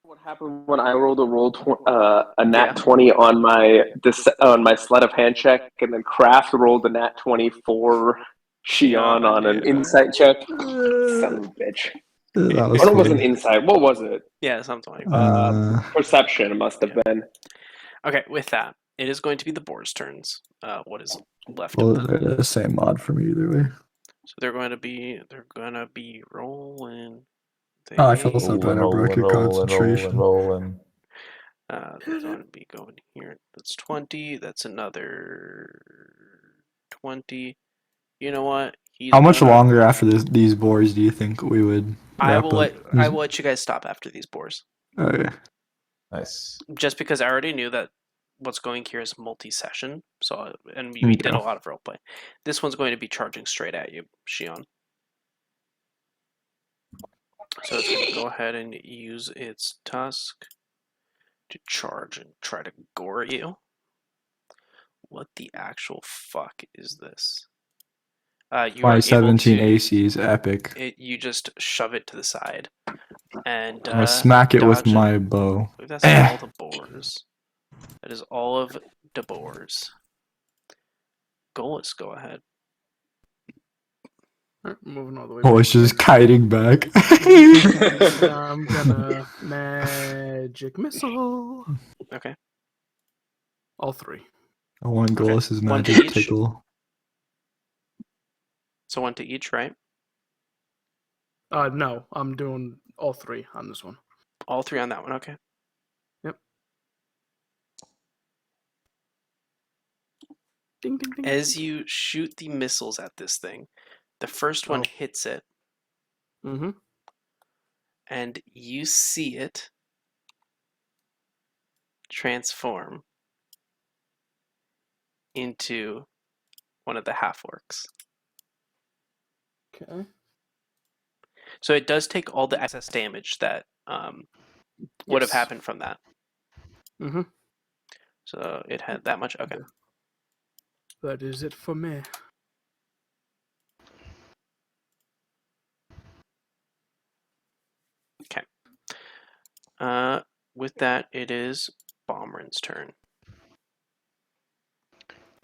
what happened when I rolled a nat Yeah. 20 on my sleight of hand check, and then Kraft rolled a nat 20 for Shion on an insight check. Son of a bitch. That was Or it wasn't funny. insight. What was it? Yeah, something like that. Perception. It must have been. Okay, with that, it is going to be the boar's turns. What is left Well, of them? they're the same mod for me either way. So they're going to be rolling. Oh, I feel so bad. I broke your concentration. Rolling. That's going to be going here. That's 20. That's another 20. You know what? How much longer after these boars do you think we would? I wrap will up? let you guys stop after these boars. Okay. Nice. Just because I already knew that what's going here is multi-session, and we did a lot of roleplay. This one's going to be charging straight at you, Shion. So it's going to go ahead and use its tusk to charge and try to gore you. What the actual fuck is this? You My are able 17 to. AC is epic. You just shove it to the side and I smack it with dodge it. my bow. I believe that's all the boars. That is all of the boars. Golas, go ahead. Alright, moving all the way. Oh, it's forward just kiting back. here. I'm gonna magic missile. Okay. All 3. I want Okay. Golas's One to magic each. tickle. So 1 to each, right? No, I'm doing all 3 on this one. All 3 on that one. Okay. Yep. Ding, ding, ding. As you shoot the missiles at this thing, the first one hits it, Mm-hmm. and you see it transform into one of the half-orcs. Okay. So it does take all the excess damage that would have Yes. happened from that. Mm-hmm. So it had that much. Okay. That is it for me. With that, it is Bomrin's turn.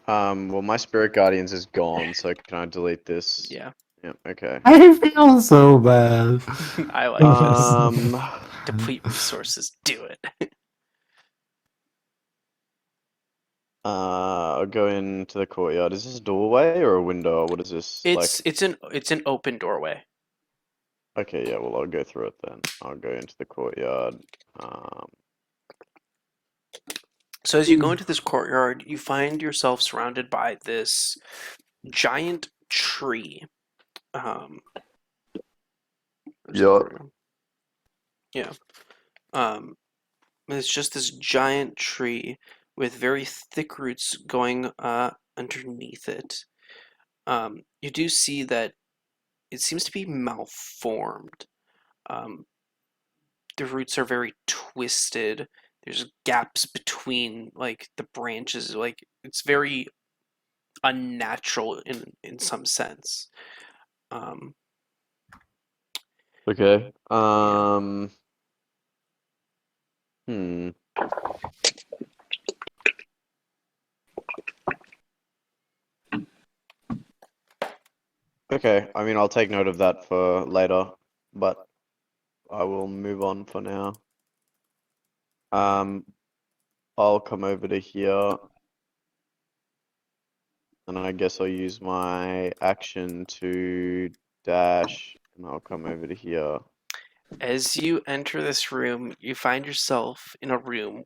Well, my Spirit Guardians is gone, so can I delete this? Yeah. Yep, okay. I feel so bad. I like this. Um, Deplete resources. Do it. I'll go into the courtyard. Is this a doorway or a window? What is this? It's an open doorway. Okay, yeah, well, I'll go through it then. I'll go into the courtyard. So as you go into this courtyard, you find yourself surrounded by this giant tree. Where's the Yup. courtyard? Yeah. It's just this giant tree with very thick roots going underneath it. You do see that it seems to be malformed. The roots are very twisted. There's gaps between like the branches. Like it's very unnatural in some sense. Okay. Okay, I mean, I'll take note of that for later, but I will move on for now. I'll come over to here, and I guess I'll use my action to dash, and I'll come over to here. As you enter this room, you find yourself in a room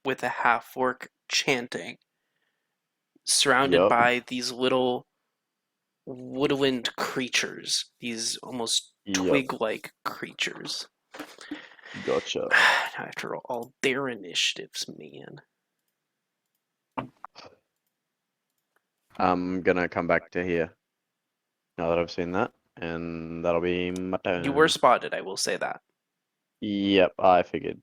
with a half-orc chanting, surrounded Yup. by these little woodland creatures, these almost Yup. twig-like creatures. Gotcha. Now I have to roll all their initiatives, man. I'm gonna come back to here now that I've seen that, and that'll be my turn. You were spotted, I will say that. Yep, I figured.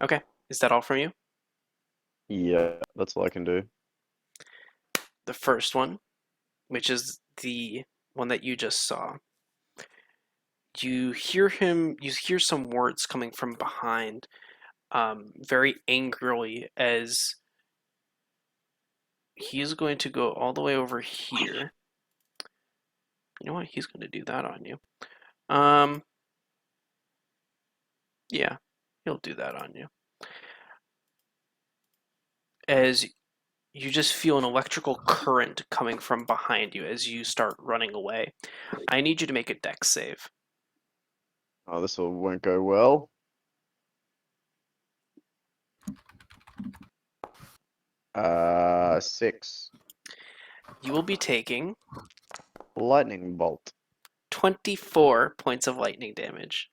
Okay, is that all from you? Yeah, that's all I can do. The first one, which is the one that you just saw. You hear some words coming from behind, very angrily, as he's going to go all the way over here. You know what? He's going to do that on you. Yeah, he'll do that on you. As you just feel an electrical current coming from behind you as you start running away. I need you to make a dex save. Oh, this won't go well. Six. You will be taking Lightning bolt. 24 points of lightning damage.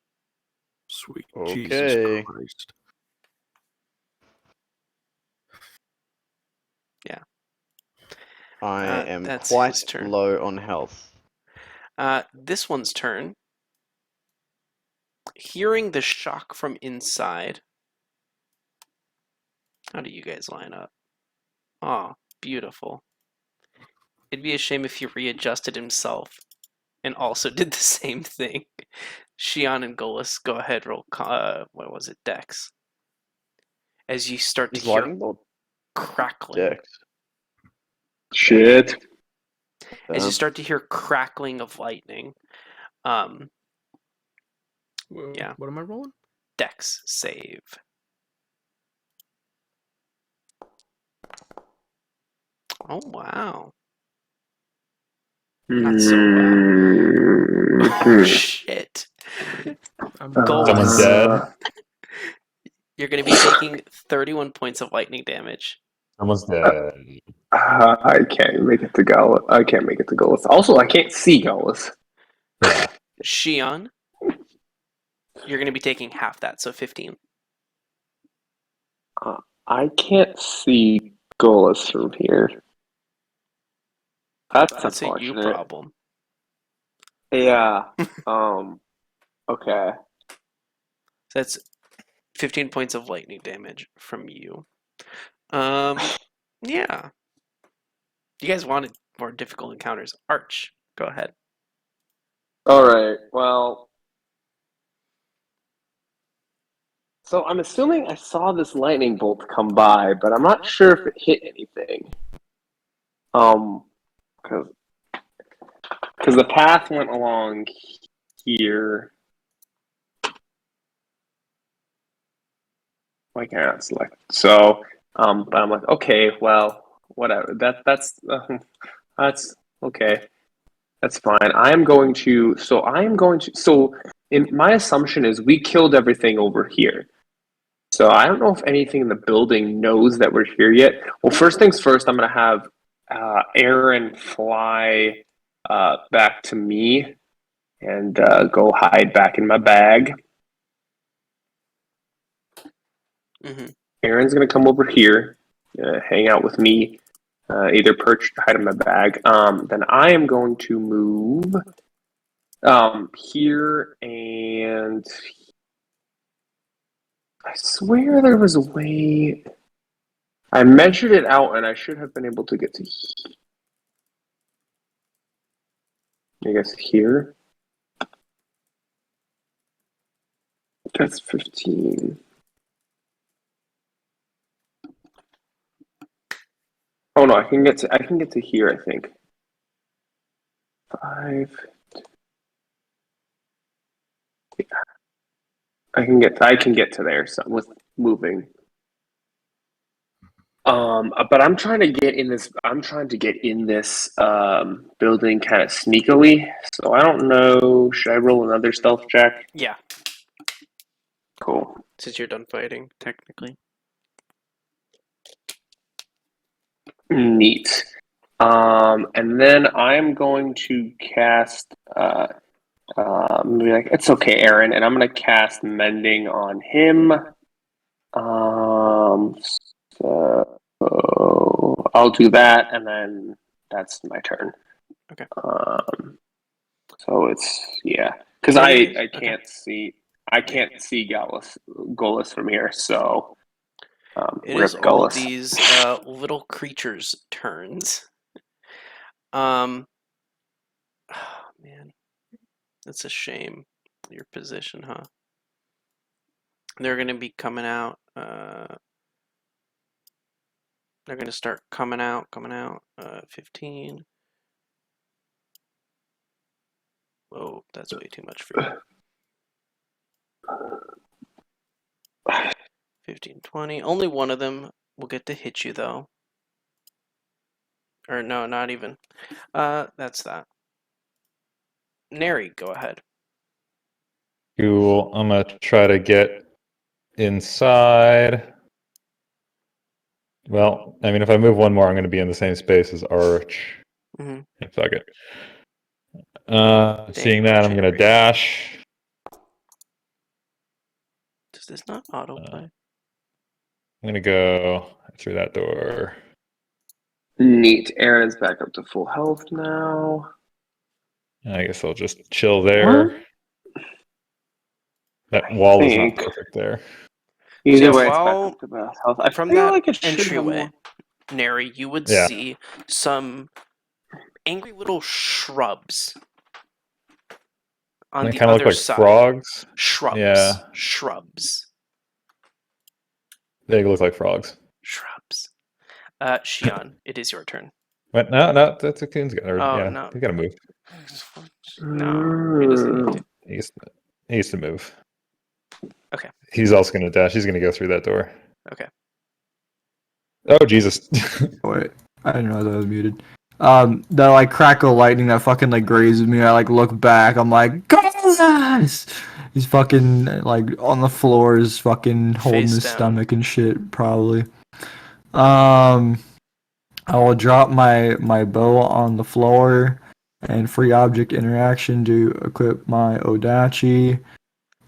Sweet Okay. Jesus Christ. Yeah. I am that's quite his turn. low on health. This one's turn. Hearing the shock from inside. How do you guys line up? Oh, beautiful. It'd be a shame if he readjusted himself and also did the same thing. Shion and Golas, go ahead, roll. What was it? Dex. As you start to Is hear lightning bolt crackling. Dex? Shit. As you start to hear crackling of lightning. Yeah. What am I rolling? Dex save. Oh wow. Not so Oh shit. I'm Someone's Golas. dead. You're gonna be taking 31 points of lightning damage. Someone's dead. I can't make it to Gallus. I can't make it to Gallus. Also, I can't see Gallus. Yeah. Shion, you're gonna be taking half that, so 15. I can't see Gallus from here. That's a you unfortunate. problem. Yeah. Okay. So that's 15 points of lightning damage from you. Yeah. You guys wanted more difficult encounters. Arch, go ahead. All right. Well, so I'm assuming I saw this lightning bolt come by, but I'm not sure if it hit anything. Because the path went along here. Why can't I select? So, but I'm like, okay, well, whatever. That's okay. That's fine. So in my assumption is we killed everything over here. So I don't know if anything in the building knows that we're here yet. Well, first things first, I'm gonna have Aaron fly back to me and go hide back in my bag. Mm-hmm. Aaron's gonna come over here, hang out with me, either perch or hide in my bag. Then I am going to move here, and I swear there was a way. I measured it out, and I should have been able to get to. I guess here. That's 15. Oh no, I can get to here, I think. 5. Yeah. I can get to there with moving. But I'm trying to get in this building kind of sneakily. So I don't know. Should I roll another stealth check? Yeah, Cool. since you're done fighting, technically. Neat. And then I'm going to cast maybe like it's okay, Aaron, and I'm gonna cast mending on him. So I'll do that, and then that's my turn. Okay. So it's because I can't see Golas from here, so It rip is all Golas. these little creatures' turns. Oh, man, that's a shame. Your position, huh? They're gonna be coming out. They're gonna start coming out. 15. Whoa, that's way too much for you. 15, 20. Only one of them will get to hit you, though. Or no, not even. That's that. Neri, go ahead. Cool. I'm gonna try to get inside. Well, I mean, if I move one more, I'm gonna be in the same space as Arch. Mm-hmm. Fuck it. Seeing Dang, that, Arch I'm gonna angry. dash. Does this not autoplay? I'm gonna go through that door. Neat. Aaron's back up to full health now. I guess I'll just chill there. That wall is not think. perfect there. Either So way, it's back while up to max health. I from feel that like it should have entryway, more. Nary, you would Yeah. see some angry little shrubs on They the kind of look other like side. frogs. Shrubs. Yeah. Shrubs. They look like frogs. Shrubs. Shion, it is your turn. But no, that's a kid's got. Oh, Yeah, no. he got to move. No, he doesn't need to. He needs to move. Okay. He's also going to dash. He's going to go through that door. Okay. Oh, Jesus. Wait, I didn't realize I was muted. That like crackle lightning that fucking like grazes me. I like look back. I'm like, guys! He's fucking like on the floor, is fucking holding Face his down. stomach and shit. Probably. I will drop my bow on the floor and free object interaction to equip my Odachi,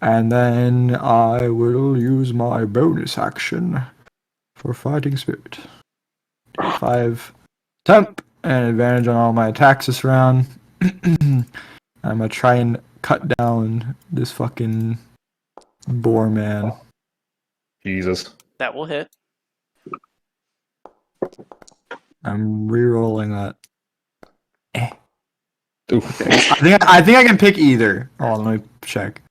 and then I will use my bonus action for fighting spirit. 5 temp and advantage on all my attacks this round. I'm gonna try and cut down this fucking boar man. Jesus. That will hit. I'm re-rolling that. Oof. I think I can pick either. Oh, let me check.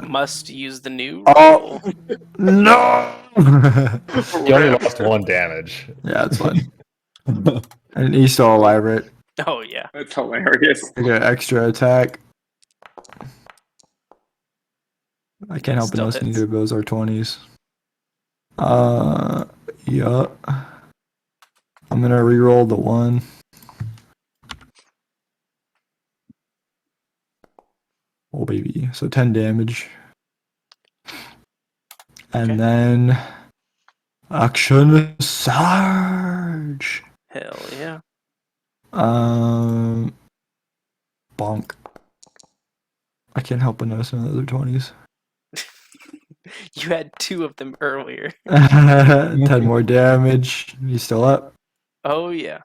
Must use the new Oh. roll. No! He only lost 1 damage. Yeah, it's fine. And he's still alive, right? Oh, yeah. That's hilarious. I get an extra attack. I can't help but Still notice hits. neither of those are 20s. Yeah. I'm gonna re-roll the 1. Oh, baby. So 10 damage. And Okay. then... Action Surge! Hell yeah. Bonk. I can't help but notice another 20s. You had 2 of them earlier. 10 more damage. He's still up. Oh, yeah.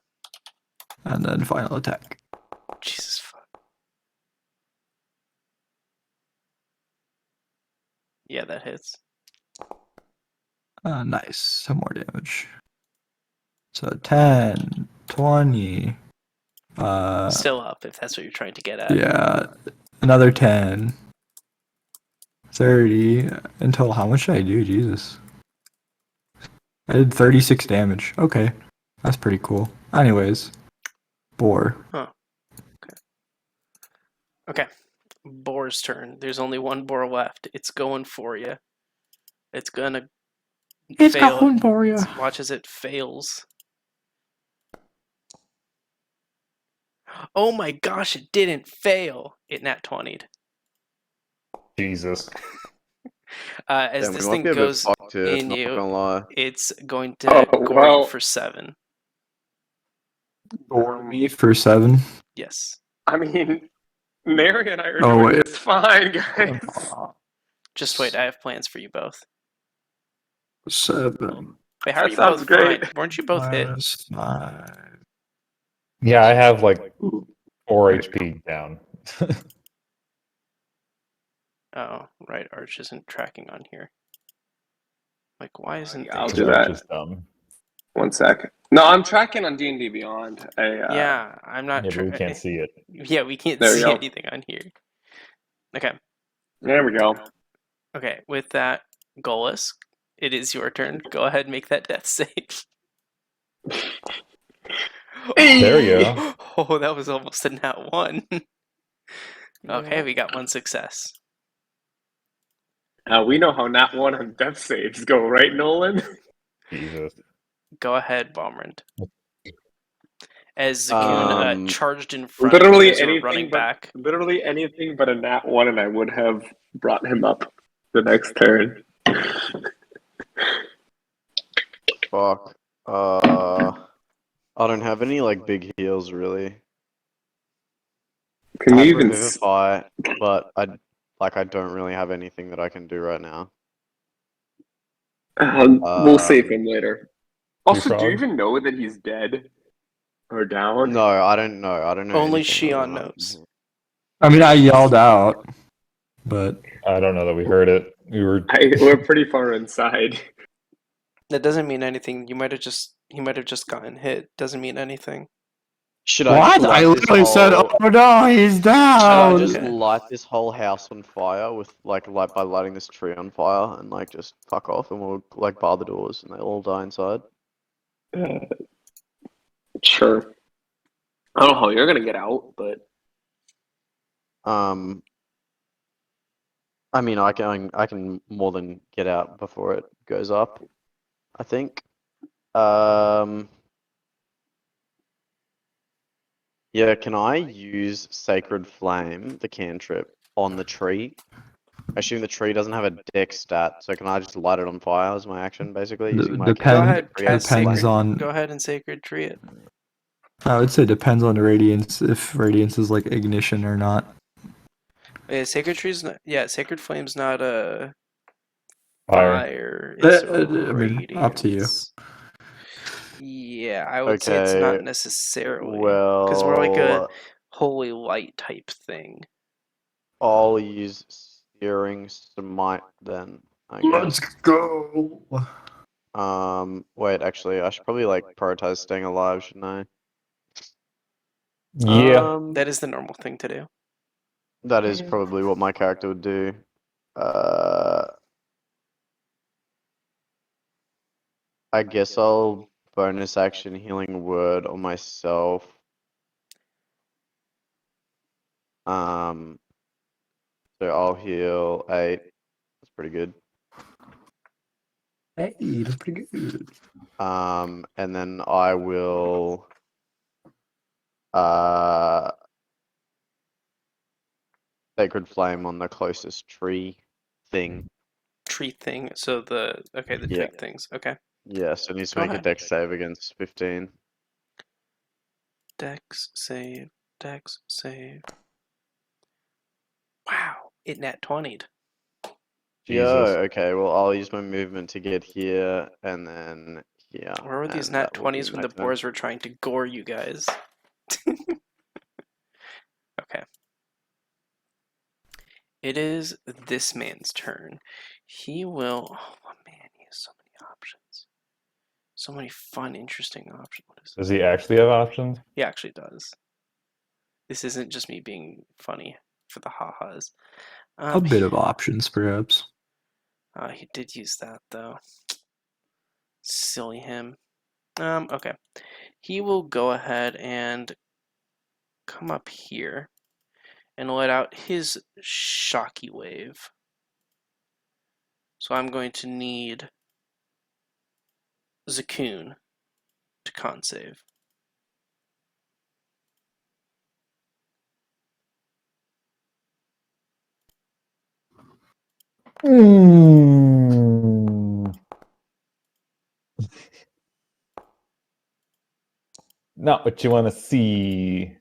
And then final attack. Jesus fuck. Yeah, that hits. Nice. Some more damage. So 10, 20. Still up, if that's what you're trying to get at. Yeah. Another 10. 30. Until how much did I do? Jesus. I did 36 damage. Okay. That's pretty cool. Anyways. Boar. Okay. Boar's turn. There's only one boar left. It's going for you. It's gonna fail. going for you. Watch as it fails. Oh my gosh, it didn't fail. It nat 20'd. Jesus. As Damn, this we might thing be a bit goes fucked here, in not you, gonna lie. it's going to gore you for 7. Gore me for 7. Yes. I mean, Mary and I are Oh, doing wait. this fine, guys. Just wait, I have plans for you both. 7. Wait, how are That you sounds both great. fine? Weren't you both hit? Minus 5. Yeah, I have like 4 HP down. Oh, right, Arch isn't tracking on here. Like, why isn't Yeah, I'll the- do that. Just dumb. 1 sec. No, I'm tracking on D&D Beyond. Yeah, I'm not. Yeah, but we can't see it. Yeah, we can't There we see go. anything on here. Okay. There we go. Okay. With that, Golas, it is your turn. Go ahead, and make that death save. There you go. Oh, that was almost a nat 1. Okay, we got 1 success. We know how nat 1 on death saves go, right, Nolan? Jesus. Go ahead, Balmrand. As Zakun charged in front Literally as you were anything running but back. literally anything but a nat 1, and I would have brought him up the next turn. Fuck. I don't have any like big heals really. Can I you have even? Revivify, but I don't really have anything that I can do right now. We'll save him later. Also, do you frogs? even know that he's dead or down? No, I don't know. I don't know Only anything. Shion knows. I mean, I yelled out, but I don't know that we heard it. We were. We're pretty far inside. That doesn't mean anything. He might have just gotten hit. Doesn't mean anything. Should I what? just I light this literally said, whole? "Oh no, he's Should I down." just Okay. light this whole house on fire with like by lighting this tree on fire and like just fuck off and we'll like bar the doors and they'll all die inside? Sure. I don't know how you're gonna get out, but I mean, I can more than get out before it goes up, I think. Yeah, can I use Sacred Flame, the cantrip, on the tree? I assume the tree doesn't have a dex stat, so can I just light it on fire as my action, basically, using my Go Depend- ahead, create cast depends sacred. on- Go ahead and sacred tree it. I would say depends on the radiance. If radiance is like ignition or not. Yeah, sacred tree's not. Yeah, sacred flame's not a Fire. fire. It's a I mean, up to you. radiance. Yeah, I would say it's not Okay, necessarily because we're like a well, holy light type thing. I'll use Searing Smite then, I Let's guess. go. Wait, actually, I should probably like prioritize staying alive, shouldn't I? Yeah. That is the normal thing to do. That is probably what my character would do. I guess I'll bonus action healing word on myself. So I'll heal 8. That's pretty good. Hey, that's pretty good. And then I will Sacred Flame on the closest tree thing. Tree thing. So the Yeah. twig things. Okay. Yeah, so it needs to Go make a ahead. dex save against 15. Dex save. Dex save. Wow, it nat 20'd. Yeah, Jesus. okay, well I'll use my movement to get here and then here. Where were these and nat that will be 20s when my the turn. boars were trying to gore you guys? Okay. It is this man's turn. He will. Oh man, he has so many options. So many fun, interesting options. What is Does he actually have options? He actually does. This isn't just me being funny for the ha-has. A bit of options, perhaps. He did use that though. Silly him. Okay. He will go ahead and come up here and let out his shocky wave. So I'm going to need Zakoon to con save. Not what you want to see.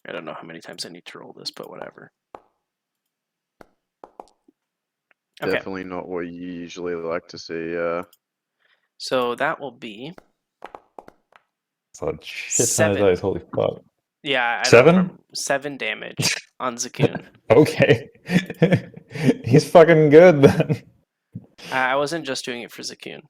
I don't know how many times I need to roll this, but whatever. Okay. Definitely not what you usually like to see, So that will be It's a shit ton of 7. dice. Holy fuck. Yeah, I don't 7? remember. 7 damage on Zakoon. Okay. He's fucking good then. I wasn't just doing it for Zakoon.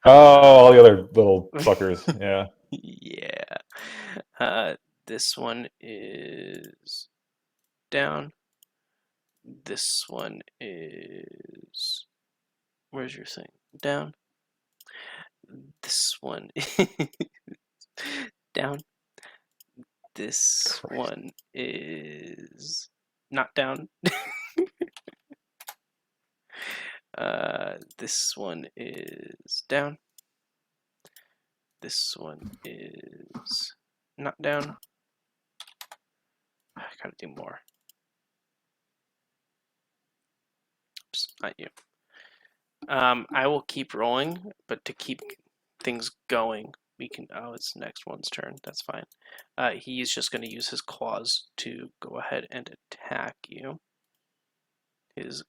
Oh, all the other little fuckers. Yeah. Yeah. This one is down. This one is. Where's your thing? Down. This one is down. This one is not down. This one is down. This one is not down. I gotta do more. Oops, not you. I will keep rolling, but to keep things going, we can. Oh, it's next one's turn. That's fine. He's just going to use his claws to go ahead and attack you. His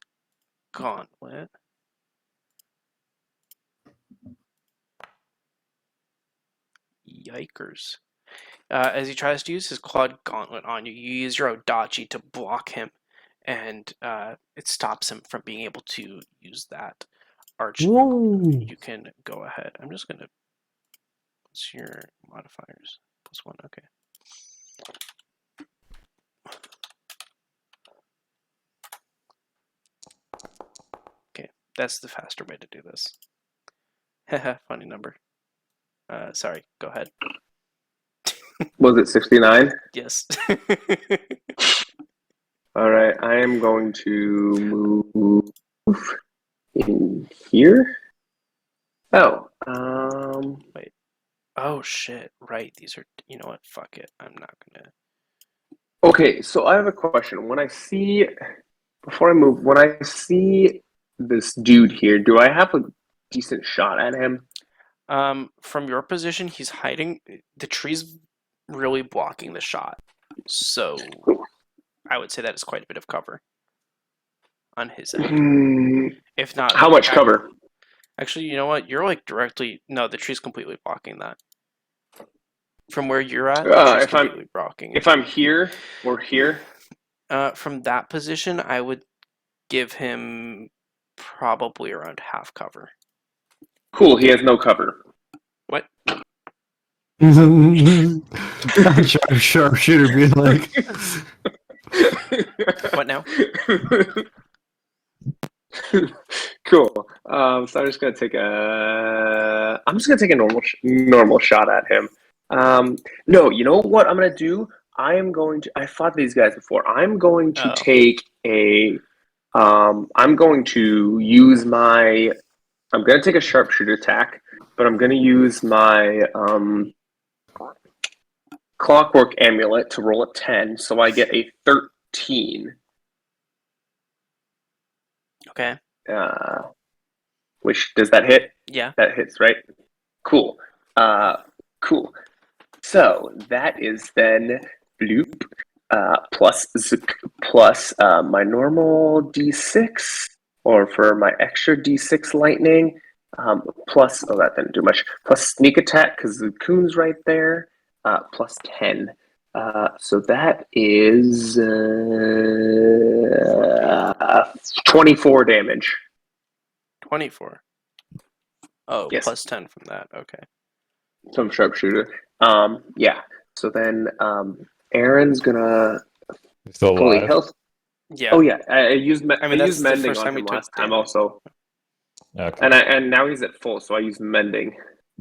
gauntlet. Yikers. As he tries to use his clawed gauntlet on you, you use your Odachi to block him, and it stops him from being able to use that arch. Woo! You can go ahead. I'm just gonna. What's your modifiers? +1. Okay. Okay, that's the faster way to do this. Funny number. Sorry. Go ahead. Was it 69? Yes. All right, I am going to move in here. Oh, Wait. Oh shit! Right. These are. You know what? Fuck it. I'm not gonna. okay. So I have a question. Before I move, when I see this dude here, do I have a decent shot at him? From your position, he's hiding. The tree's really blocking the shot, so I would say that is quite a bit of cover on his end. If not, How much cover? Actually, you know what? You're like directly. No, the tree's completely blocking that. From where you're at, the tree's completely blocking. If I'm here or here, from that position, I would give him probably around half cover. cool. He has no cover. What? Sharpshooter be like, What now? Cool. So I'm just gonna take a. I'm just gonna take a normal shot at him. No, you know what I'm gonna do? I am going to. I fought these guys before. I'm going to take a. I'm going to use my. I'm gonna take a sharpshooter attack, but I'm gonna use my clockwork amulet to roll a 10, so I get a 13. Okay. Which does that hit? Yeah. That hits, right? Cool. Cool. So that is then bloop plus my normal d6, or for my extra d6 lightning, plus that didn't do much. Plus sneak attack because the coon's right there. Plus 10. So that is 24 damage. 24. Oh, Yes. plus 10 from that. Okay. Some sharpshooter. Yeah. So then Aaron's gonna Still fully alive. health. Yeah. Oh yeah, I used that's the mending first on time him he took last time damage. also, Okay. and now he's at full, so I use mending.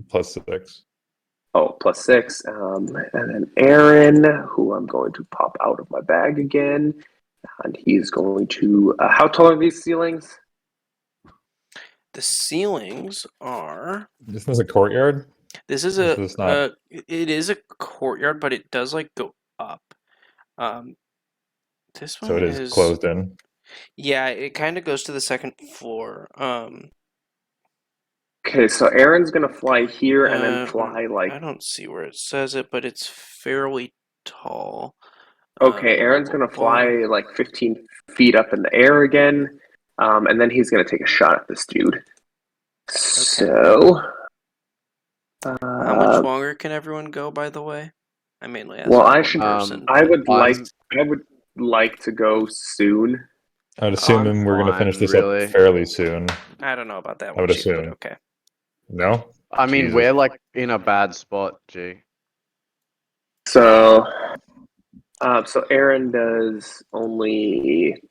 +6. Oh, +6. And then Aaron, who I'm going to pop out of my bag again, and he's going to. How tall are these ceilings? The ceilings are. Isn't this a courtyard? This is This is not- it is a courtyard, but it does like go up. This one So it is closed in. Yeah, it kind of goes to the second floor. Okay, so Aaron's gonna fly here and then fly like. I don't see where it says it, but it's fairly tall. Okay, Aaron's gonna fly like 15 feet up in the air again, and then he's gonna take a shot at this dude. So. How much longer can everyone go? By the way, I mainly ask. Well, one I should. person. I would like to go soon. I would assume we're going to finish this up fairly soon. I don't know about that I one. would assume. But okay. No? I mean, Jesus. we're like in a bad spot, G. So, so Aaron does only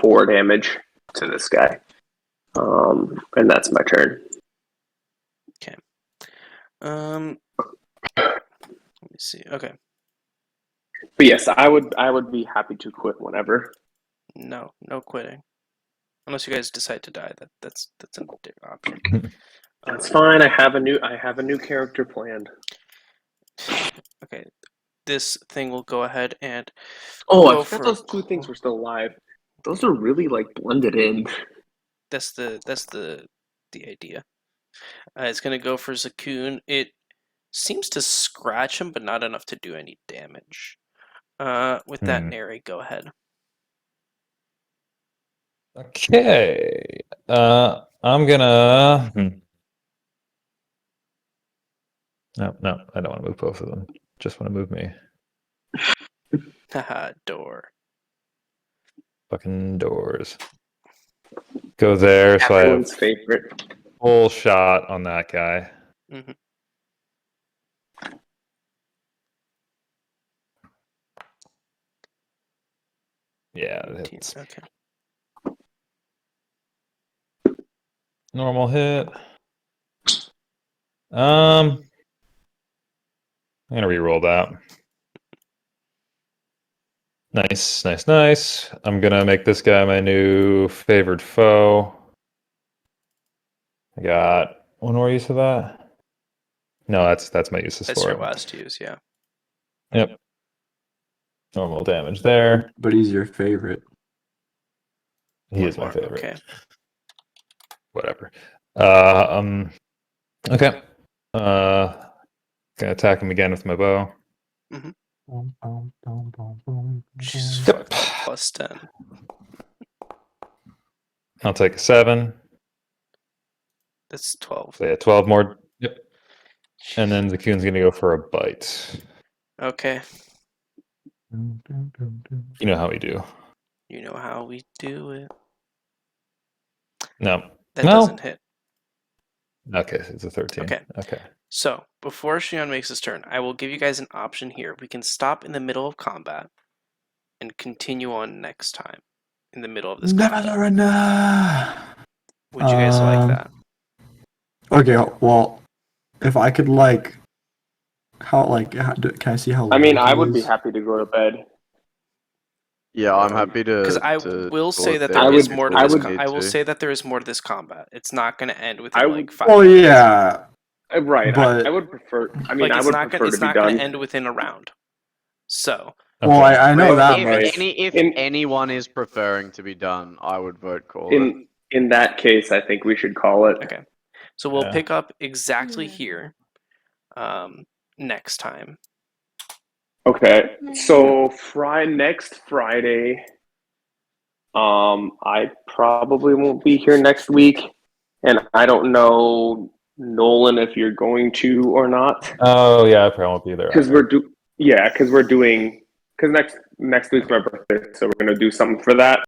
4 damage to this guy, and that's my turn. Okay. Let me see. Okay. But yes, I would be happy to quit whenever. No quitting. Unless you guys decide to die, that's a different option. That's fine. I have a new character planned. Okay. This thing will go ahead and. Oh, I forgot those 2 things were still alive. Those are really like blended in. That's the idea. It's gonna go for Zakun. It seems to scratch him, but not enough to do any damage. With that, Neri, go ahead. Okay. I'm gonna. No, I don't want to move both of them. Just want to move me. Haha, door. Fucking doors. Go there, so I have Everyone's favorite. full shot on that guy. Hmm. Yeah, it hits. Okay. Normal hit. I'm gonna re-roll that. Nice. I'm gonna make this guy my new favored foe. I got one more use of that. No, that's my uses That's for your it. last use, yeah. Yep. Normal damage there. But he's your favorite. He One is my more, favorite. okay. Whatever. Okay. Gonna attack him again with my bow. She's Yep. plus 10. I'll take a 7. That's 12. So yeah, 12 more. Yep. And then Zakune's gonna go for a bite. Okay. You know how we do. You know how we do it. No. That No. doesn't hit. Okay, it's a 13. Okay. So, before Shion makes his turn, I will give you guys an option here. We can stop in the middle of combat and continue on next time in the middle of this Never combat. surrender. Would you guys like that? Okay, well, if I could can I see how? I mean, late I he would be is? happy to go to bed. Yeah, I'm happy to. Because I to will say pause that there there I is if more to we this. need I will to. say that there is more to this combat. It's not going to end I within would- like 5 Oh minutes. yeah, Right. But- I would prefer. I mean, Like I it's would not prefer it's to be not going done. to end within a round. So well Okay. I know that, If, but if In- anyone is preferring to be done, I would vote call it. In that case, I think we should call it. okay. So we'll Yeah. pick up exactly here next time. Okay. So next Friday. I probably won't be here next week, and I don't know, Nolan, if you're going to or not. Oh yeah, I probably won't be there. Because either. because next week's my birthday, so we're gonna do something for that.